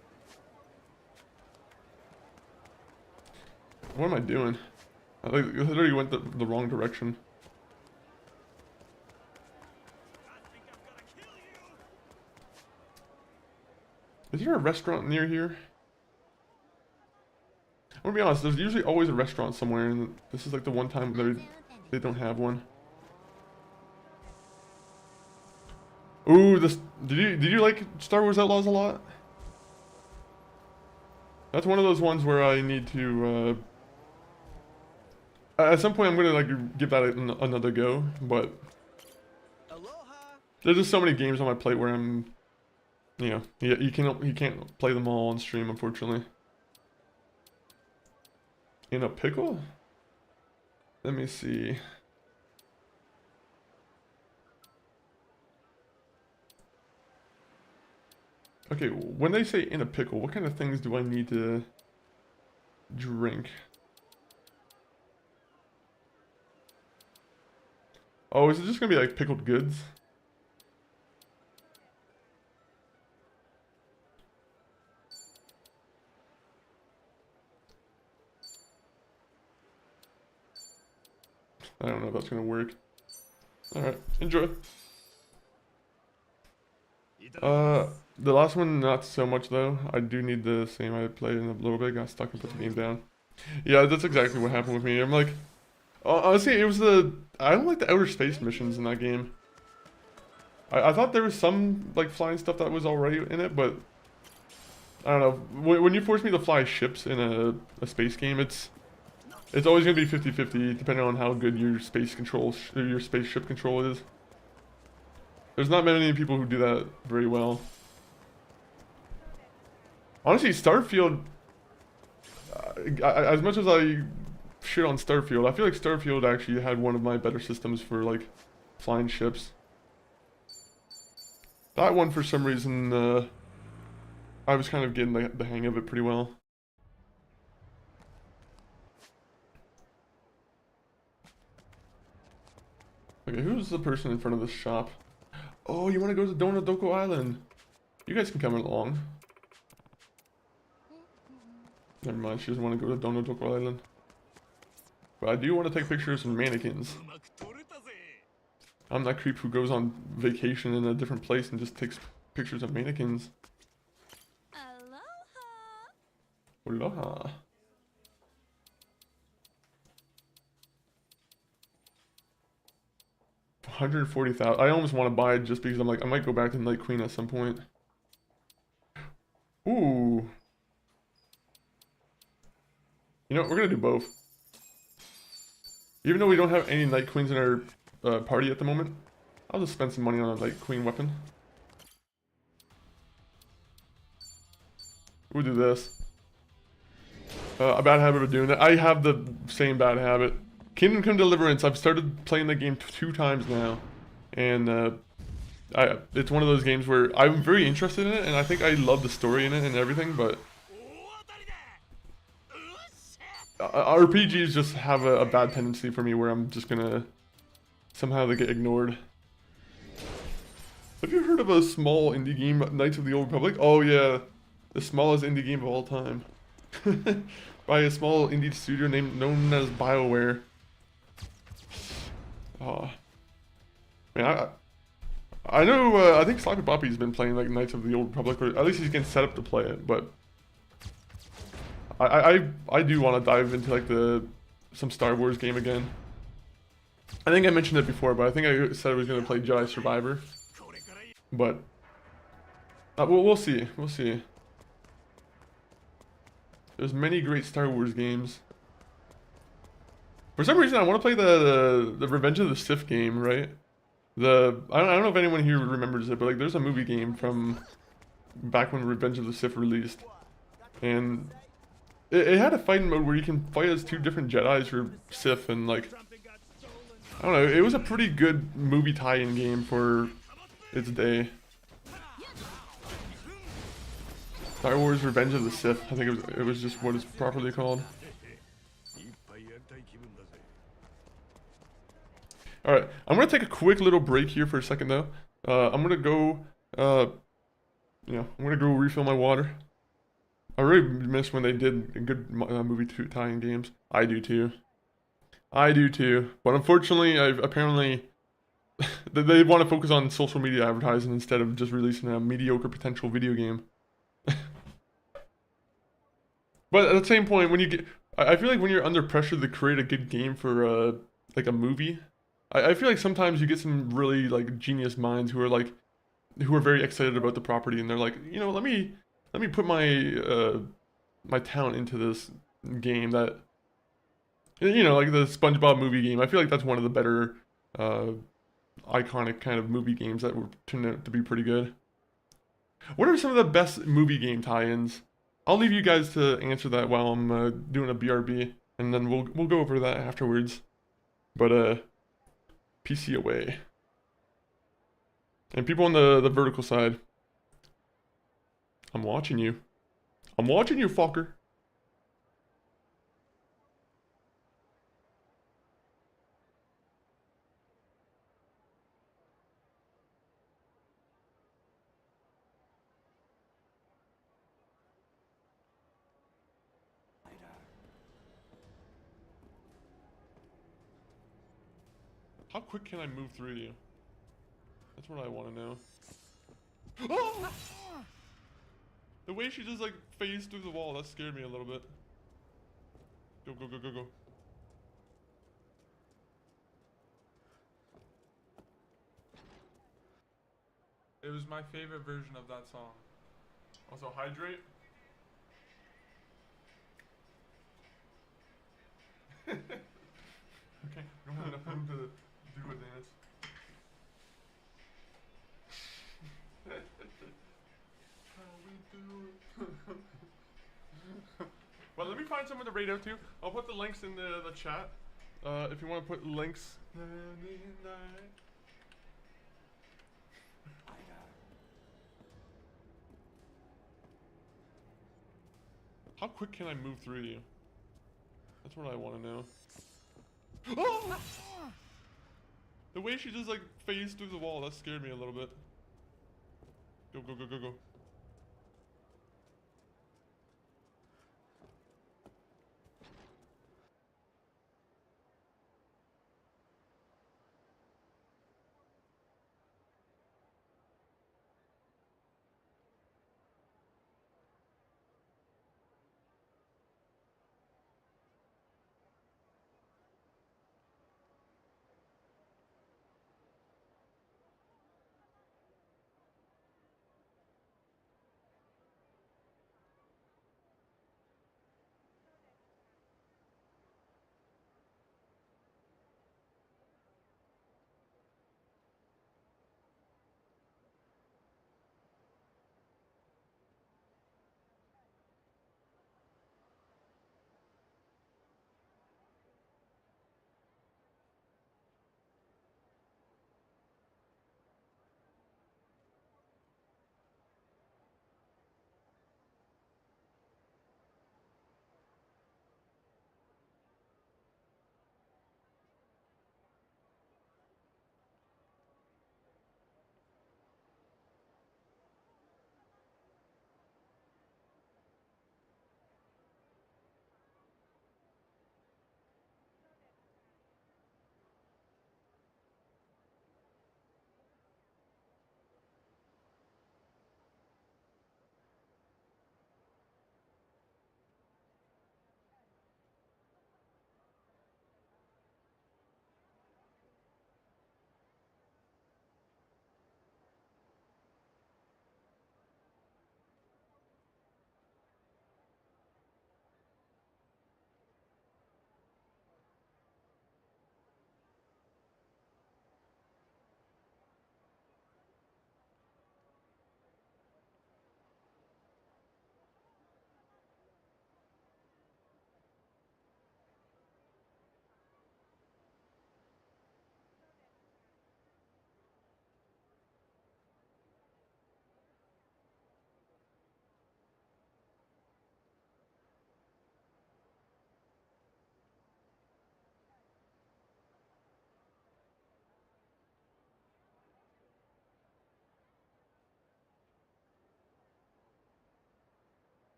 A: What am I doing? I like literally went the wrong direction. Is there a restaurant near here? I'm gonna be honest, there's usually always a restaurant somewhere, and this is like the one time they don't have one. Ooh, this did you like Star Wars Outlaws a lot? That's one of those ones where I need to At some point, I'm gonna like give that another go, but
B: Aloha.
A: there's just so many games on my plate where I'm, you know, you can't play them all on stream, unfortunately. In a pickle? Let me see. Okay, when they say in a pickle, what kind of things do I need to drink? Oh, is it just gonna be like pickled goods? I don't know if that's gonna work. Alright, enjoy. The last one, not so much though. I do need the same. I played in a little bit, got stuck and put the game down. Yeah, that's exactly what happened with me. I'm like, honestly, it was I don't like the outer space missions in that game. I thought there was some, like, flying stuff that was already in it, but I don't know. When you force me to fly ships in a space game, it's always going to be 50-50, depending on how good your space control, your spaceship control is. There's not many people who do that very well. Honestly, Starfield, as much as I shit on Starfield, I feel like Starfield actually had one of my better systems for, like, flying ships. That one, for some reason, I was kind of getting the hang of it pretty well. Okay, who's the person in front of this shop? Oh, you want to go to Dondoko Island? You guys can come along. Never mind, she doesn't want to go to Dondoko Island. But I do want to take pictures of mannequins. I'm that creep who goes on vacation in a different place and just takes pictures of mannequins.
C: Aloha.
A: Aloha. $140,000. I almost want to buy it just because I'm like, I might go back to Night Queen at some point. Ooh. You know what, we're gonna do both. Even though we don't have any Night Queens in our party at the moment, I'll just spend some money on a Night Queen weapon. We'll do this. A bad habit of doing that. I have the same bad habit. Kingdom Come Deliverance, I've started playing the game 2 times now. And it's one of those games where I'm very interested in it, and I think I love the story in it and everything, but RPGs just have a bad tendency for me where I'm just gonna somehow they get ignored. Have you heard of a small indie game, Knights of the Old Republic? Oh yeah, the smallest indie game of all time. By a small indie studio known as BioWare. Oh. Man, I know, I think Sloppy Boppy's been playing like Knights of the Old Republic, or at least he's getting set up to play it, but I do want to dive into like some Star Wars game again. I think I mentioned it before, but I think I said I was going to play Jedi Survivor. But we'll see. We'll see. There's many great Star Wars games. For some reason, I want to play the Revenge of the Sith game, right? I don't know if anyone here remembers it, but like there's a movie game from back when Revenge of the Sith released, and it had a fighting mode where you can fight as 2 different Jedis or Sith, and like I don't know, it was a pretty good movie tie-in game for its day. Star Wars Revenge of the Sith, I think it was just what it's properly called. Alright, I'm going to take a quick little break here for a second though. I'm going to go, I'm going to go refill my water. I really miss when they did good movie tie-in games. I do too. I do too. But unfortunately, apparently, they want to focus on social media advertising instead of just releasing a mediocre potential video game. But at the same point, when you get, I feel like when you're under pressure to create a good game for like a movie, I feel like sometimes you get some really like genius minds who are very excited about the property, and they're like, you know, let me put my my talent into this game that You know, like the SpongeBob movie game. I feel like that's one of the better, uh, iconic kind of movie games that were turned out to be pretty good. What are some of the best movie game tie-ins? I'll leave you guys to answer that while I'm doing a BRB, and then we'll go over that afterwards. But PC away, and people on the vertical side. I'm watching you. I'm watching you, fucker. How quick can I move through you? That's what I want to know. Oh! The way she just like phased through the wall, that scared me a little bit. Go, go, go, go, go.
D: It was my favorite version of that song.
A: Also, hydrate. Okay, we don't have enough room to do a dance. How we do it. Well, let me find someone to rate out to. I'll put the links in the chat. If you want to put links. How quick can I move through you? That's what I want to know. Oh! The way she just like phased through the wall, that scared me a little bit. Go, go, go, go, go.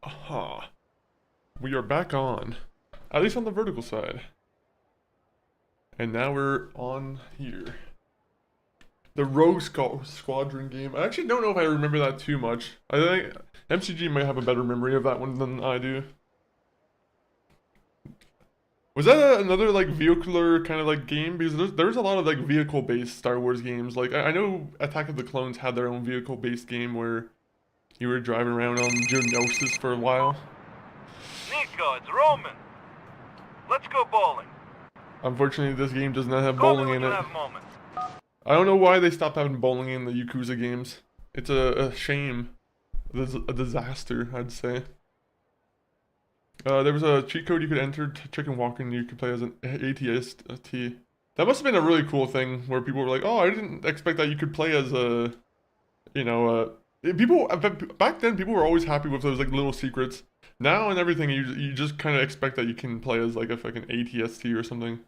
A: Aha. We are back on. At least on the vertical side. And now we're on here. The Rogue Squadron game. I actually don't know if I remember that too much. I think MCG might have a better memory of that one than I do. Was that another like vehicular kind of like game? Because there's a lot of like vehicle-based Star Wars games. Like I know Attack of the Clones had their own vehicle-based game where you were driving around on Geonosis for a while.
B: Nico, it's Roman. Let's go bowling.
A: Unfortunately, this game does not have
B: Call me
A: bowling
B: when
A: in
B: you
A: it.
B: have a moment.
A: I don't know why they stopped having bowling in the Yakuza games. It's a shame. A disaster, I'd say. There was a cheat code you could enter to Chicken Walker and you could play as an ATST. That must have been a really cool thing where people were like, oh, I didn't expect that you could play as a, you know, people, back then people were always happy with those like little secrets. Now and everything, you just kind of expect that you can play as like a fucking ATST or something.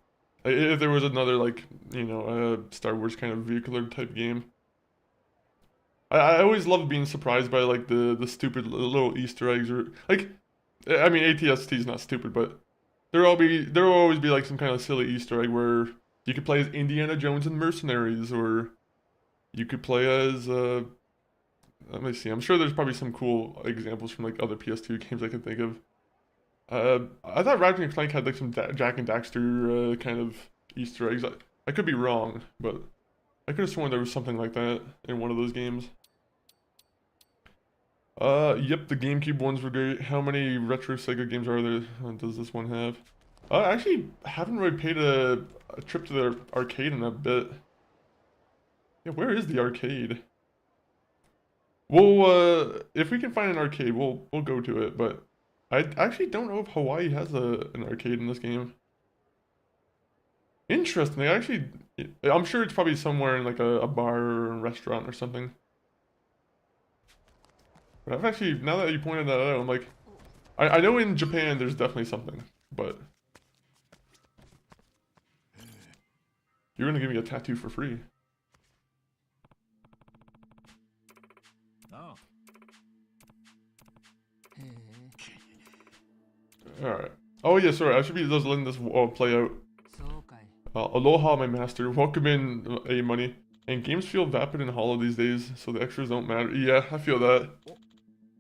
A: If there was another like, you know, Star Wars kind of vehicular type game. I always loved being surprised by like the stupid little Easter eggs or like, I mean ATST is not stupid, but there will always be like some kind of silly Easter egg where you could play as Indiana Jones and Mercenaries, or you could play as let me see. I'm sure there's probably some cool examples from like other PS2 games I can think of. I thought Ratchet and Clank had like some Jack and Daxter kind of Easter eggs. I could be wrong, but I could have sworn there was something like that in one of those games. Yep, the GameCube ones were great. How many retro Sega games are there? Does this one have? I actually haven't really paid a trip to the arcade in a bit. Yeah, where is the arcade? Well, if we can find an arcade, we'll go to it, but I actually don't know if Hawaii has an arcade in this game. Interesting. I'm sure it's probably somewhere in like a bar or a restaurant or something. But I've actually, now that you pointed that out, I'm like, I know in Japan there's definitely something, but you're gonna give me a tattoo for free.
C: Oh.
A: Alright. Oh yeah, sorry, I should be just letting this play out. Aloha, my master. Welcome in, A Money. And games feel vapid and hollow these days, so the extras don't matter. Yeah, I feel that.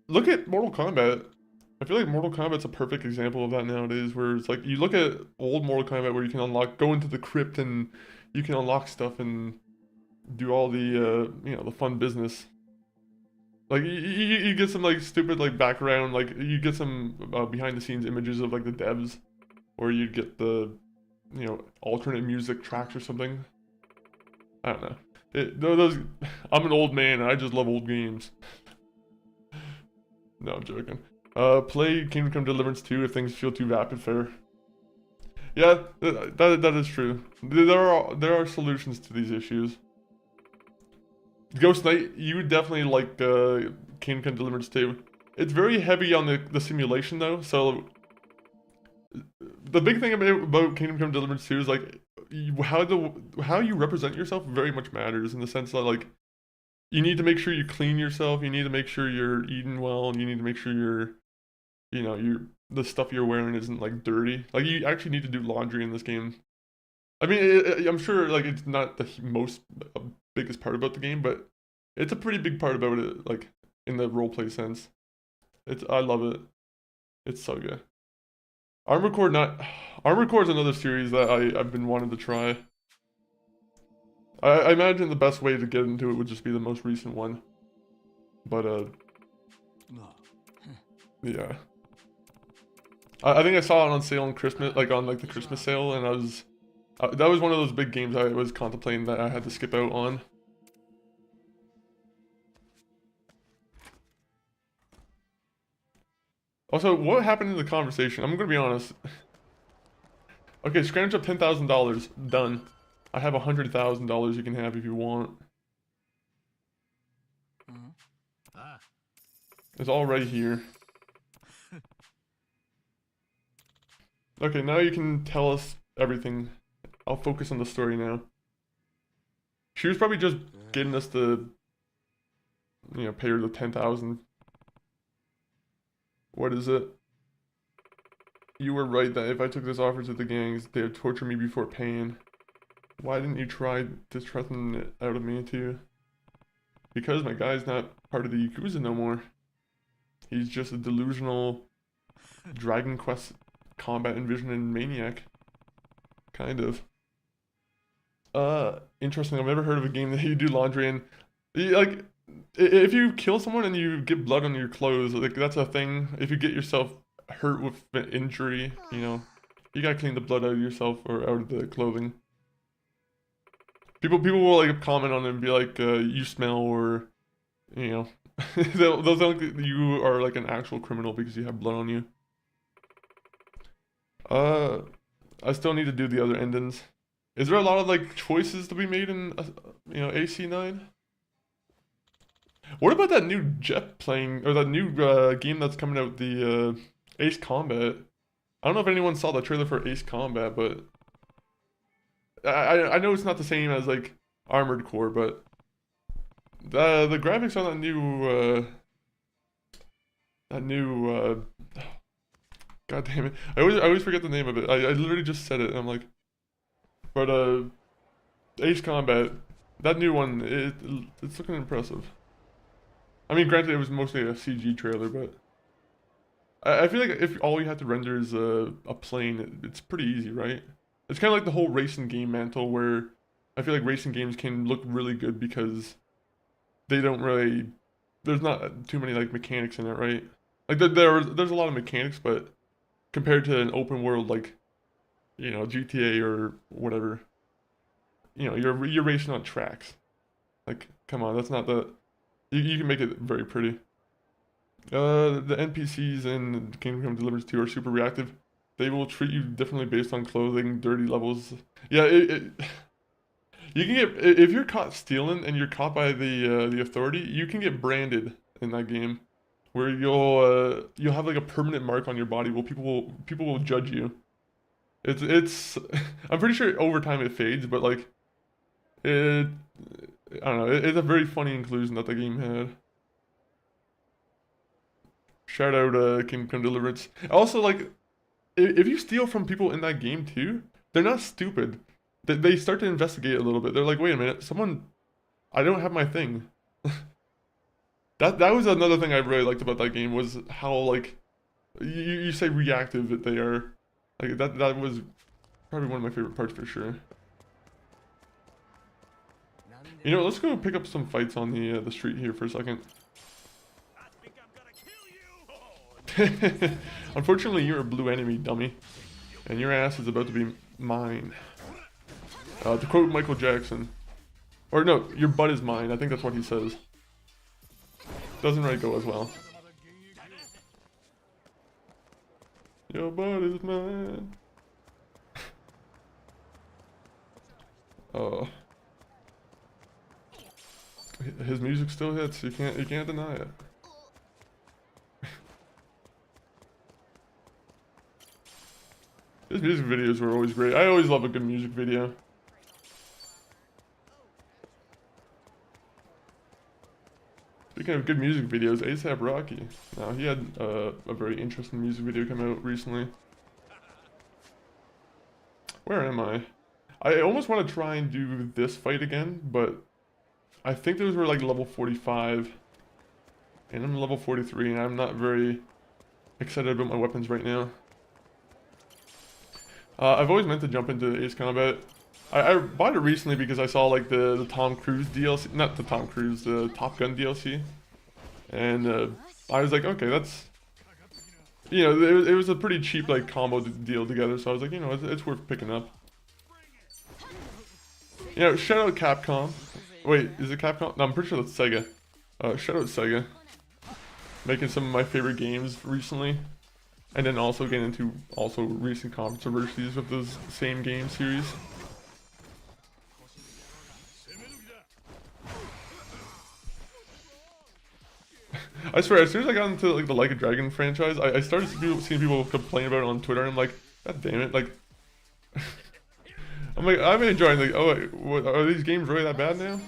A: Look at Mortal Kombat. I feel like Mortal Kombat's a perfect example of that nowadays, where it's like, you look at old Mortal Kombat where you can go into the crypt and you can unlock stuff and do all the, you know, the fun business. Like, you get some, like, stupid, like, background, like, you get some behind-the-scenes images of, like, the devs, or you get the, you know, alternate music tracks or something. I don't know. I'm an old man and I just love old games. No, I'm joking. Play Kingdom Come Deliverance 2 if things feel too vapid fair. Yeah, that is true. There are solutions to these issues. Ghost Knight, you would definitely like Kingdom Come Deliverance 2. It's very heavy on the simulation though, so the big thing about Kingdom Come Deliverance 2 is like how you represent yourself very much matters, in the sense that like you need to make sure you clean yourself, you need to make sure you're eating well, and you need to make sure the stuff you're wearing isn't like dirty. Like you actually need to do laundry in this game. I mean, I'm sure like it's not the most biggest part about the game, but it's a pretty big part about it, like in the roleplay sense. I love it. It's so good. Armored Core is another series that I've been wanting to try. I imagine the best way to get into it would just be the most recent one. But yeah. I think I saw it on sale on Christmas, like on like the Christmas sale, and that was one of those big games I was contemplating that I had to skip out on. Also, what happened in the conversation? I'm gonna be honest. Okay, scrounge up $10,000. Done. I have $100,000 you can have if you want. It's all right here. Okay, now you can tell us everything. I'll focus on the story now. She was probably just getting us to, you know, pay her the 10,000. What is it? You were right that if I took this offer to the gangs, they would torture me before paying. Why didn't you try to threaten it out of me too? Because my guy's not part of the Yakuza no more. He's just a delusional Dragon Quest combat envisioning maniac. Kind of. Interesting. I've never heard of a game that you do laundry in. Like, if you kill someone and you get blood on your clothes, like that's a thing. If you get yourself hurt with an injury, you know, you gotta clean the blood out of yourself or out of the clothing. People will like comment on it and be like, you smell, or, you know, they'll think that you are like an actual criminal because you have blood on you. I still need to do the other endings. Is there a lot of like choices to be made in, you know, AC9? What about that new jet plane, or that new game that's coming out, the Ace Combat? I don't know if anyone saw the trailer for Ace Combat, but I know it's not the same as like Armored Core, but the graphics on that new God damn it, I always forget the name of it. I literally just said it and I'm like, but Ace Combat, that new one, it's looking impressive. I mean, granted, it was mostly a CG trailer, but I feel like if all you have to render is a plane, it's pretty easy, right? It's kind of like the whole racing game mantle, where I feel like racing games can look really good because they don't really, there's not too many like mechanics in it, right? Like there's a lot of mechanics, but compared to an open world like, you know, GTA or whatever, you know, you're racing on tracks. Like, come on, that's not the, you can make it very pretty. The NPCs in Kingdom Come Deliverance 2 are super reactive. They will treat you differently based on clothing, dirty levels. Yeah, you can get, if you're caught stealing and you're caught by the authority, you can get branded in that game, where you'll have like a permanent mark on your body. Well, people will judge you. It's I'm pretty sure over time it fades, but like I don't know. It's a very funny inclusion that the game had. Shout out Kingdom Come Deliverance. Also, like, if you steal from people in that game too, they're not stupid. They start to investigate a little bit. They're like, wait a minute, I don't have my thing. That was another thing I really liked about that game, was how like you say reactive that they are. Like that was probably one of my favorite parts for sure. You know, let's go pick up some fights on the street here for a second. Unfortunately, you're a blue enemy, dummy, and your ass is about to be mine. To quote Michael Jackson, or no, your butt is mine. I think that's what he says. Doesn't really go as well. Your butt is mine. Oh, his music still hits. You can't deny it. His music videos were always great. I always love a good music video. Speaking of good music videos, ASAP Rocky. Now, he had a very interesting music video come out recently. Where am I? I almost want to try and do this fight again, but I think those were like level 45. And I'm level 43, and I'm not very excited about my weapons right now. I've always meant to jump into Ace Combat. I bought it recently because I saw like the Tom Cruise DLC, not the Tom Cruise, the Top Gun DLC, and I was like, okay, that's, you know, it was a pretty cheap like combo deal together, so I was like, you know, it's worth picking up. You know, shout out Capcom. Wait, is it Capcom? No, I'm pretty sure that's Sega. Shout out Sega, making some of my favorite games recently. And then also get into recent controversies with those same game series. I swear, as soon as I got into like the Like a Dragon franchise, I started seeing people complain about it on Twitter. And I'm like, God damn it! Like, I'm like, I've been enjoying like, oh, wait, what, are these games really that bad now?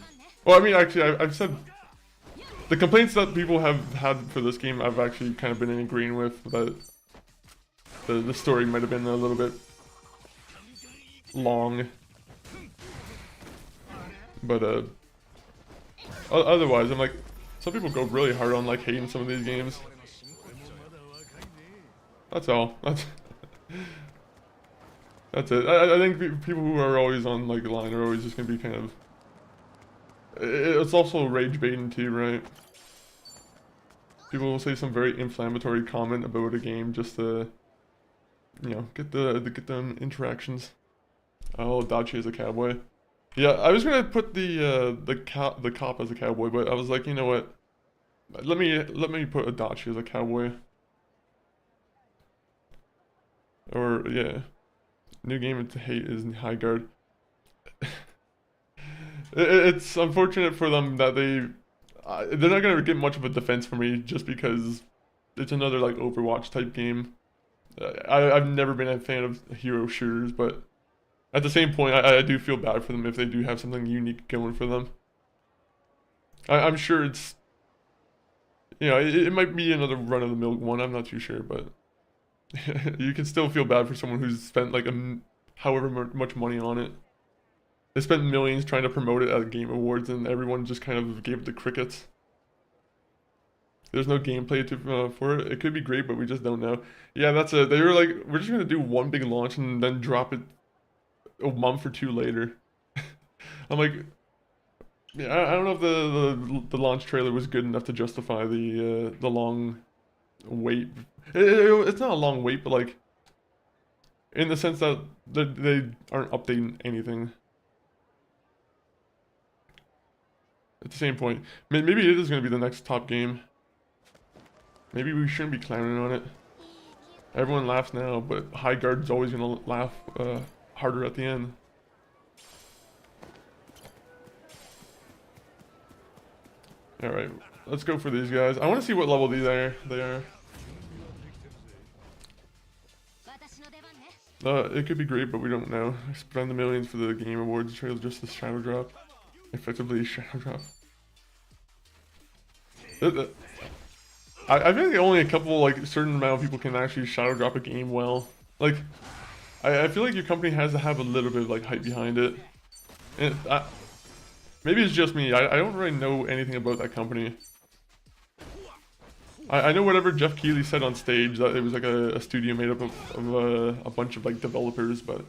A: Well, I mean, actually, I've said the complaints that people have had for this game, I've actually kind of been in agreeing with. That the story might have been a little bit long, but otherwise, I'm like, some people go really hard on like hating some of these games. That's all. That's it. I think people who are always on like the line are always just gonna be kind of. It's also rage baiting too, right? People will say some very inflammatory comment about a game just to, you know, get them interactions. Oh, Dachi as a cowboy. Yeah, I was gonna put the cop as a cowboy, but I was like, you know what? Let me put a Dachi as a cowboy. Or yeah, new game to hate is High Guard. It's unfortunate for them that they're not gonna get much of a defense from me just because it's another like Overwatch type game. I've never been a fan of hero shooters, but at the same point, I do feel bad for them if they do have something unique going for them. I'm sure it's, you know, it might be another run-of-the-mill one. I'm not too sure, but you can still feel bad for someone who's spent like however much money on it. They spent millions trying to promote it at Game Awards, and everyone just kind of gave it the crickets. There's no gameplay for it. It could be great, but we just don't know. Yeah, that's it. They were like, we're just gonna do one big launch and then drop it a month or two later. I'm like, yeah, I don't know if the launch trailer was good enough to justify the long wait. It's not a long wait, but like in the sense that they aren't updating anything. At the same point, maybe it is going to be the next top game. Maybe we shouldn't be clowning on it. Everyone laughs now, but High Guard's always going to laugh harder at the end. Alright, let's go for these guys. I want to see what level they are. It could be great, but we don't know. I spend the millions for the Game Awards trailer just the shadow drop. Effectively shadow drop. I feel like only a couple, like, certain amount of people can actually shadow drop a game well. Like, I feel like your company has to have a little bit of, like, hype behind it. And maybe it's just me. I don't really know anything about that company. I know whatever Jeff Keighley said on stage, that it was like a studio made up of a bunch of like developers, but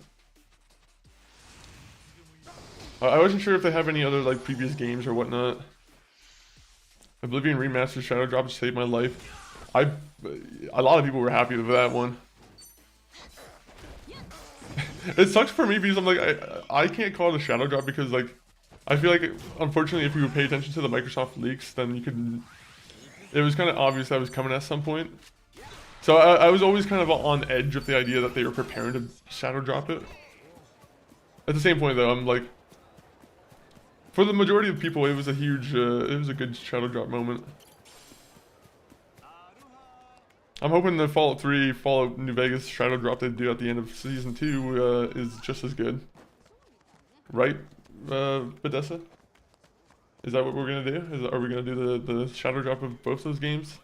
A: I wasn't sure if they have any other like previous games or whatnot. Oblivion Remastered Shadow Drop saved my life. A lot of people were happy with that one. It sucks for me because I'm like, I can't call it a Shadow Drop because like, I feel like, unfortunately, if you would pay attention to the Microsoft leaks, then you could. It was kind of obvious that was coming at some point. So I was always kind of on edge with the idea that they were preparing to shadow drop it. At the same point though, I'm like, for the majority of people, it was a huge, it was a good shadow drop moment. I'm hoping the Fallout 3, Fallout New Vegas shadow drop they do at the end of Season 2 is just as good. Right, Bethesda? Is that what we're gonna do? Are we gonna do the shadow drop of both those games?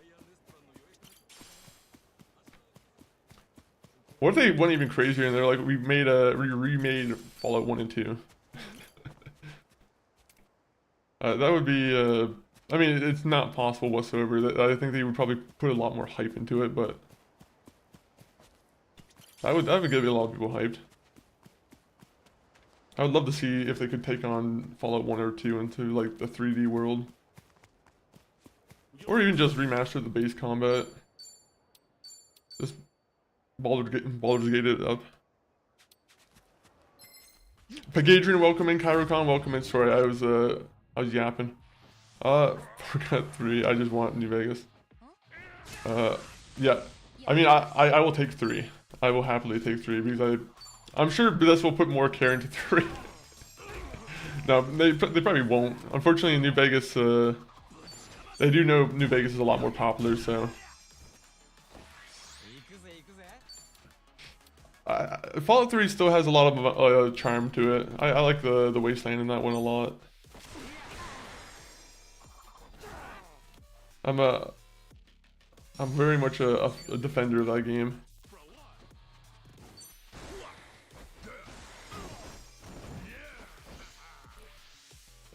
A: What if they went even crazier and they're like, we remade Fallout 1 and 2? That would be, I mean, it's not possible whatsoever. I think they would probably put a lot more hype into it, but that would get a lot of people hyped. I would love to see if they could take on Fallout 1 or 2 into like the 3D world. Or even just remaster the base combat. Just Baldur's Gate it up. Pagadrian, welcome in. KairoCon, welcome in. Sorry, I was yapping. Forgot 3. I just want New Vegas. Yeah. I mean, I will take 3. I will happily take 3 because I'm sure this will put more care into 3. No, they probably won't. Unfortunately, New Vegas, they do know New Vegas is a lot more popular, so. Fallout 3 still has a lot of charm to it. I like the wasteland in that one a lot. I'm very much a defender of that game.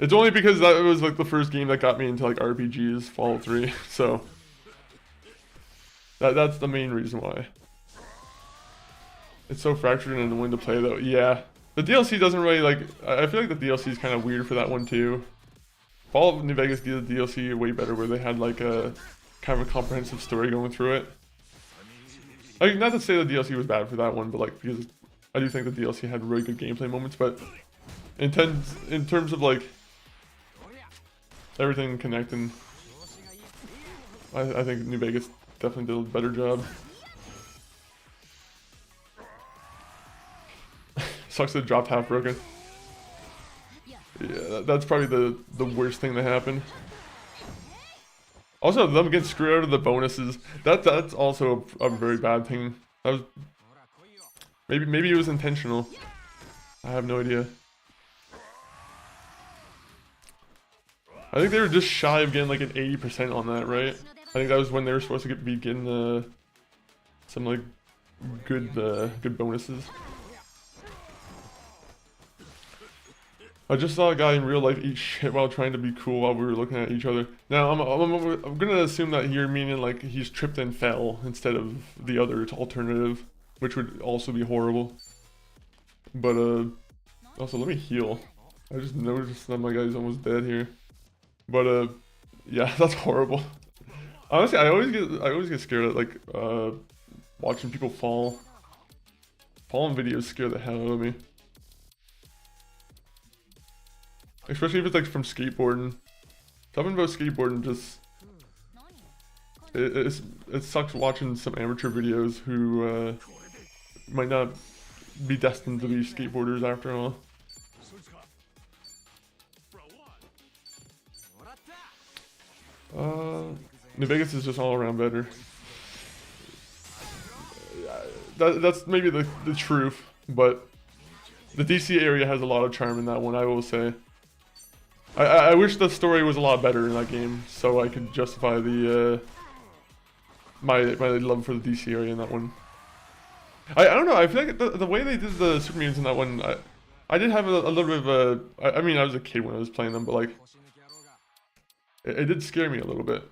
A: It's only because that was like the first game that got me into like RPGs, Fallout 3, so that's the main reason why. It's so fractured in when to play though. Yeah, the DLC doesn't really like. I feel like the DLC is kind of weird for that one too. Fallout New Vegas did the DLC way better, where they had like a kind of a comprehensive story going through it. Like, not to say the DLC was bad for that one, but like because I do think the DLC had really good gameplay moments, but in terms of like everything connecting, I think New Vegas definitely did a better job. Sucks that it dropped half broken. Yeah, that's probably the worst thing that happened. Also, them getting screwed out of the bonuses. That's also a very bad thing. That was maybe it was intentional. I have no idea. I think they were just shy of getting like an 80% on that, right? I think that was when they were supposed to be getting some like good bonuses. I just saw a guy in real life eat shit while trying to be cool while we were looking at each other. Now I'm gonna assume that you're meaning like he's tripped and fell instead of the other alternative, which would also be horrible. But also let me heal. I just noticed that my guy's almost dead here. But yeah, that's horrible. Honestly, I always get scared at like watching people fall. Falling videos scare the hell out of me. Especially if it's like from skateboarding. Something about skateboarding just it sucks watching some amateur videos who might not be destined to be skateboarders after all. New Vegas is just all around better. That's maybe the truth, but the DC area has a lot of charm in that one, I will say. I wish the story was a lot better in that game, so I could justify the my love for the DC area in that one. I don't know. I feel like the way they did the super mutants in that one, I did have a little bit of a. I mean, I was a kid when I was playing them, but like, it did scare me a little bit.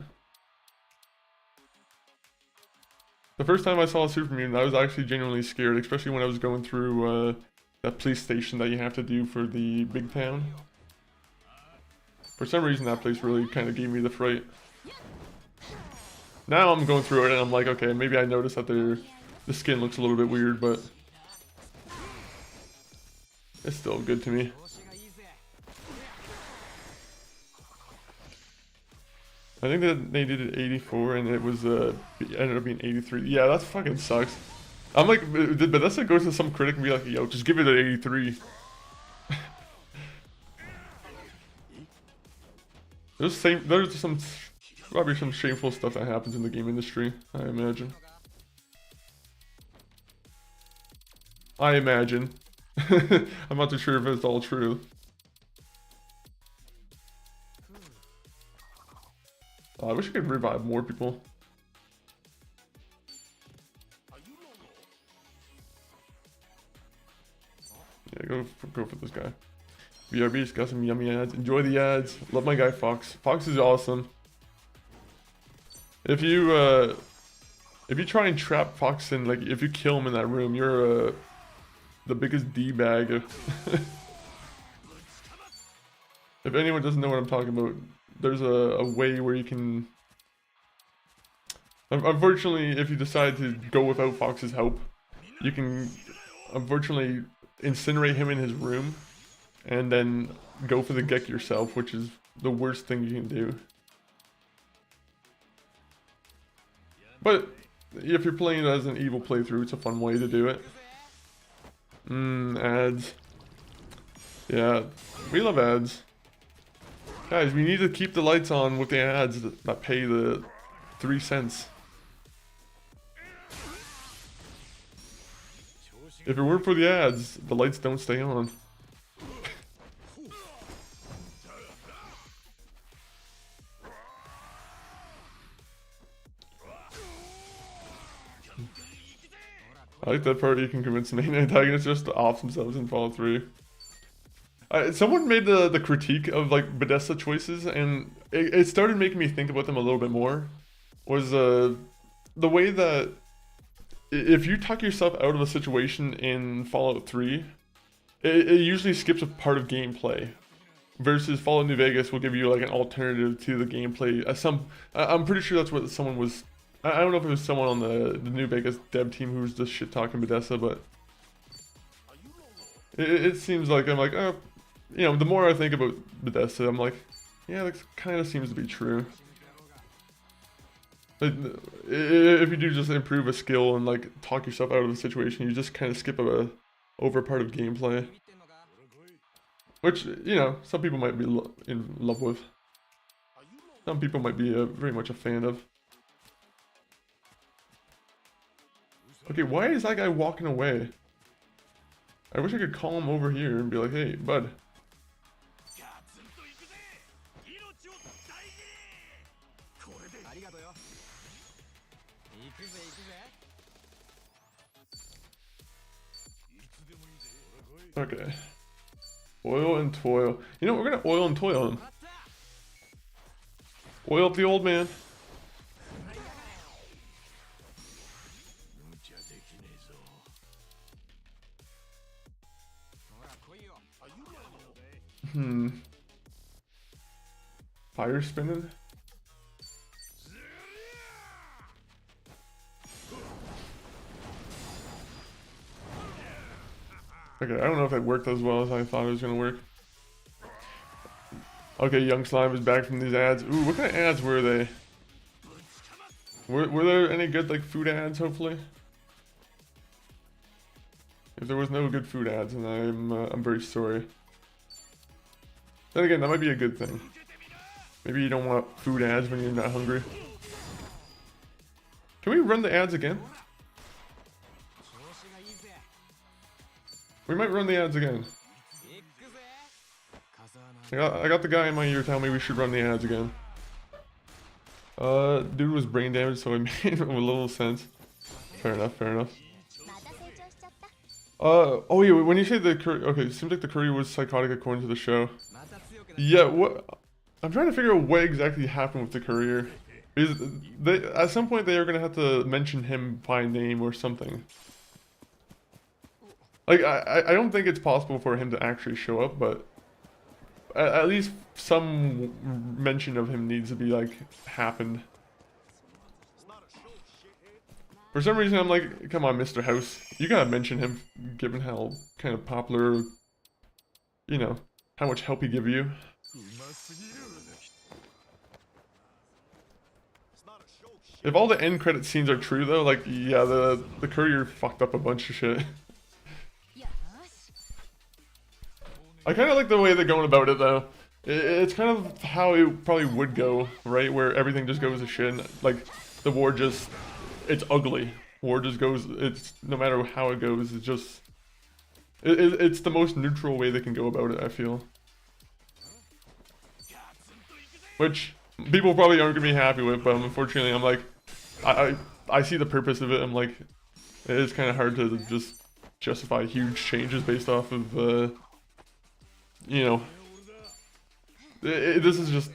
A: The first time I saw a super mutant, I was actually genuinely scared, especially when I was going through that police station that you have to do for the big town. For some reason, that place really kind of gave me the fright. Now I'm going through it and I'm like, okay, maybe I noticed that the skin looks a little bit weird, but it's still good to me. I think that they did it 84 and it was it ended up being 83. Yeah, that fucking sucks. I'm like, but that's like goes to some critic and be like, yo, just give it an 83. There's probably some shameful stuff that happens in the game industry, I imagine. I'm not too sure if it's all true. I wish I could revive more people. Yeah, go for this guy. BRB's got some yummy ads. Enjoy the ads. Love my guy Fox. Fox is awesome. If you try and trap Fox in, like, if you kill him in that room, you're the biggest D-bag. If anyone doesn't know what I'm talking about, there's a way where you can. Unfortunately, if you decide to go without Fox's help, you can unfortunately incinerate him in his room. And then go for the Gek yourself, which is the worst thing you can do. But if you're playing it as an evil playthrough, it's a fun way to do it. Ads. Yeah, we love ads. Guys, we need to keep the lights on with the ads that pay the 3 cents. If it weren't for the ads, the lights don't stay on. I like that part. You can convince main antagonists just to off themselves in Fallout 3. Someone made the critique of like Bethesda choices, and it started making me think about them a little bit more. Was the way that if you tuck yourself out of a situation in Fallout 3, it usually skips a part of gameplay. Versus Fallout New Vegas will give you like an alternative to the gameplay. I'm pretty sure that's what someone was. I don't know if it was someone on the New Vegas dev team who was just shit talking Bethesda, but it seems like I'm like, oh, you know, the more I think about Bethesda, I'm like, yeah, that kind of seems to be true. Like, if you do just improve a skill and like talk yourself out of a situation, you just kind of skip over part of gameplay. Which, you know, some people might be in love with. Some people might be very much a fan of. Okay, why is that guy walking away? I wish I could call him over here and be like, hey, bud. Okay. Oil and toil. You know, we're gonna oil and toil him. Oil up the old man. Fire spinning? Okay, I don't know if it worked as well as I thought it was gonna work. Okay, Young Slime is back from these ads. Ooh, what kind of ads were they? Were there any good like food ads, hopefully? If there was no good food ads, then I'm very sorry. Then again, that might be a good thing. Maybe you don't want food ads when you're not hungry. Can we run the ads again? We might run the ads again. I got the guy in my ear telling me we should run the ads again. Dude was brain damaged, so it made a little sense. Fair enough, fair enough. Oh yeah, when you say the courier, okay, it seems like the courier was psychotic according to the show. Yeah, what? I'm trying to figure out what exactly happened with the courier. Because at some point they are gonna have to mention him by name or something. Like, I don't think it's possible for him to actually show up, but at least some mention of him needs to be, like, happened. For some reason, I'm like, come on, Mr. House. You gotta mention him, given how kind of popular, you know, how much help he give you. If all the end credit scenes are true, though, like, yeah, the courier fucked up a bunch of shit. I kind of like the way they're going about it, though. It's kind of how it probably would go, right? Where everything just goes to shit. And, like, the war just... It's ugly. War just goes... It's... No matter how it goes, it's just... It's the most neutral way they can go about it, I feel. Which people probably aren't going to be happy with, but unfortunately, I'm like... I see the purpose of it. I'm like... It is kind of hard to just justify huge changes based off of... you know, this is just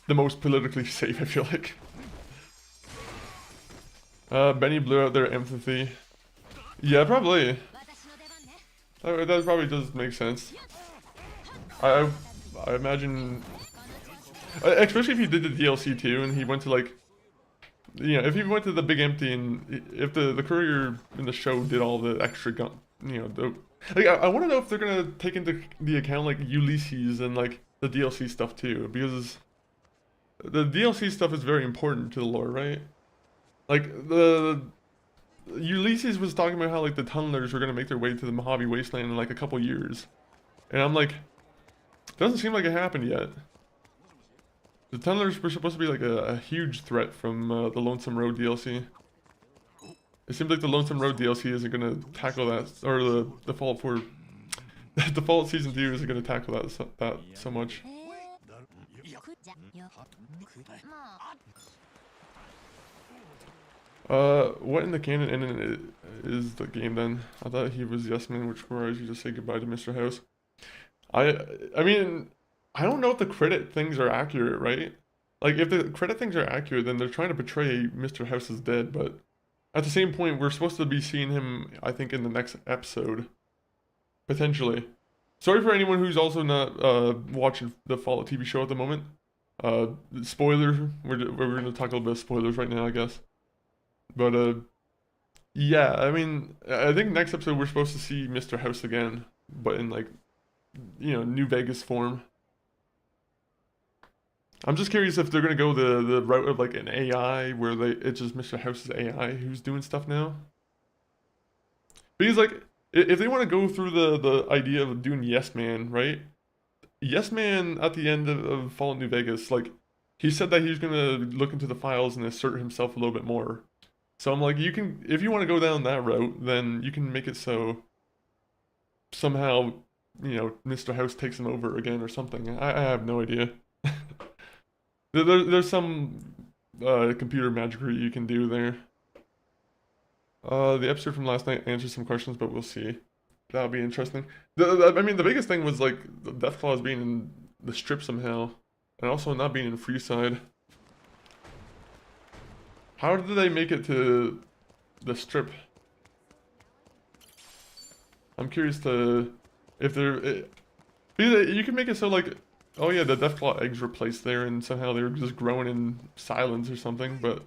A: the most politically safe, I feel like. Benny blew out their empathy. Yeah, probably. That probably does make sense. I imagine, especially if he did the DLC too, and he went to like, you know, if he went to the Big Empty, and if the courier in the show did all the extra gun, you know, like, I want to know if they're gonna take into the account like Ulysses and like the DLC stuff too, because the DLC stuff is very important to the lore, right? Like the Ulysses was talking about how like the tunnelers were gonna make their way to the Mojave Wasteland in like a couple years, and I'm like, doesn't seem like it happened yet. The tunnelers were supposed to be like a huge threat from the Lonesome Road DLC. It seems like the Lonesome Road DLC isn't gonna tackle that, or the Fallout 4, the Fallout Season 2 isn't gonna tackle that so much. What in the canon ending is the game then? I thought he was Yes Man, which requires you to say goodbye to Mr. House. I mean, I don't know if the credit things are accurate, right? Like, if the credit things are accurate, then they're trying to portray Mr. House as dead, but at the same point, we're supposed to be seeing him, I think, in the next episode. Potentially. Sorry for anyone who's also not watching the Fallout TV show at the moment. Spoiler, we're going to talk a little bit of spoilers right now, I guess. But, yeah, I mean, I think next episode we're supposed to see Mr. House again, but in, like, you know, New Vegas form. I'm just curious if they're gonna go the route of like an AI where it's just Mr. House's AI who's doing stuff now. Because like if they want to go through the idea of doing Yes Man, right? Yes Man at the end of Fallout New Vegas, like he said that he's gonna look into the files and assert himself a little bit more. So I'm like, you can, if you want to go down that route, then you can make it so somehow, you know, Mr. House takes him over again or something. I have no idea. There's some computer magicry you can do there. The episode from last night answered some questions, but we'll see. That'll be interesting. I mean, the biggest thing was like the Deathclaws being in the strip somehow, and also not being in Freeside. How did they make it to the strip? I'm curious to if they're. You can make it so like, oh yeah, the Deathclaw eggs were placed there, and somehow they were just growing in silence or something. But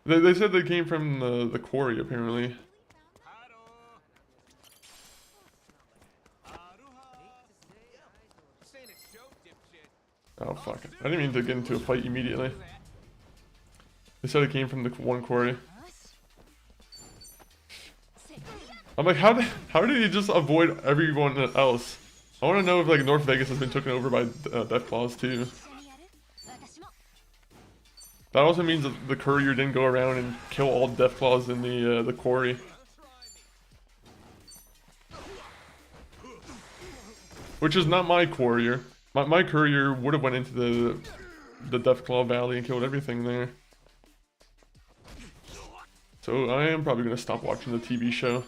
A: they said they came from the quarry apparently. Oh fuck! I didn't mean to get into a fight immediately. They said it came from the one quarry. I'm like, how did he just avoid everyone else? I want to know if like North Vegas has been taken over by Deathclaws too. That also means that the courier didn't go around and kill all Deathclaws in the quarry. Which is not my courier. My courier would have went into the Deathclaw Valley and killed everything there. So I am probably gonna stop watching the TV show.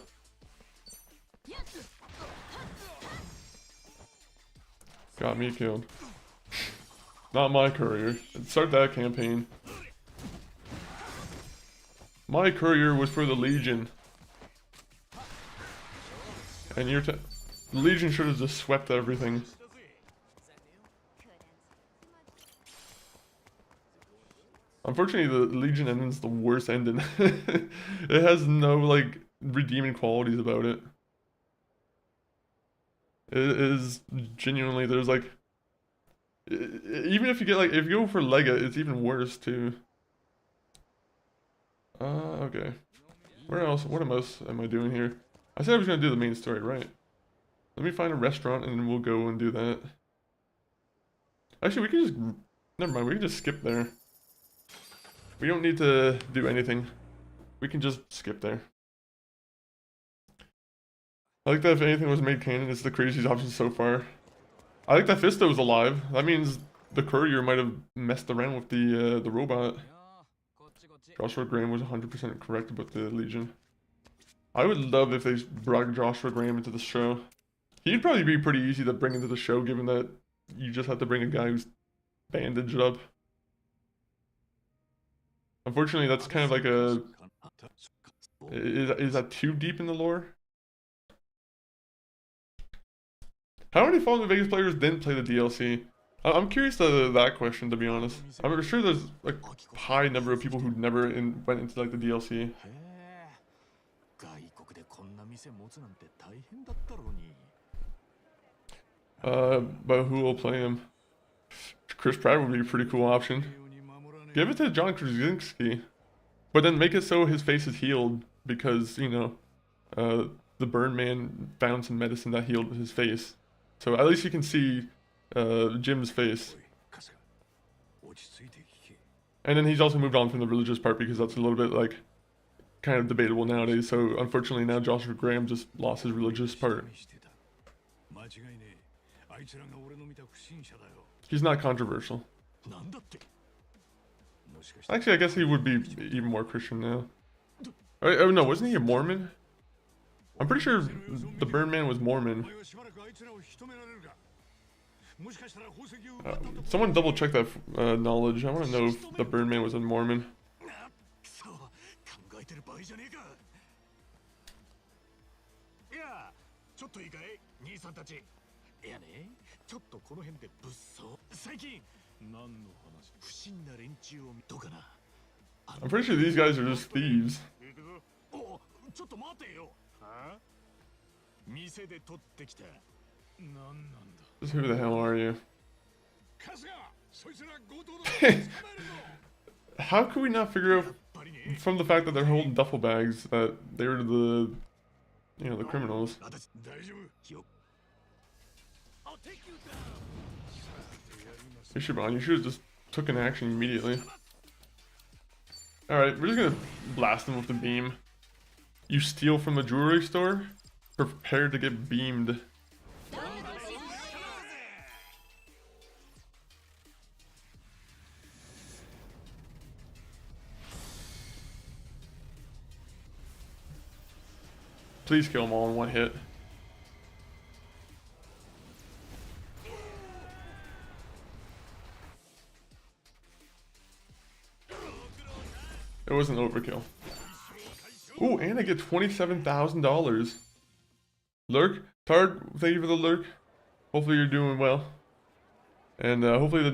A: Got me killed. Not my courier. Start that campaign. My courier was for the Legion. And the Legion should have just swept everything. Unfortunately, the Legion ending's the worst ending. It has no, like, redeeming qualities about it. It is genuinely, there's like, even if you get like, if you go for Lega, it's even worse too. Okay. Where else, what else am I doing here? I said I was gonna do the main story, right? Let me find a restaurant and then we'll go and do that. Actually, we can just, never mind, we can just skip there. We don't need to do anything. We can just skip there. I like that if anything was made canon, it's the craziest option so far. I like that Fisto's alive. That means the courier might have messed around with the robot. Joshua Graham was 100% correct about the Legion. I would love if they brought Joshua Graham into the show. He'd probably be pretty easy to bring into the show, given that you just have to bring a guy who's bandaged up. Unfortunately, that's kind of like a... Is that too deep in the lore? How many Fallout New Vegas players didn't play the DLC? I'm curious to that question, to be honest. I'm sure there's like a high number of people who never went into like the DLC. But who will play him? Chris Pratt would be a pretty cool option. Give it to John Krasinski, but then make it so his face is healed because, you know, the Burn Man found some medicine that healed his face. So at least you can see Jim's face. And then he's also moved on from the religious part because that's a little bit like kind of debatable nowadays. So unfortunately now Joshua Graham just lost his religious part. He's not controversial. Actually, I guess he would be even more Christian now. Oh no, wasn't he a Mormon? I'm pretty sure the Burn Man was Mormon. Someone double check that knowledge. I want to know if the Burn Man was a Mormon.
C: ちょっといいかい兄さんたち。いやね、ちょっとこの辺で物騒。最近何の話？不審な連中をどうかな。
A: I'm pretty sure these guys are just thieves.
C: お、ちょっと待てよ。は？店で取ってきた。なんなんだ。
A: Just who the hell are you?
C: 春日、そいつら強盗だ。
A: How could we not figure out from the fact that they're holding duffel bags that they're the, you know, the criminals? You should have just took an action immediately. Alright, we're just gonna blast them with the beam. You steal from the jewelry store? Prepare to get beamed. Please kill them all in one hit. It was an overkill. Ooh, and I get $27,000. Lurk, Tard, thank you for the lurk. Hopefully you're doing well. And hopefully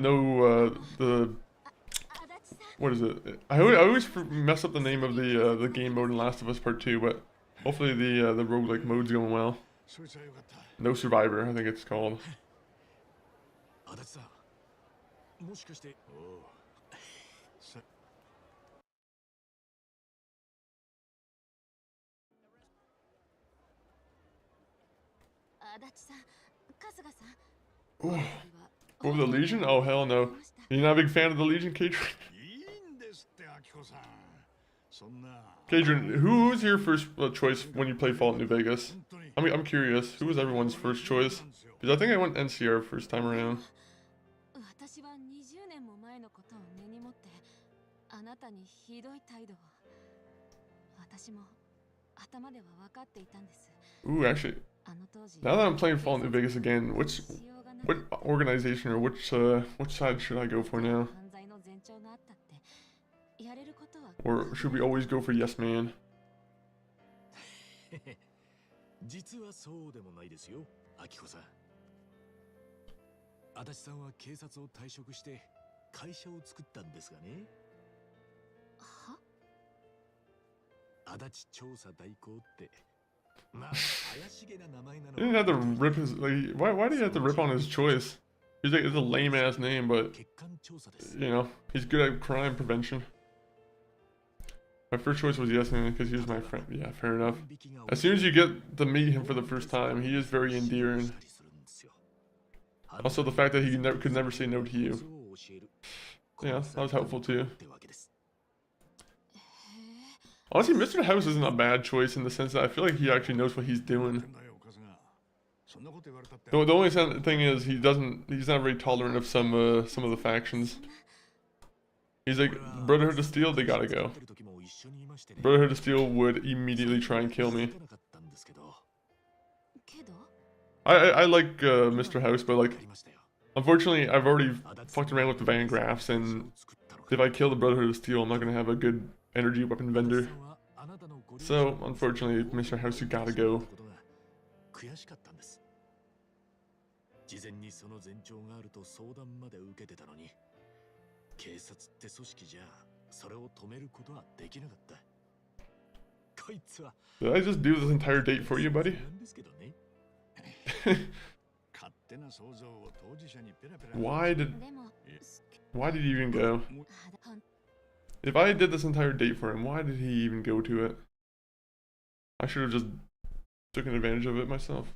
A: what is it? I always mess up the name of the game mode in Last of Us Part 2, but hopefully the roguelike mode's going well. No Survivor, I think it's called. Ooh. Over the Legion? Oh hell no. You're not a big fan of the Legion, Katrin? Katrin, who's your first choice when you play Fallout New Vegas? I'm curious. Who was everyone's first choice? Because I think I went NCR first time around. Ooh, actually, now that I'm playing Fallout New Vegas again, what organization or which side should I go for now? Or should we always go for Yes Man?
C: 実はそうでもないですよ、アキコさん。足立さんは警察を退職して会社を作ったんですがね。は？足立調査代行って。まあ、怪しげな名前なの。
A: He didn't have to rip his like. Why do you have to rip on his choice? He's like, it's a lame ass name, but you know, he's good at crime prevention. My first choice was Yes Man because he was my friend. Yeah, fair enough. As soon as you get to meet him for the first time, he is very endearing. Also, the fact that he could never say no to you. Yeah, that was helpful too. Honestly, Mr. House isn't a bad choice in the sense that I feel like he actually knows what he's doing. The only thing is he's not very tolerant of some of the factions. He's like, Brotherhood of Steel, they gotta go. Brotherhood of Steel would immediately try and kill me. I like Mr. House, but like, unfortunately, I've already fucked around with the Van Graffs, and if I kill the Brotherhood of Steel, I'm not gonna have a good energy weapon vendor. So, unfortunately, Mr. House, you gotta go. Did I just do this entire date for you, buddy? Why did you even go? If I did this entire date for him, why did he even go to it? I should have just taken advantage of it myself.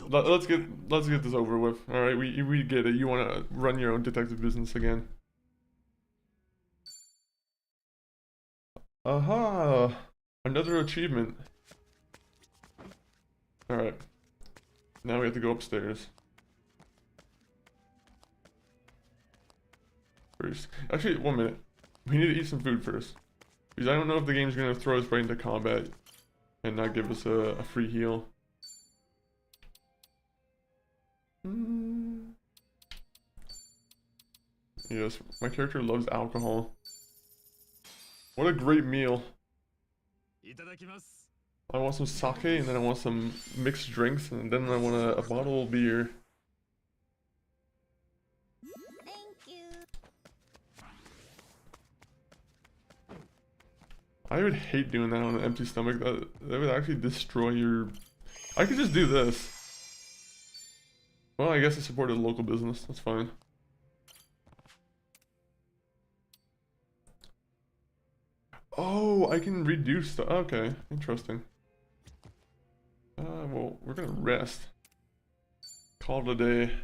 A: Let's get this over with. All right, we get it. You want to run your own detective business again. Aha! Another achievement. Alright. Now we have to go upstairs. First. Actually, 1 minute. We need to eat some food first. Because I don't know if the game's gonna throw us right into combat and not give us a free heal. Yes, my character loves alcohol. What a great meal. I want some sake, and then I want some mixed drinks, and then I want a bottle of beer.
E: Thank you.
A: I would hate doing that on an empty stomach. That would actually destroy your... I could just do this. Well, I guess I supported a local business. That's fine. Oh, I can reduce the... Okay, interesting. Well, we're gonna rest. Call it a day.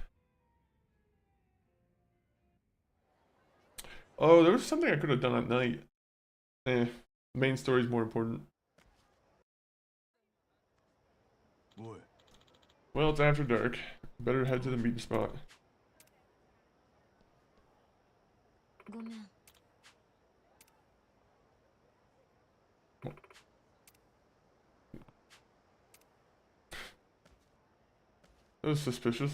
A: Oh, there was something I could have done at night. Main story's more important. Well, it's after dark. Better head to the meeting spot.
E: ごめん。
A: That was suspicious.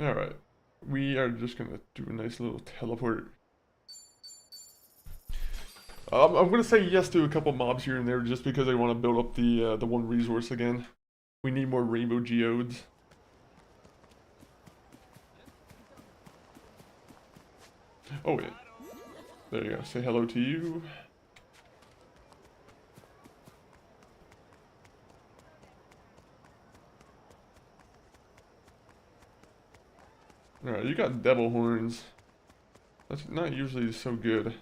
A: Alright. We are just gonna do a nice little teleport. I'm gonna say yes to a couple mobs here and there just because I want to build up the one resource again. We need more rainbow geodes. Oh wait. There you go. Say hello to you. Alright, you got devil horns. That's not usually so good.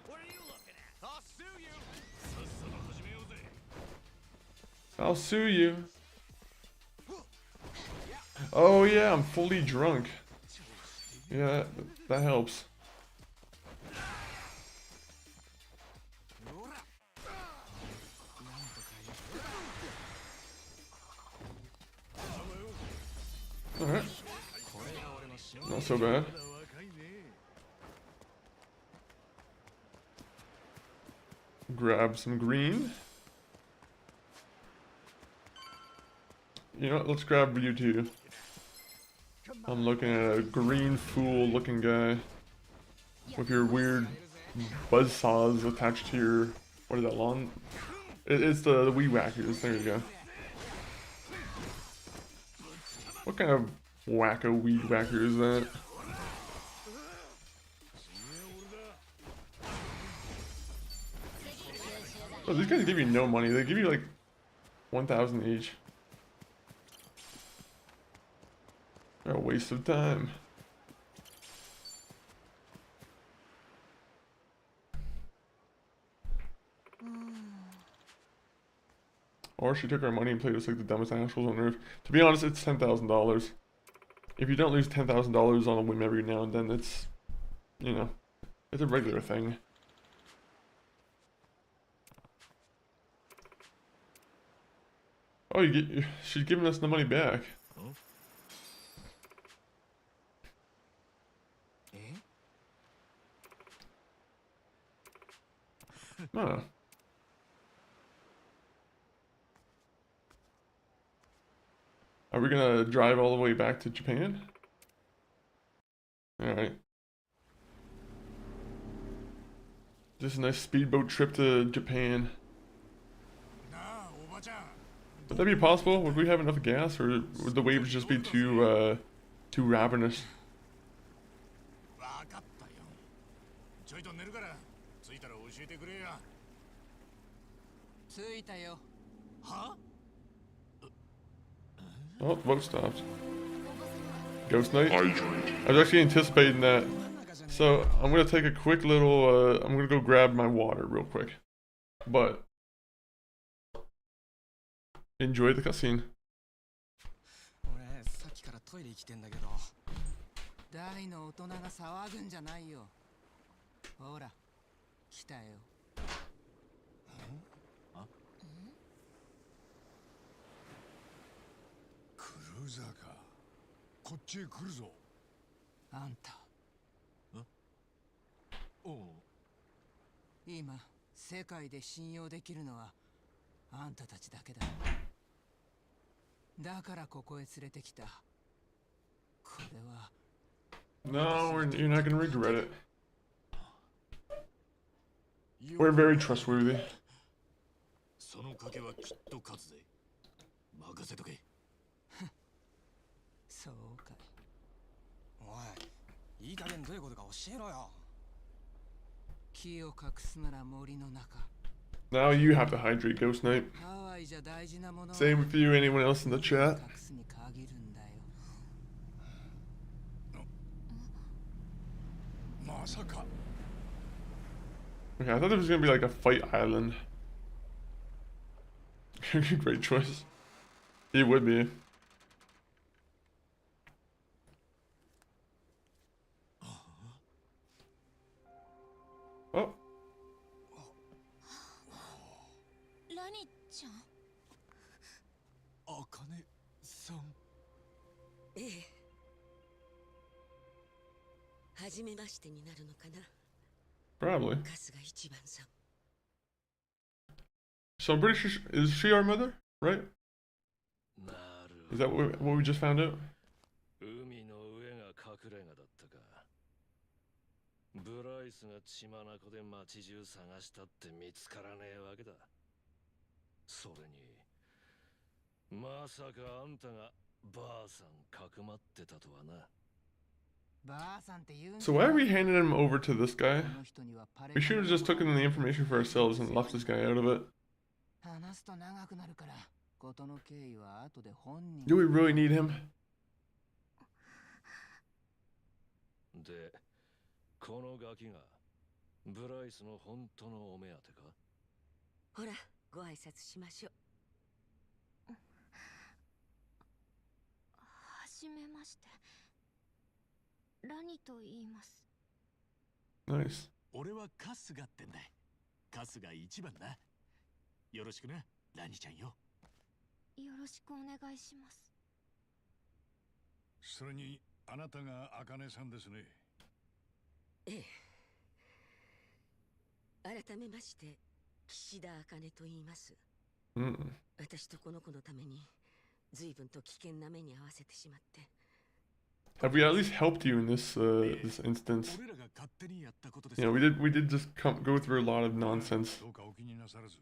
A: I'll sue you. Oh yeah, I'm fully drunk. Yeah, that helps. Alright. Not so bad. Grab some green. You know what, let's grab you two. I'm looking at a green fool looking guy with your weird buzzsaws attached to your, what is that, lawn? It's the weed whackers, there you go. What kind of wacko weed whacker is that? Oh, these guys give you no money, they give you like 1,000 each. A waste of time. Or she took our money and played us like the dumbest assholes on earth. To be honest, it's $10,000. If you don't lose $10,000 on a whim every now and then, it's, you know, it's a regular thing. Oh, she's giving us the money back. Huh. Are we gonna drive all the way back to Japan? Alright. Just a nice speedboat trip to Japan. Would that be possible? Would we have enough gas, or would the waves just be too ravenous?
F: 着いたよ。
C: は？
A: Oh, the boat stopped. Ghost Knight? I was actually anticipating that. So, I'm gonna take a quick little, I'm gonna go grab my water real quick. But, enjoy the cutscene.
F: 俺さっきからトイレ行きてんだけど、大の大人が騒ぐんじゃないよ。ほら、来たよ。
C: クルーザーか。こっちへ来るぞ。
F: あんた、
C: おう。
F: 今世界で信用できるのはあんたたちだけだ。だからここへ連れてきた。これは
A: No, you're not gonna regret it. We're very trustworthy.
C: その賭けはきっと勝つぜ。任せとけ。
F: そうかい。
G: おい、いい加減どういうことか教えろよ。
F: 木を隠すなら森の中。
A: Now you have to hydrate, Ghost Knight.
F: ハワイじゃ大事なものは
A: Same with you, anyone else in the chat.
F: 隠すに限るんだよ。
C: まさか。
A: Okay, I thought there was gonna be like a fight island. Great choice. He would be. Oh,
E: ラニちゃん。
C: あかねさん。
H: ええ。初めましてになるのかな。
A: probably.
H: 春日一番さん。
A: So I'm pretty sure is she our mother, right?
C: なる
A: Is that what we just found out?
C: 海の上が隠れ家だったか。ブライスが血眼で街中探したって見つからねえわけだ。それにまさかあんたがばあさんかくまってたとはな。
F: ばあさんって言うんだ
A: So why are we handing him over to this guy?
F: この人にはパレ
A: We should have just taken the information for ourselves and left this guy out of it.
F: 話すと長くなるから、事の経緯は後で本人
A: Do we really need him?
C: で、このガキがブライスの本当のお目当てか。
H: ほら、ご挨拶しましょう。
E: はじめまして。ラニと言います。
A: Nice.
C: 俺は春日ってんだ。春日一番だ。よろしくな、ラニちゃんよ。
E: よろしくお願いします。
C: それに、あなたがあかねさんですね。
H: ええ。改めまして、岸田茜と言います。
A: Mm.
H: 私とこの子のために、随分と危険な目に遭わせてしまって。
A: Have we at least helped you in this this instance?
C: 俺らが勝手にやったことです。
A: You know, we did just go through a lot of nonsense.
C: どうかお気になさらず。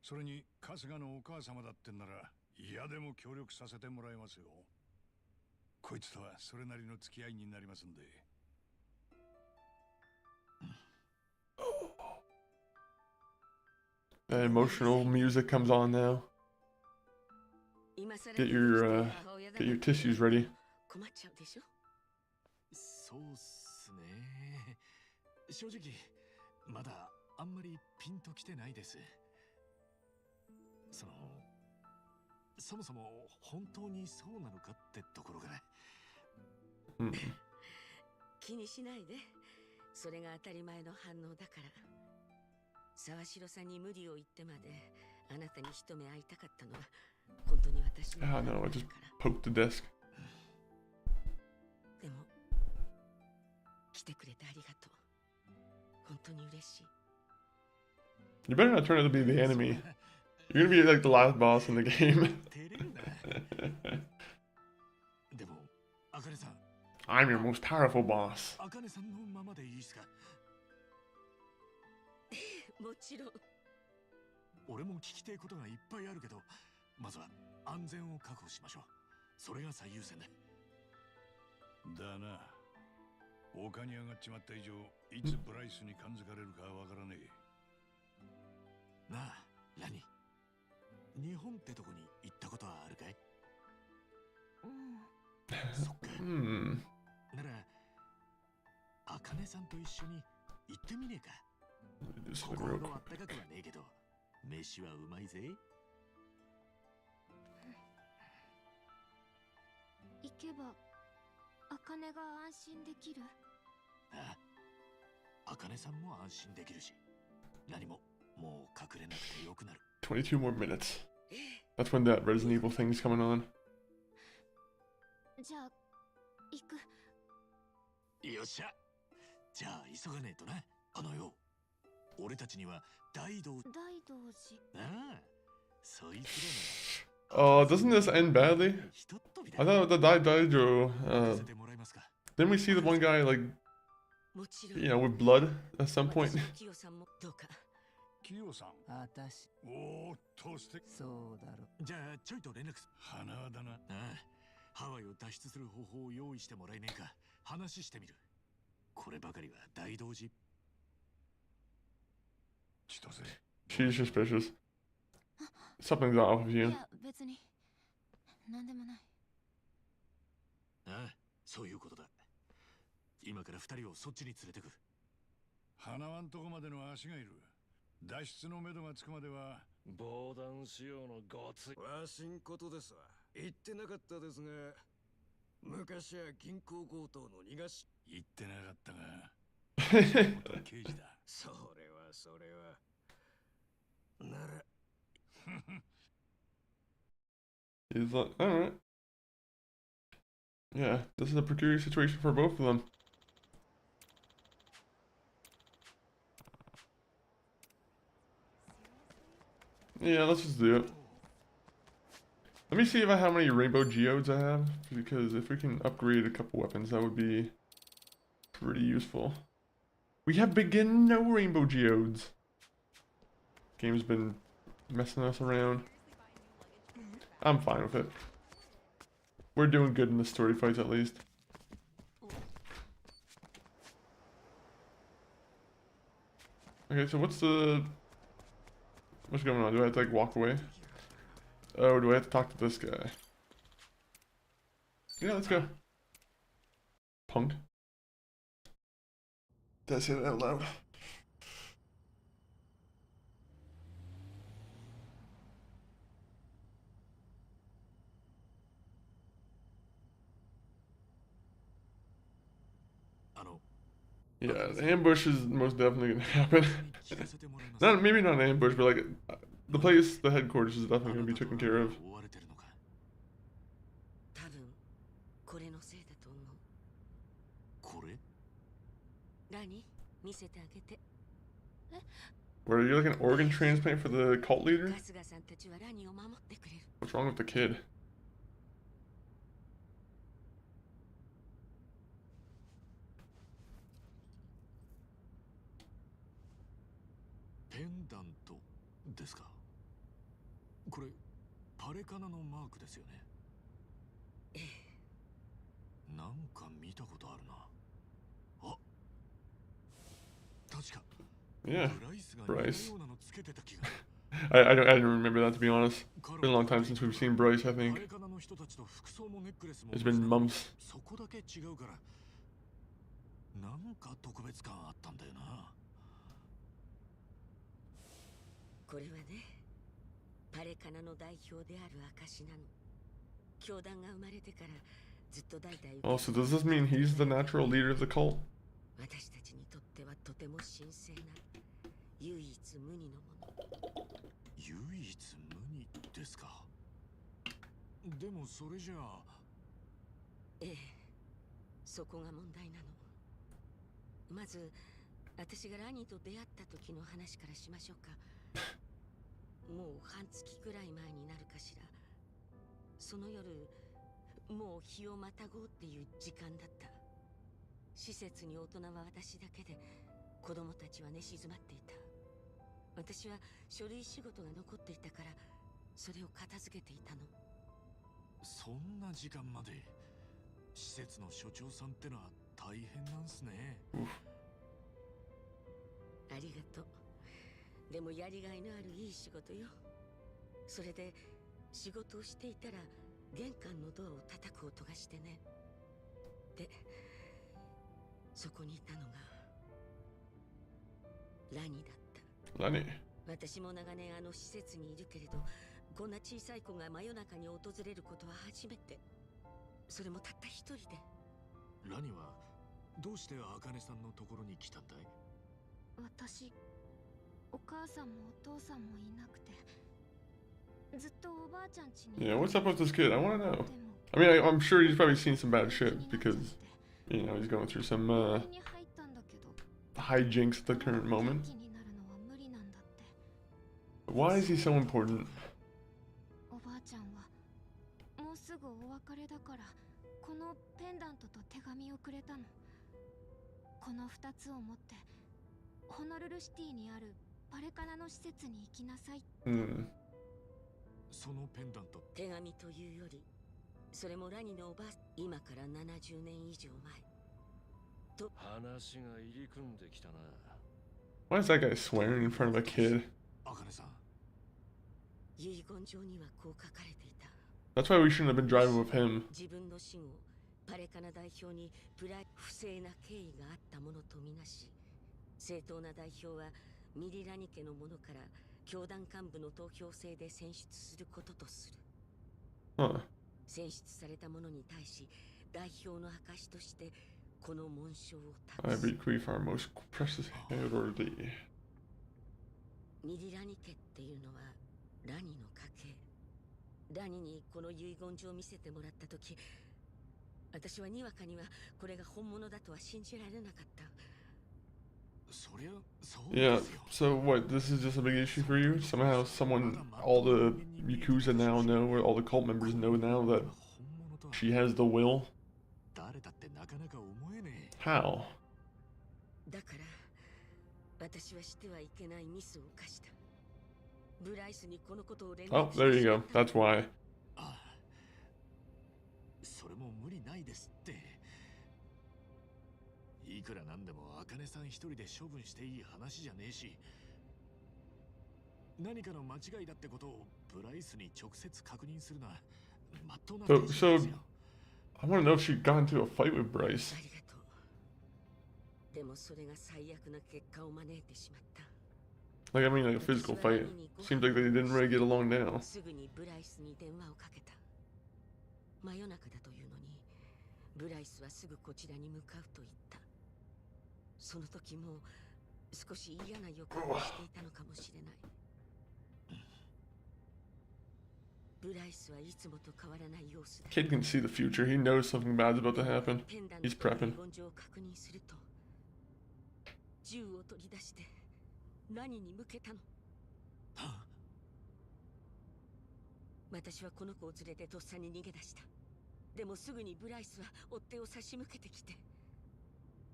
C: それに春日のお母様だってんなら嫌でも協力させてもらいますよ。こいつとはそれなりの付き合いになりますんで。
A: That emotional music comes on now.
H: 今更
A: Get your tissues ready.
H: 困っちゃうでしょ。
C: そうっすね。正直まだあんまりピンときてないです。そもそも本当にそうなのかってところがね。
A: Mm.
H: 気にしないで。それが当たり前の反応だから。沢城さんに無理を言ってまであなたに一目会いたかったのは本当に私の
A: Ah, no, I just poked the desk.
H: でも来てくれてありがとう。本当に嬉しい。
A: You better not turn out to be the enemy. You're gonna be like the last boss in the game.
C: 照れるな。でも、あかねさん。
A: I'm your most powerful boss.
C: あかねさんのままでいいですか。
H: もちろん。
C: 俺も聞きたいことがいっぱいあるけど、まずは安全を確保しましょう。それが最優先だ。だな。丘に上がっちまった以上、いつブライスに感づかれるかわからねえ。なあ、ラニ。日本ってとこに行ったことはあるかい？
E: うん。
C: そっか。
A: Hmm.
C: なら、あかねさんと一緒に行ってみねえか。
A: Do something
C: 心
A: real
C: のあ
A: quick.
C: ったかくはねえけど、飯はうまいぜ。
E: 行けば茜が安心できる。
C: ああ、茜さんも安心できるし、何ももう隠れなくてよくなる。
A: 22 more minutes. That's when that Resident Evil thing's coming on.
E: じゃあ行く。
C: よっしゃ。じゃあ急がねえとな。よ、俺たちには大道。
E: 大道寺。
C: ああ、そいつ
A: Oh, doesn't this end badly? I thought the Daijo, didn't we see the one guy, like, you know, with blood at some point?
C: キヨさん。
F: 私。
C: おーっと素敵。
F: そうだろ。
C: じゃあちょいと連絡す。花だな。ああ、ハワイを脱出する方法を用意してもらえねえか。話してみる。こればかりは大道寺。千歳。
A: She's suspicious. Something's off with you.
E: いや別に何でもない。
C: ああ、そういうことだ。今から二人をそっちに連れてく。花輪んとこまでの足がいる。脱出のめどがつくまでは防弾仕様のごつい。わしんことですわ。言ってなかったですが、昔は銀行強盗の逃がし。言ってなかったが刑事だ。それはなら
A: He's like, alright. Yeah, this is a precarious situation for both of them. Yeah, let's just do it. Let me see if I have any rainbow geodes I have, because if we can upgrade a couple weapons, that would be pretty useful. We have begin no rainbow geodes. Game's been messing us around. I'm fine with it. We're doing good in the story fights at least. Okay, so what's going on? Do I have to like walk away? Oh, do I have to talk to this guy? Yeah, let's go. Punk. Did I say that out loud? Yeah, the ambush is most definitely gonna happen. Maybe not an ambush, but like the place, the headquarters is definitely gonna be taken care of.
H: 多分これのせいだと思う。
C: これ？
H: 何？見せてあげて。
A: Where you're like an organ transplant for the cult leader?
H: 春日さんたちはラニを守ってくれる。
A: What's wrong with the kid?
C: ペンダントですか。これパレカナのマークですよね。
H: ええ。
C: なんか見たことあるな。あ、確か。
A: Yeah,
C: ブライスが
A: Bryce.
C: 似たようなのつけてた気が。
A: I didn't remember that, to be honest. It's been a long time since we've seen Bryce, I think.
C: パレカナの人たちと服装もネックレスも
A: It's been months.
C: そこだけ違うから、なんか特別感あったんだよな。
H: これはね、パレカナの代表である証なの。教団が生まれてからずっと代々。
A: Oh, so does this mean he's the natural leader of the cult?
H: 私たちにとってはとても神聖な唯一無二のもの。
C: 唯一無二ですか。でもそれじゃあ。
H: ええ、そこが問題なの。まず私がラニーと出会った時の話からしましょうか。もう半月くらい前になるかしら。その夜、もう日をまたごうっていう時間だった。施設に大人は私だけで、子供たちは寝静まっていた。私は書類仕事が残っていたから、それを片付けていたの。
C: そんな時間まで施設の所長さんってのは大変なんすね。
H: ありがとう。でもやりがいのあるいい仕事よ。それで仕事をしていたら玄関のドアを叩く音がしてね。で、そこにいたのがラニだった。
A: Lenny.
H: 私も長年あの施設にいるけれど、こんな小さい子が真夜中に訪れることは初めて。それもたった一人で。
C: ラニはどうして茜さんのところに来たんだい？
E: 私、お母さんもお父さんもいなくて、ずっとおばあちゃん家に。
A: Yeah, what's up with this kid? I want to know. I mean, I'm sure he's probably seen some bad shit because, you know, he's going through some hijinks at the current moment. But why is he so important?
E: おばあちゃんはもうすぐお別れだから、このペンダントと手紙をくれたの。この2つを持ってホノルルシティにあるパレカナの施設に行きなさいって。
C: そのペンダント、
H: 手紙というより、それもラニのおばあ、今から70年以上前と
C: 話が入り組んできたな。
A: Why is that guy swearing in front of a kid?
C: あかねさん、
H: 遺言状にはこう書かれていた。
A: That's why we shouldn't have been driving with him.
H: 自分の死後、パレカナ代表に不正な経緯があったものとみなし、正当な代表はミリラニ家の者から教団幹部の投票制で選出することとする。
A: Huh.
H: 選出された者に対し、代表の証としてこの紋章を
A: I
H: 託す。
A: bequeath our most precious heritage.
H: ミリラニ家っていうのはラニの家系。ラニにこの遺言状を見せてもらったとき、私はにわかにはこれが本物だとは信じられなかった。
C: そりゃそう
A: Yeah,
C: ですよ。
A: so what, this is just a big issue for you? Somehow all the Yakuza now know, or all the cult members know now that
C: 本物とは
A: she has the will?
C: 誰だってなかなか思えねえ。
A: How?
H: だから私はしてはいけないミスを犯した。ブライスにこのことを連
A: Oh,
H: 絡して
A: there you
H: しま
A: go.
H: った。
A: That's why.
C: ああ、それも無理ないですって。いくらなんでも茜さん一人で処分していい話じゃねえし、何かの間違いだってことをブライスに直接確認するのはまっとうな
A: So,
C: 手順ですよ。
A: I want to know if she got into a fight with Bryce.
H: ありがとう。でもそれが最悪な結果を招いてしまった。
A: Like, I mean, like a physical fight. Seems like they didn't really get along now.
H: すぐにブライスに電話をかけた。真夜中だというのに、ブライスはすぐこちらに向かうと言った。その時もう少し嫌な予感がしていたのかもしれない。ブライスはいつもと変わらない様子だ。
A: Kid can see the future. He knows something bad's about to happen.
H: ペンダント
A: He's
H: と
A: prepping.
H: 遺言状を確認すると、銃を取り出して何に向けたの。私はこの子を連れてとっさに逃げ出した。でもすぐにブライスは追っ手を差し向けてきて、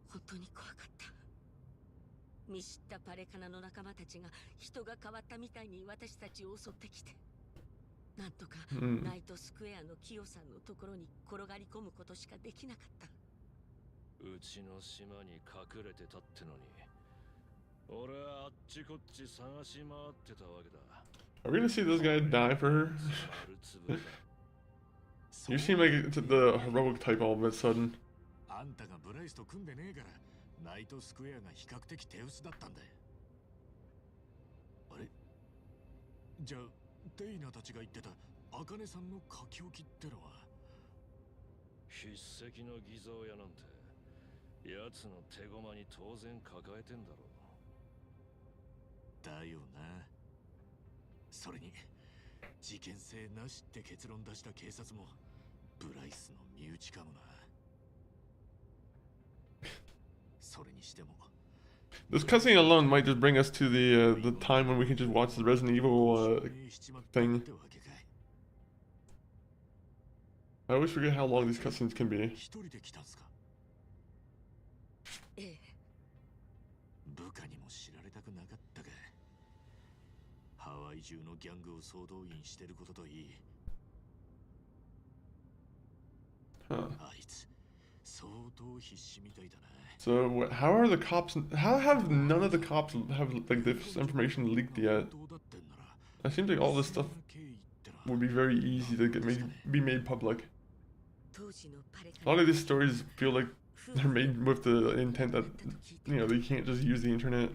H: 本当に怖かった。見知ったパレカナの仲間たちが人が変わったみたいに私たちを襲ってきて、なんとかナイトスクエアのキヨさんのところに転がり込むことしかできなかった。
C: うちの島に隠れてたってのに、俺はあっちこっち探し回ってたわけだ。
A: Are we gonna see this guy die for her?
C: 丸つぶれだ。
A: You seem like it's the heroic type all of a sudden.
C: あんたがブライスと組んでねえからナイトスクエアが比較的手薄だったんだよ。あれ、じゃあデイナたちが言ってた茜さんの書き置きってのは筆跡の偽造屋なんて奴の手駒に当然抱えてんだろう。だよな。それに事件性なしって結論出した警察もブライスの身内かもな。それにしても
A: This cutscene alone might just bring us to the time when we can just watch the Resident Evil thing. I always forget how long these cutscenes can be.
C: 一人で来たんすか。
H: ええ。
C: 部下にも知られたくなかったか。ハワイ中のギャングを総動員してることといい。
A: Huh.
C: あいつ相当必死みたいだな。
A: So how are the cops? How have none of the cops have like this information leaked yet? It seems like all this stuff would be very easy to be made public. A lot of these stories feel like they're made with the intent that, you know, they can't just use the internet.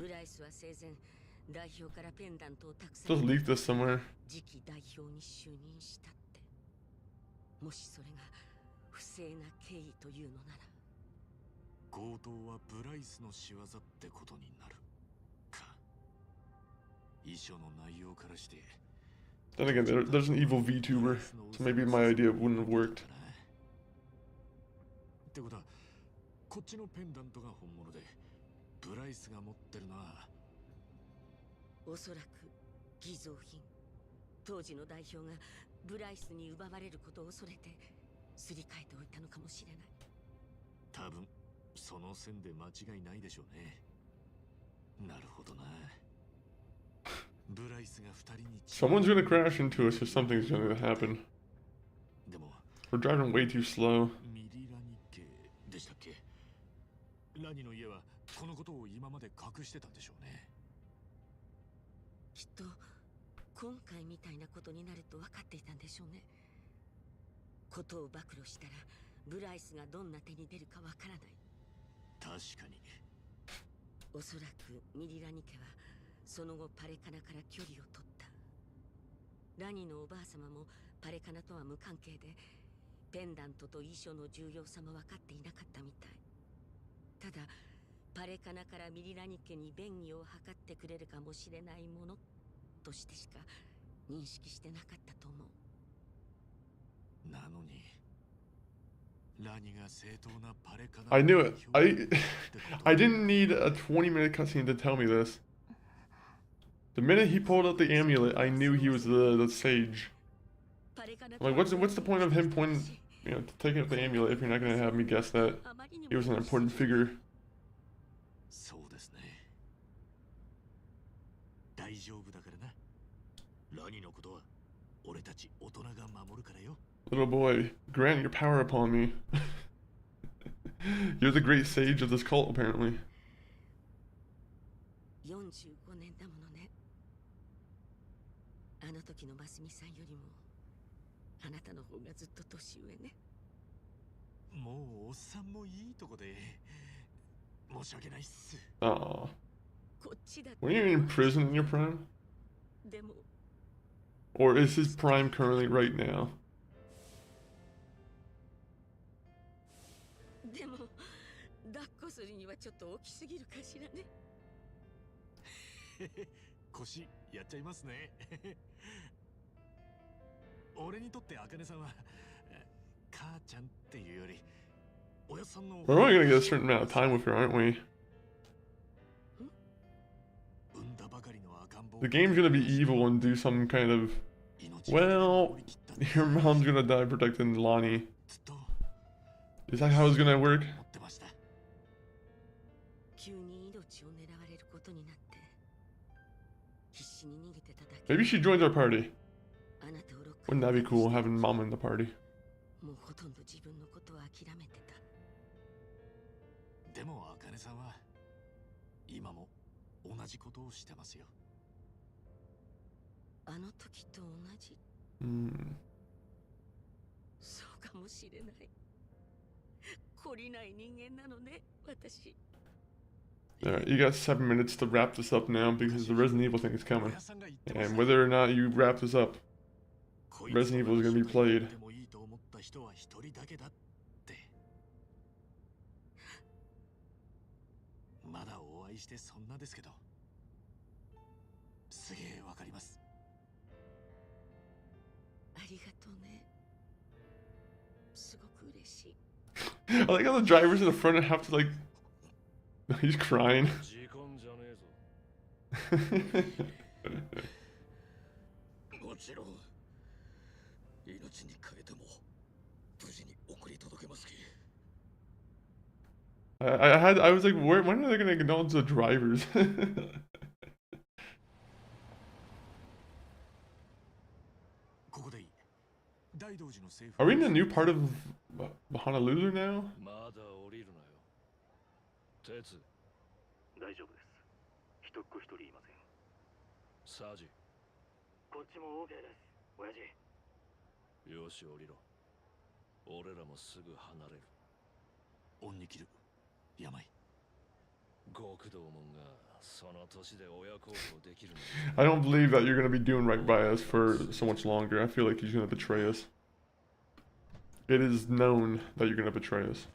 A: Just leak this somewhere.
H: もしそれが不正な経緯というのなら。
C: 強盗はブライスの仕業ってことになる。遺書の内容からして
A: Then again, there's an evil VTuber, so maybe my idea wouldn't have worked.
C: ってことはこっちのペンダントが本物でブライスが持ってるのは
H: おそらく偽造品。当時の代表がブライスに奪われることを恐れてすり替えておいたのかもしれない。
C: 多分その線で間違いないでしょうね。なるほどな。ブライスが二人に
A: Someone's gonna crash into us or something's gonna happen.
C: でも
A: We're driving way too slow.
C: ミリラニ家でしたっけ。ラニの家はこのことを今まで隠してたんでしょうね。
H: きっと今回みたいなことになると分かっていたんでしょうね。ことを暴露したらブライスがどんな手に出るかわからない。
C: 確かに。
H: おそらくミリラニ家はその後パレカナから距離を取った。ラニのおばあ様もパレカナとは無関係で、ペンダントと遺書の重要さも分かっていなかったみたい。ただパレカナからミリラニ家に便宜を図ってくれるかもしれないものとしてしか認識してなかったと思う。
C: なのにラニが正当なパレカナ
A: I knew it. I didn't need a 20-minute cutscene to tell me this. The minute he pulled out the amulet, I knew he was the sage. I'm like, what's the point of him taking out the amulet if you're not gonna have me guess that he was an important figure?
C: そうですね。大丈夫だからな。ラニのことは俺たち大人が守るからよ。
A: Little boy, grant your power upon me. You're the great sage of this cult, apparently.
H: 45年だものね。あの時のマスミさんよりもあなたの方がずっと年上ね。
C: もうおっさんもいいとこで申し訳ないっす。
A: Aw.
H: こっちだって。
A: Were you in prison in your prime?
H: でも
A: Or is his prime currently right now?
H: でも抱っこするにはちょっと大きすぎるかしらね。
C: 腰やっちゃいますね。俺にとってあかねさんは母ちゃんっていうよりおやさんの
A: We're only gonna get a certain amount of time with her, aren't we?
C: 産んだばかりの赤ん坊
A: The game's gonna be evil and do some kind of... Well, your mom's gonna die protecting Lonnie.
C: ずっと
A: Is that how it's gonna work?
C: 思ってました。
H: 急に命を狙われることになって必死に逃げてただけ。
A: Maybe she joins our party.
H: あなたをロック
A: Wouldn't that be cool, having mom in the party?
H: もうほとんど自分のことを諦めてた。
C: でもあかねさんは今も同じことをしてますよ。
H: あの時と同じ。そうかもしれない。懲りない人間なのね、私。
A: Alright, you got 7 minutes to wrap this up now because the Resident Evil thing is coming. And whether or not you wrap this up, Resident Evil is going to be played.
C: でもいいと思った人は一人だけだって。まだお会いしてそんなですけど、すげえわかります。
H: ありがとうね。すごく嬉しい。
A: I like how the drivers in the front have to like... He's crying.
C: 時間じゃねえぞ。もちろん命に変えても無事に送り届けますき。
A: I was like, when are they gonna acknowledge the drivers? Are we in a new part of Honolulu now?
C: まだ降りるなよ。鉄。大丈夫です。一っ子一人いません。サージ。こっちも OK です。親父。よし降りろ。俺らもすぐ離れる。恩に切る。病。極道門がその年で親孝行できるの。
A: I don't believe that you're gonna be doing right by us for so much longer. I feel like he's gonna betray us. It is known that you're gonna betray us.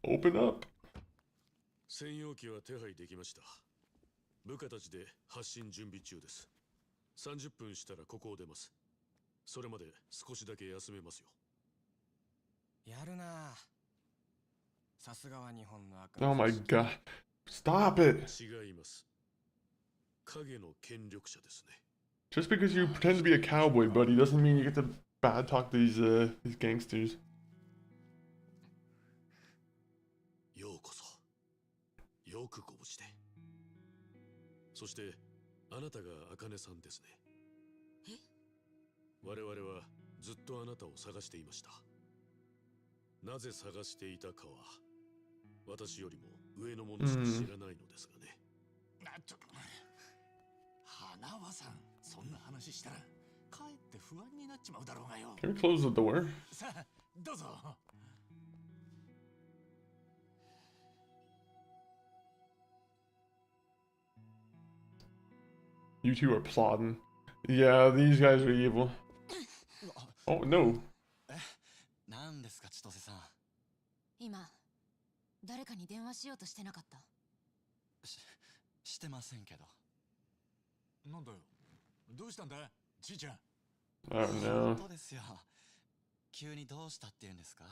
A: Open up.
C: 専用機は手配できました。部下たちで発進準備中です。30分したらここを出ます。それまで少しだけ休めますよ。
G: やるな。さすがは日本の悪
A: Oh my god. Stop it.
C: 違います。影の権力者ですね。
A: Just because you pretend to be a cowboy, buddy, doesn't mean you get to bad talk these gangsters.
C: ようこそ。よくご無事で。そしてあなたが茜さんですね。
H: え？
C: 我々はずっとあなたを探していました。なぜ探していたかは私よりも上の者しか知らないのですがね。花輪さん、そんな話したらかえって不安になっちまうだろうがよ。
A: Can we close the door?
C: さあ、どうぞ。
A: You two are plotting. Yeah, these guys are evil. Oh no.
G: 何ですか千歳さん。
E: 今誰かに電話しようとしてなかった？
G: してませんけど。
C: なんだよ。どうしたんだ、じいちゃん。
A: Oh no.
G: 本当ですよ。急にどうしたって言うんですか、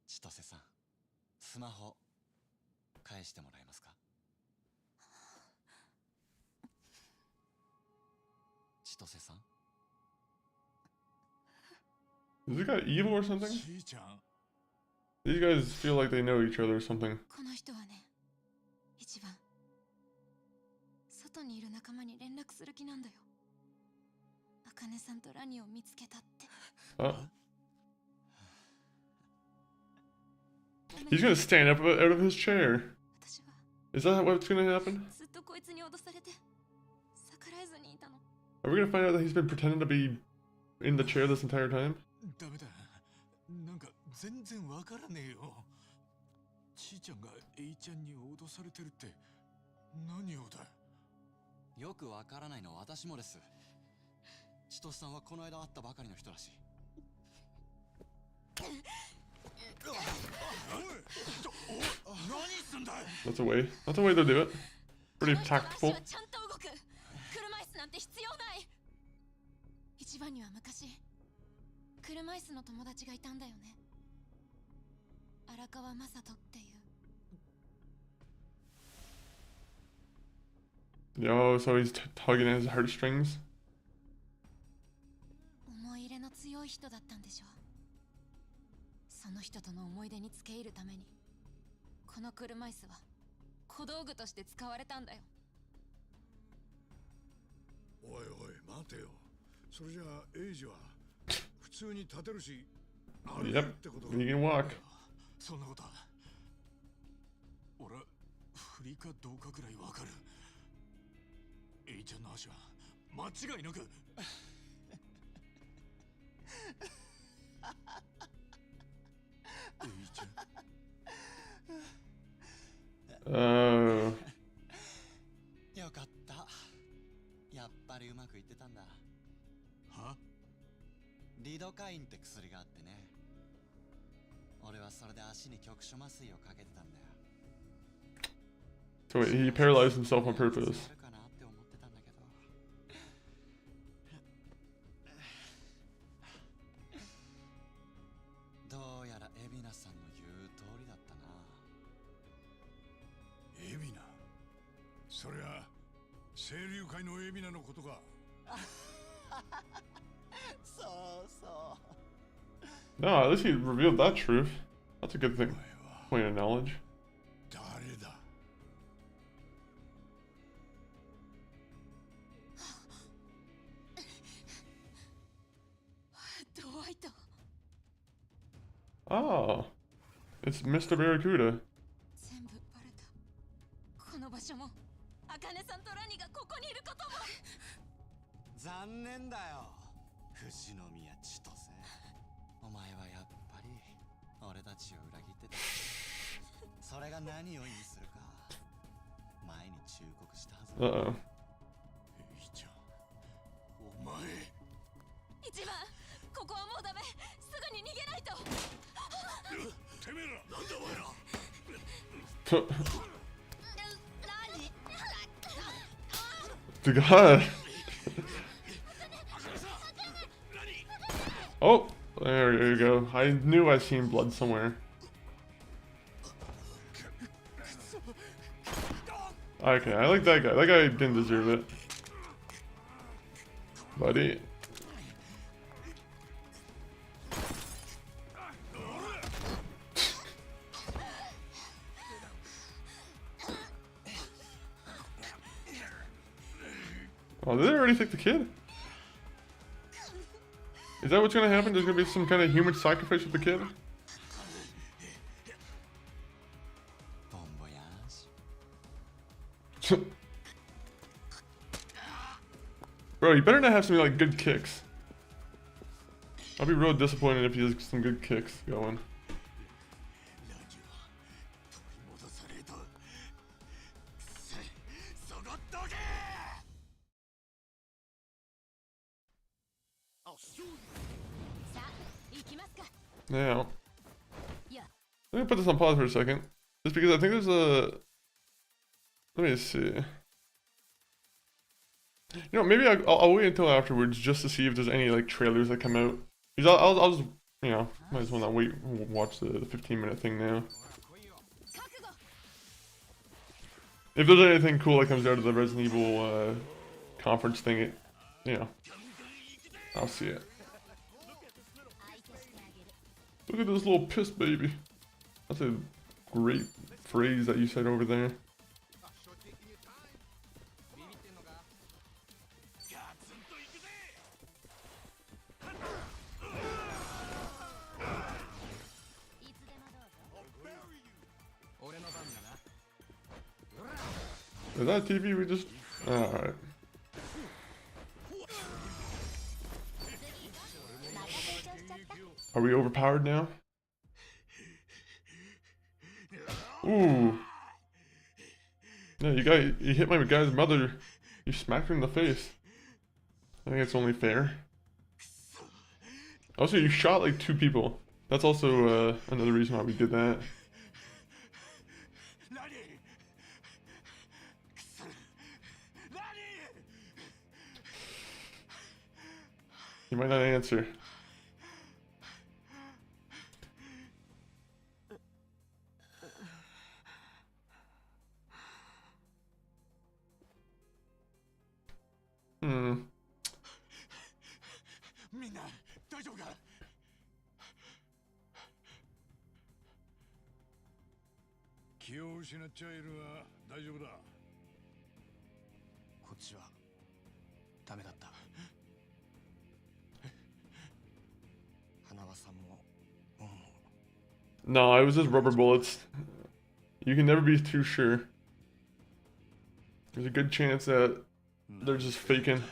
G: 千歳さん。スマホ返してもらえますか。千歳さん。
A: Is this guy evil or something?
C: じいちゃん。
A: These guys feel like they know each other or something.
E: この人はね、一番外にいる仲間に連絡する気なんだよ。茜さんとラニを見つけたって。
A: Oh. He's gonna stand up out of his chair.
E: 私は
A: Is that what's gonna happen?
E: ずっとこいつに脅されて逆らえずにいたの。
A: Are we gonna find out that he's been pretending to be in the chair this entire time?
C: ダメだ。なんか全然わからねえよ。ちいちゃんがエイちゃんに脅されてるって何をだ。
G: よくわからないのは私もです。千歳さんはこの間会ったばかりの人らしい。
C: 何すんだ。
A: That's a way. That's a way to do it. Pretty
E: この人の
A: tactful.
E: 足はちゃんと動く。車椅子なんて必要ない。一番には昔車椅子の友達がいたんだよね。荒川雅人っていう。
A: Yo, so he's tugging at his heartstrings.
E: 思い入れの強い人だったんでしょう。その人との思い出に付け入るためにこの車椅子は小道具として使われたんだよ。
C: おいおい待てよ。それじゃあエイジは普通に立てるし歩けるってことか。
A: He can walk.
C: そんなことは俺振りかどうかくらいわかる。エイちゃんの足は間違いなくエイちゃん。
G: よかった。やっぱりうまくいってたんだ。
C: は？
G: リドカインって薬があってね。俺はそれで足に局所麻酔をかけてたんだよ。
A: So wait, he paralyzed himself on purpose.
G: あるかなって思ってたんだけど。どうやら海老名さんの言う通りだったな。
C: 海老名。そりゃ清流会の海老名のことか。
G: そうそう。
A: No, at least he revealed that truth. That's a good thing. Point of knowledge.
C: 誰だ。
E: ドワイト。
A: Oh, it's Mr. Barracuda.
E: 全部バレた。この場所も茜さんとラニがここにいることも。
G: 残念だよ、富士宮千歳。お前はやっぱり俺たちを裏切ってた。それが何を意味するか前に忠告したはずだ。
A: Uh-oh.
C: エイちゃん、お前。
E: 一番、ここはもうダメ。すぐに逃げないと。
C: てめえら、なんだお前ら。
A: To God. Oh, there you go. I knew I seen blood somewhere. Okay, I like that guy. That guy didn't deserve it. Buddy. Oh, did they already take the kid? Is that what's gonna happen? There's gonna be some kind of human sacrifice with the kid?
G: Bon voyage.
A: Bro, you better not have some like good kicks. I'll be real disappointed if he has some good kicks going. Now, let me put this on pause for a second. Just because I think there's a... Let me see. You know, maybe I'll wait until afterwards just to see if there's any like trailers that come out. Because I'll just, you know, might as well not wait and watch the 15-minute thing now. If there's anything cool that comes out of the Resident Evil conference thing, you know, I'll see it. Look at this little piss baby. That's a great phrase that you said over there. Is that TV we just... Alright. Are we overpowered now? Ooh. Yeah, you hit my guy's mother. You smacked her in the face. I think it's only fair. Also, you shot like 2 people. That's also another reason why we did that. You might not answer. No, it was just rubber bullets. You can never be too sure. There's a good chance that they're just faking.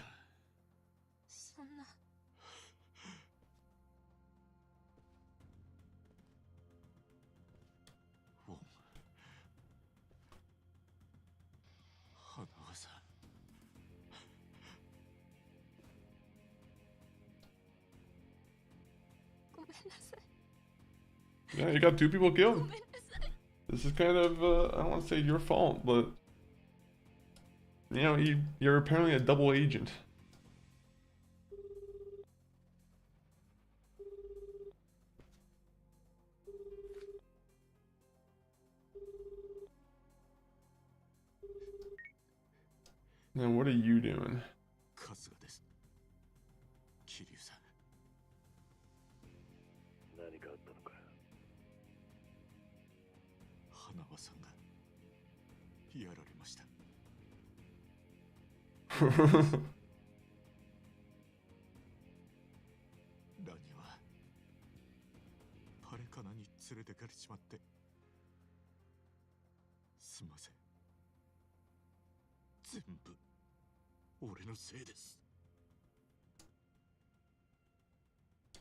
A: Yeah, you got 2 people killed. This is kind of, I don't want to say your fault, but... You know, you're apparently a double agent. Now, what are you doing?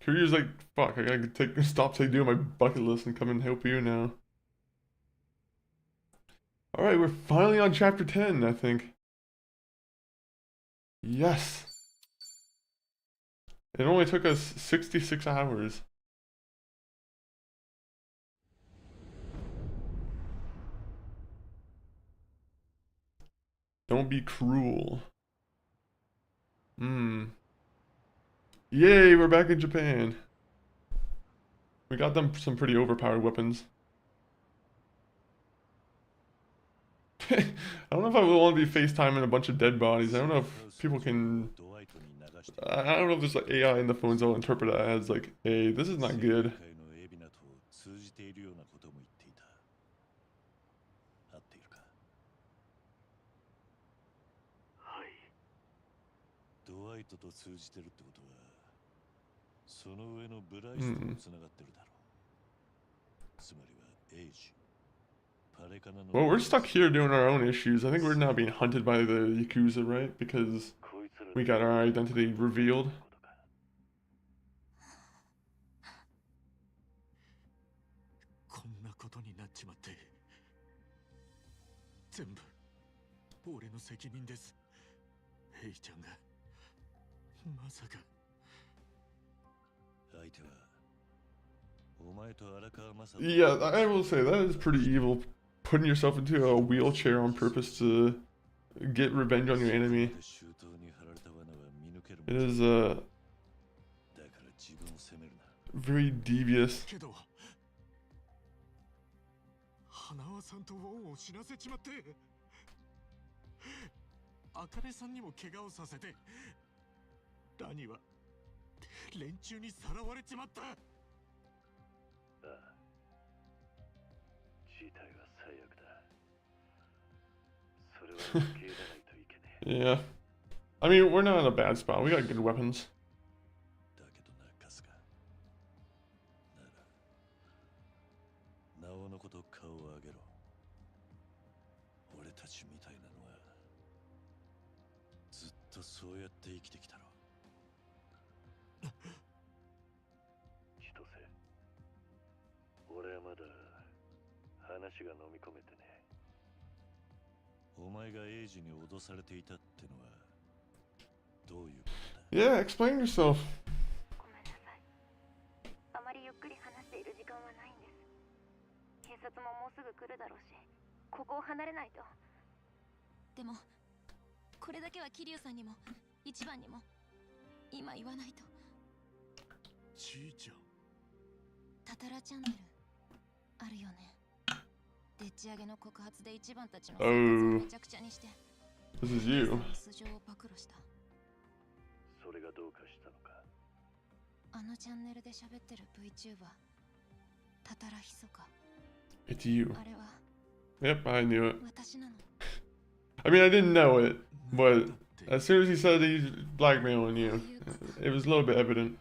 A: Kiryu's like, fuck, I gotta stop doing my bucket list and come and help you now. Alright, we're finally on chapter 10, I think. Yes! It only took us 66 hours. Don't be cruel. Yay, we're back in Japan. We got them some pretty overpowered weapons. I don't know if I would want to be FaceTiming a bunch of dead bodies. I don't know if people can... I don't know if there's like AI in the phones that will interpret it as like, hey, this is not good.
C: ドワイトと通じてるってことは、その上のブライスともつながってるだろう。つまりはエイジ。
A: Well, we're stuck here doing our own issues. I think we're now being hunted by the Yakuza, right? Because we got our identity revealed.
C: こんなことになっちまって、全部俺の責任です。ヘイちゃんがまさか。相手はお前と荒川正。
A: Yeah, I will say that is pretty evil. Putting yourself into a wheelchair on purpose to get revenge on your enemy. It is very devious.
C: 花輪さんとウォンを死なせちまって、茜さんにも怪我をさせて、ラニは連中にさらわれちまった。ああ、事態は最悪だ。それは受け入れないといけねえ。
A: Yeah. I mean, we're not in a bad spot. We got good weapons.
C: だけどな、カスカ。なら、なおのこと顔を上げろ。俺たちみたいなのは、ずっとそうやって生きてきたろ。千歳、俺はまだ話が飲み込めてね。お前がエイジに脅されていたってのはどういうことだ？
A: Yeah, explain yourself.
E: ごめんなさい。あまりゆっくり話している時間はないんです。警察ももうすぐ来るだろうし、ここを離れないと。でもこれだけは桐生さんにも一番にも今言わないと。
C: ちーちゃん。
E: タタラチャンネルあるよね。でっち上げの告発で一番たちの生活をめちゃくちゃにして。
A: This is you.
E: 素性を暴露した。
C: それがどうかしたのか。
E: あのチャンネルで喋ってる VTuber タタラヒソカ。
A: It's you.
E: あれは
A: Yep, I knew it.
E: 私なの。
A: I mean, I didn't know it, but as soon as he said he's blackmailing you, it was a little bit evident.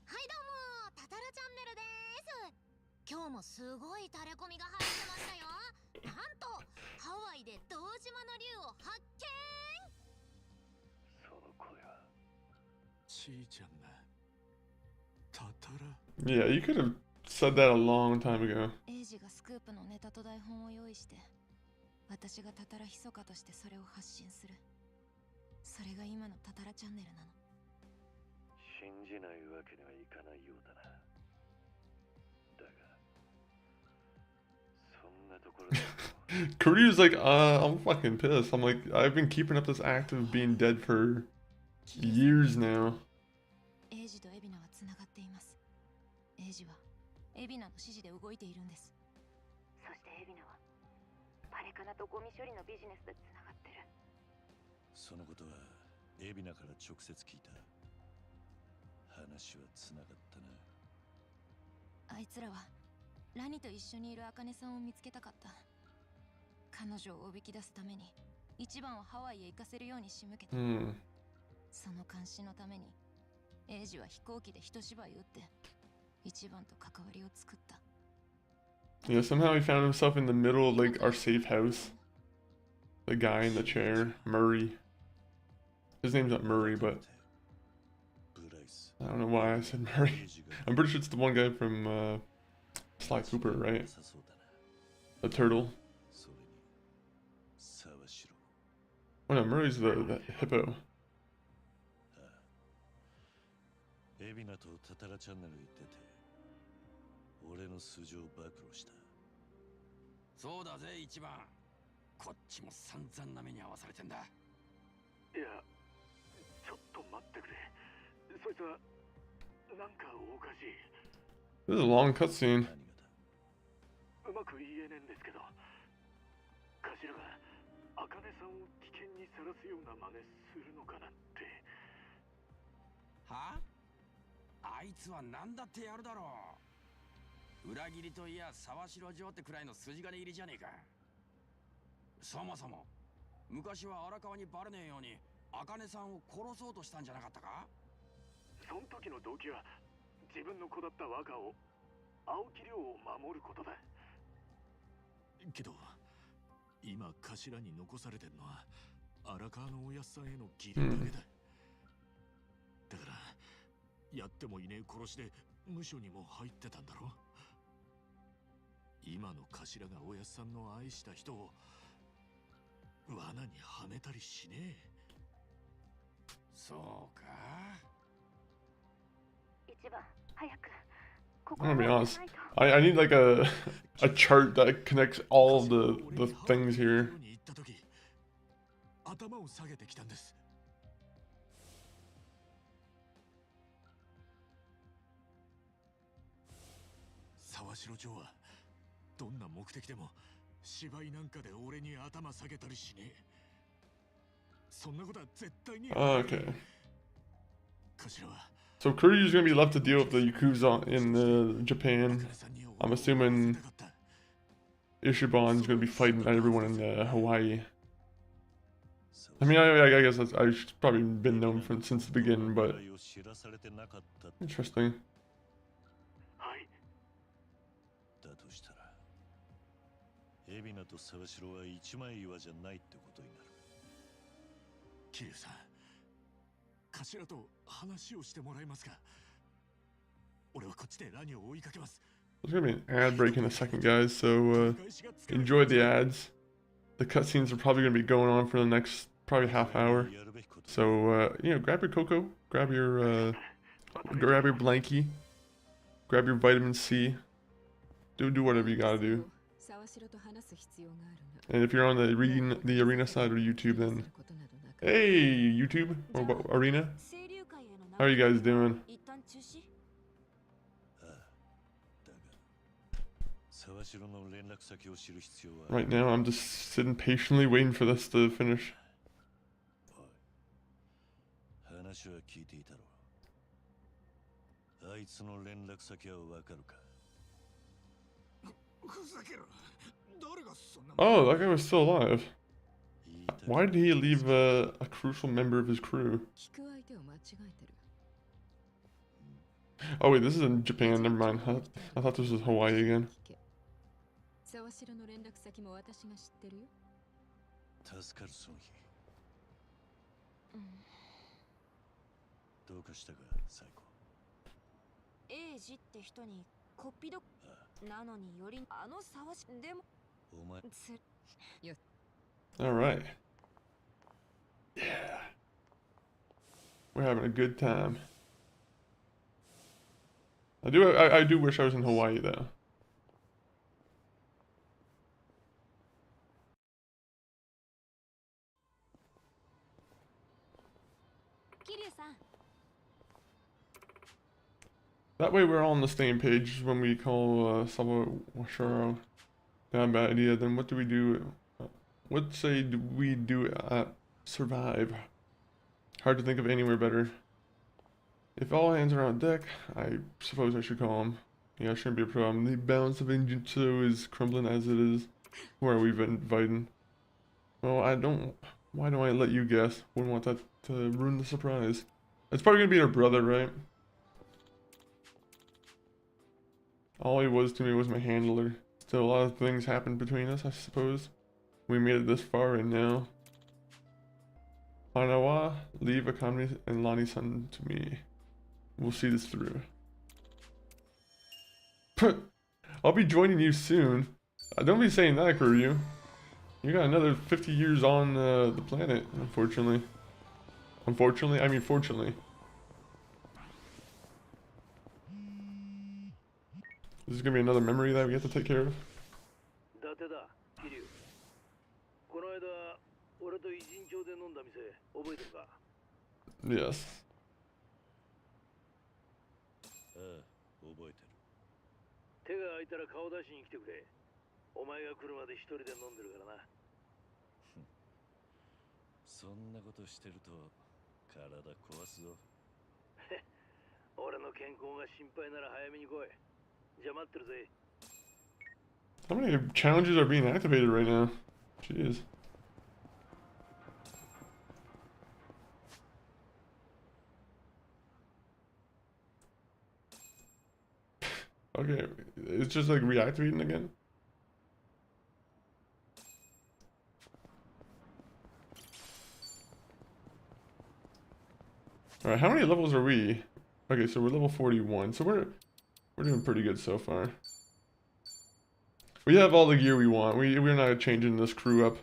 E: はいどうも、タタラチャンネルです。今日もすごいタレコミが入ってましたよ。なんとハワイで堂島の竜を発見。
C: その声はちーちゃんがタタラ。
A: Yeah, you could have said that a long time ago.
E: エイジがスクープのネタと台本を用意して、私がタタラヒソカとしてそれを発信する。それが今のタタラチャンネルなの。
C: 信じないわけにはいかないようだな。だが、そんなところで。
A: Kuryu's like, I'm fucking pissed. I'm like, I've been keeping up this act of being dead for years now.
E: エイジとエビナはつながっています。エイジはエビナの指示で動いているんです。そしてエビナはパレカナとゴミ処理のビジネスでつながってる。
C: そのことはエビナから直接聞いた。話はつながったな。
E: あいつらはラニと一緒にいるアカネさんを見つけたかった。彼女をおびき出すために一番をハワイへ行かせるように仕向けた。その監視のためにエイジは飛行機で一芝居打って一番と関わりを作った。
A: Yeah, somehow he found himself in the middle of like our safe house. The guy in the chair, Murray. His name's not Murray, but I don't know why I said Murray. I'm pretty sure it's the one guy from Sly Cooper, right? The turtle. Oh no, Murray's the hippo.
C: エビナとタタラチャンネルに出て俺の素性を暴露した。そうだぜ一番。こっちも散々な目に遭わされてんだ。
I: いや、ちょっと待ってくれ。そいつはなんかおかしい。
A: This is a long cutscene.
I: うまく言えねえんですけど、頭が茜さんを危険にさらすような真似するのかなって。
C: はあ？あいつは何だってやるだろう。裏切りといや沢城城ってくらいの筋金入りじゃねえか。そもそも昔は荒川にバレねえように茜さんを殺そうとしたんじゃなかったか？
I: その時の動機は自分の子だった若を、青木亮を守ることだ。けど今頭に残されてるのは荒川のおやっさんへの義理だけだ。だからやってもいねえ殺しで無所にも入ってたんだろ。今の頭がおやっさんの愛した人を罠にはめたりしねえ。
C: そうか。
E: 一番早く。
A: I'm gonna be honest. I need like a chart that connects all of the things here.
I: 頭を下げてきたんです。沢城町はどんな目的でも芝居なんかで俺に頭下げたりしねえ。そんなことは絶対に。
A: Okay.
I: 頭は
A: So Kuryu's gonna be left to deal with the Yakuza in Japan. I'm assuming Ishiban's gonna be fighting everyone in Hawaii. I mean, I guess I've probably been known since the beginning, but interesting.
I: はい。
C: だとしたら海老名と沢城は一枚岩じゃないってことになる。
I: 桐生さん、頭と話をしてもらえますか。俺はこっちでラニを追いかけます。
A: There's gonna be an ad break in a second, guys, so enjoy the ads. The cutscenes are probably gonna be going on for the next probably half hour. So you know, grab your cocoa, grab your blankie, grab your vitamin C. Do whatever you gotta do. And if you're on the arena side of YouTube, then hey YouTube or arena, how are you guys doing? Right now, I'm just sitting patiently waiting for this to finish. Oh, that guy was still alive. Why did he leave a crucial member of his crew? Oh wait, this is in Japan, never mind. I thought this was Hawaii again.
J: 沢城の連絡先も私が知ってるよ。
C: 助かる損費。どうかしたか、最高。
E: エイジって人にこっぴどなのによりあの沢しでも
C: お前
J: よ。
A: All right. Yeah. We're having a good time. I do wish I was in Hawaii though. That way we're all on the same page when we call Sawashiro. Not a bad idea. Then what do we do? What say do we do at Survive? Hard to think of anywhere better. If all hands are on deck, I suppose I should call him. Yeah, it shouldn't be a problem. The balance of Injutsu is crumbling as it is. Where are we inviting? Well, I don't... Why don't I let you guess? Wouldn't want that to ruin the surprise. It's probably gonna be her brother, right? All he was to me was my handler. Still, a lot of things happened between us, I suppose. We made it this far, and now... Hanawa, leave Akami and Lani-san to me. We'll see this through. I'll be joining you soon. Don't be saying that, Kuryu. You got another 50 years on the planet, unfortunately. Unfortunately? I mean, fortunately. This is gonna be another memory that we have to take care of.
I: 伊達だ、桐生。こ町で飲んだ店覚えてるか？
A: Yes.
C: ああ、覚えてる。
I: 手が空いたら顔出しに来てくれ。お前が来るまで一人で飲んでるからな。
C: そんなことしてると体壊すぞ。
I: 俺の健康が心配なら早めに来い。じゃあ待ってるぜ。
A: How many challenges are being activated right now? Jeez. Okay, it's just like reactivating again. Alright, how many levels are we? Okay, so we're level 41, so we're doing pretty good so far. We have all the gear we want. We're not changing this crew up.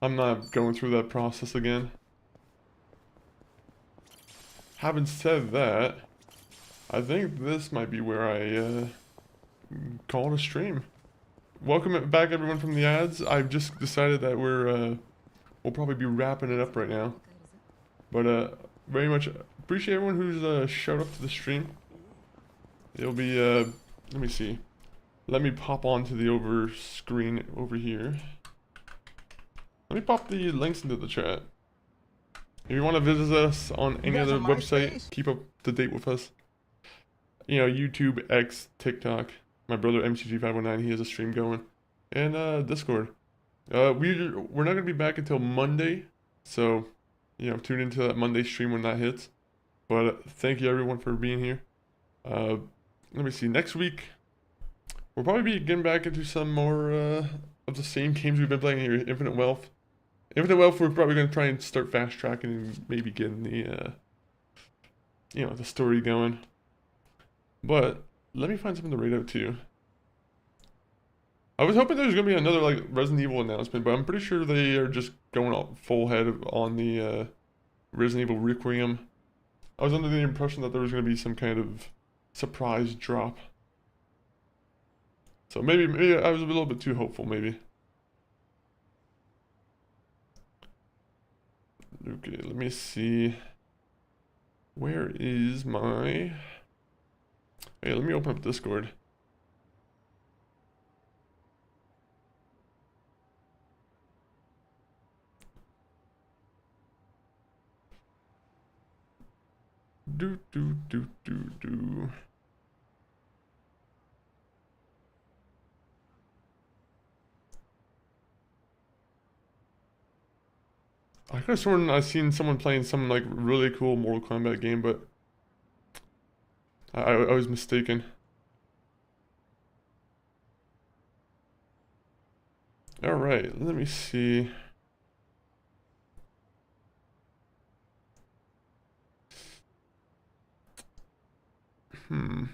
A: I'm not going through that process again. Having said that, I think this might be where I call it a stream. Welcome back everyone from the ads. I've just decided that we'll probably be wrapping it up right now. But very much appreciate everyone who's showed up to the stream. It'll be let me see. Let me pop onto the over screen over here. Let me pop the links into the chat. If you want to visit us on any other website, keep up to date with us. You know, YouTube, X, TikTok. My brother MCG519, he has a stream going. And Discord. We're not going to be back until Monday. So, you know, tune into that Monday stream when that hits. But thank you everyone for being here. Let me see. Next week, we'll probably be getting back into some more of the same games we've been playing here. Infinite Wealth. Infinite Wealth, we're probably going to try and start fast tracking and maybe getting the, you know, the story going. But let me find something to rate out too. I was hoping there was going to be another like Resident Evil announcement, but I'm pretty sure they are just going all full head on the Resident Evil Requiem. I was under the impression that there was going to be some kind of surprise drop. So maybe I was a little bit too hopeful, maybe. Okay, let me see. Where is my... Hey, let me open up Discord. Do. I could have sworn I seen someone playing some like really cool Mortal Kombat game, but I was mistaken. All right, let me see. You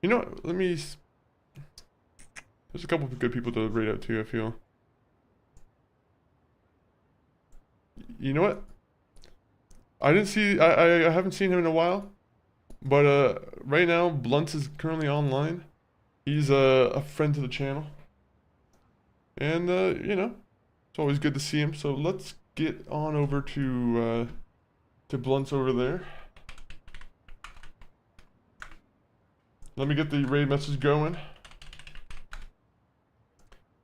A: know what? Let me... There's a couple of good people to rate out too, I feel. You know what? I haven't seen him in a while. But right now, Blunt is currently online. He's a friend to the channel. And you know, it's always good to see him. So let's get on over to Blunt's over there. Let me get the raid message going.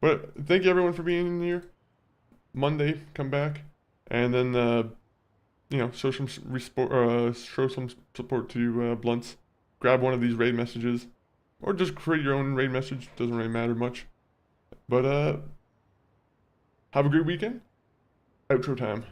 A: But thank you everyone for being in here. Monday, come back. And then, you know, show some support to Blunts. Grab one of these raid messages. Or just create your own raid message. Doesn't really matter much. But, have a great weekend. Outro time.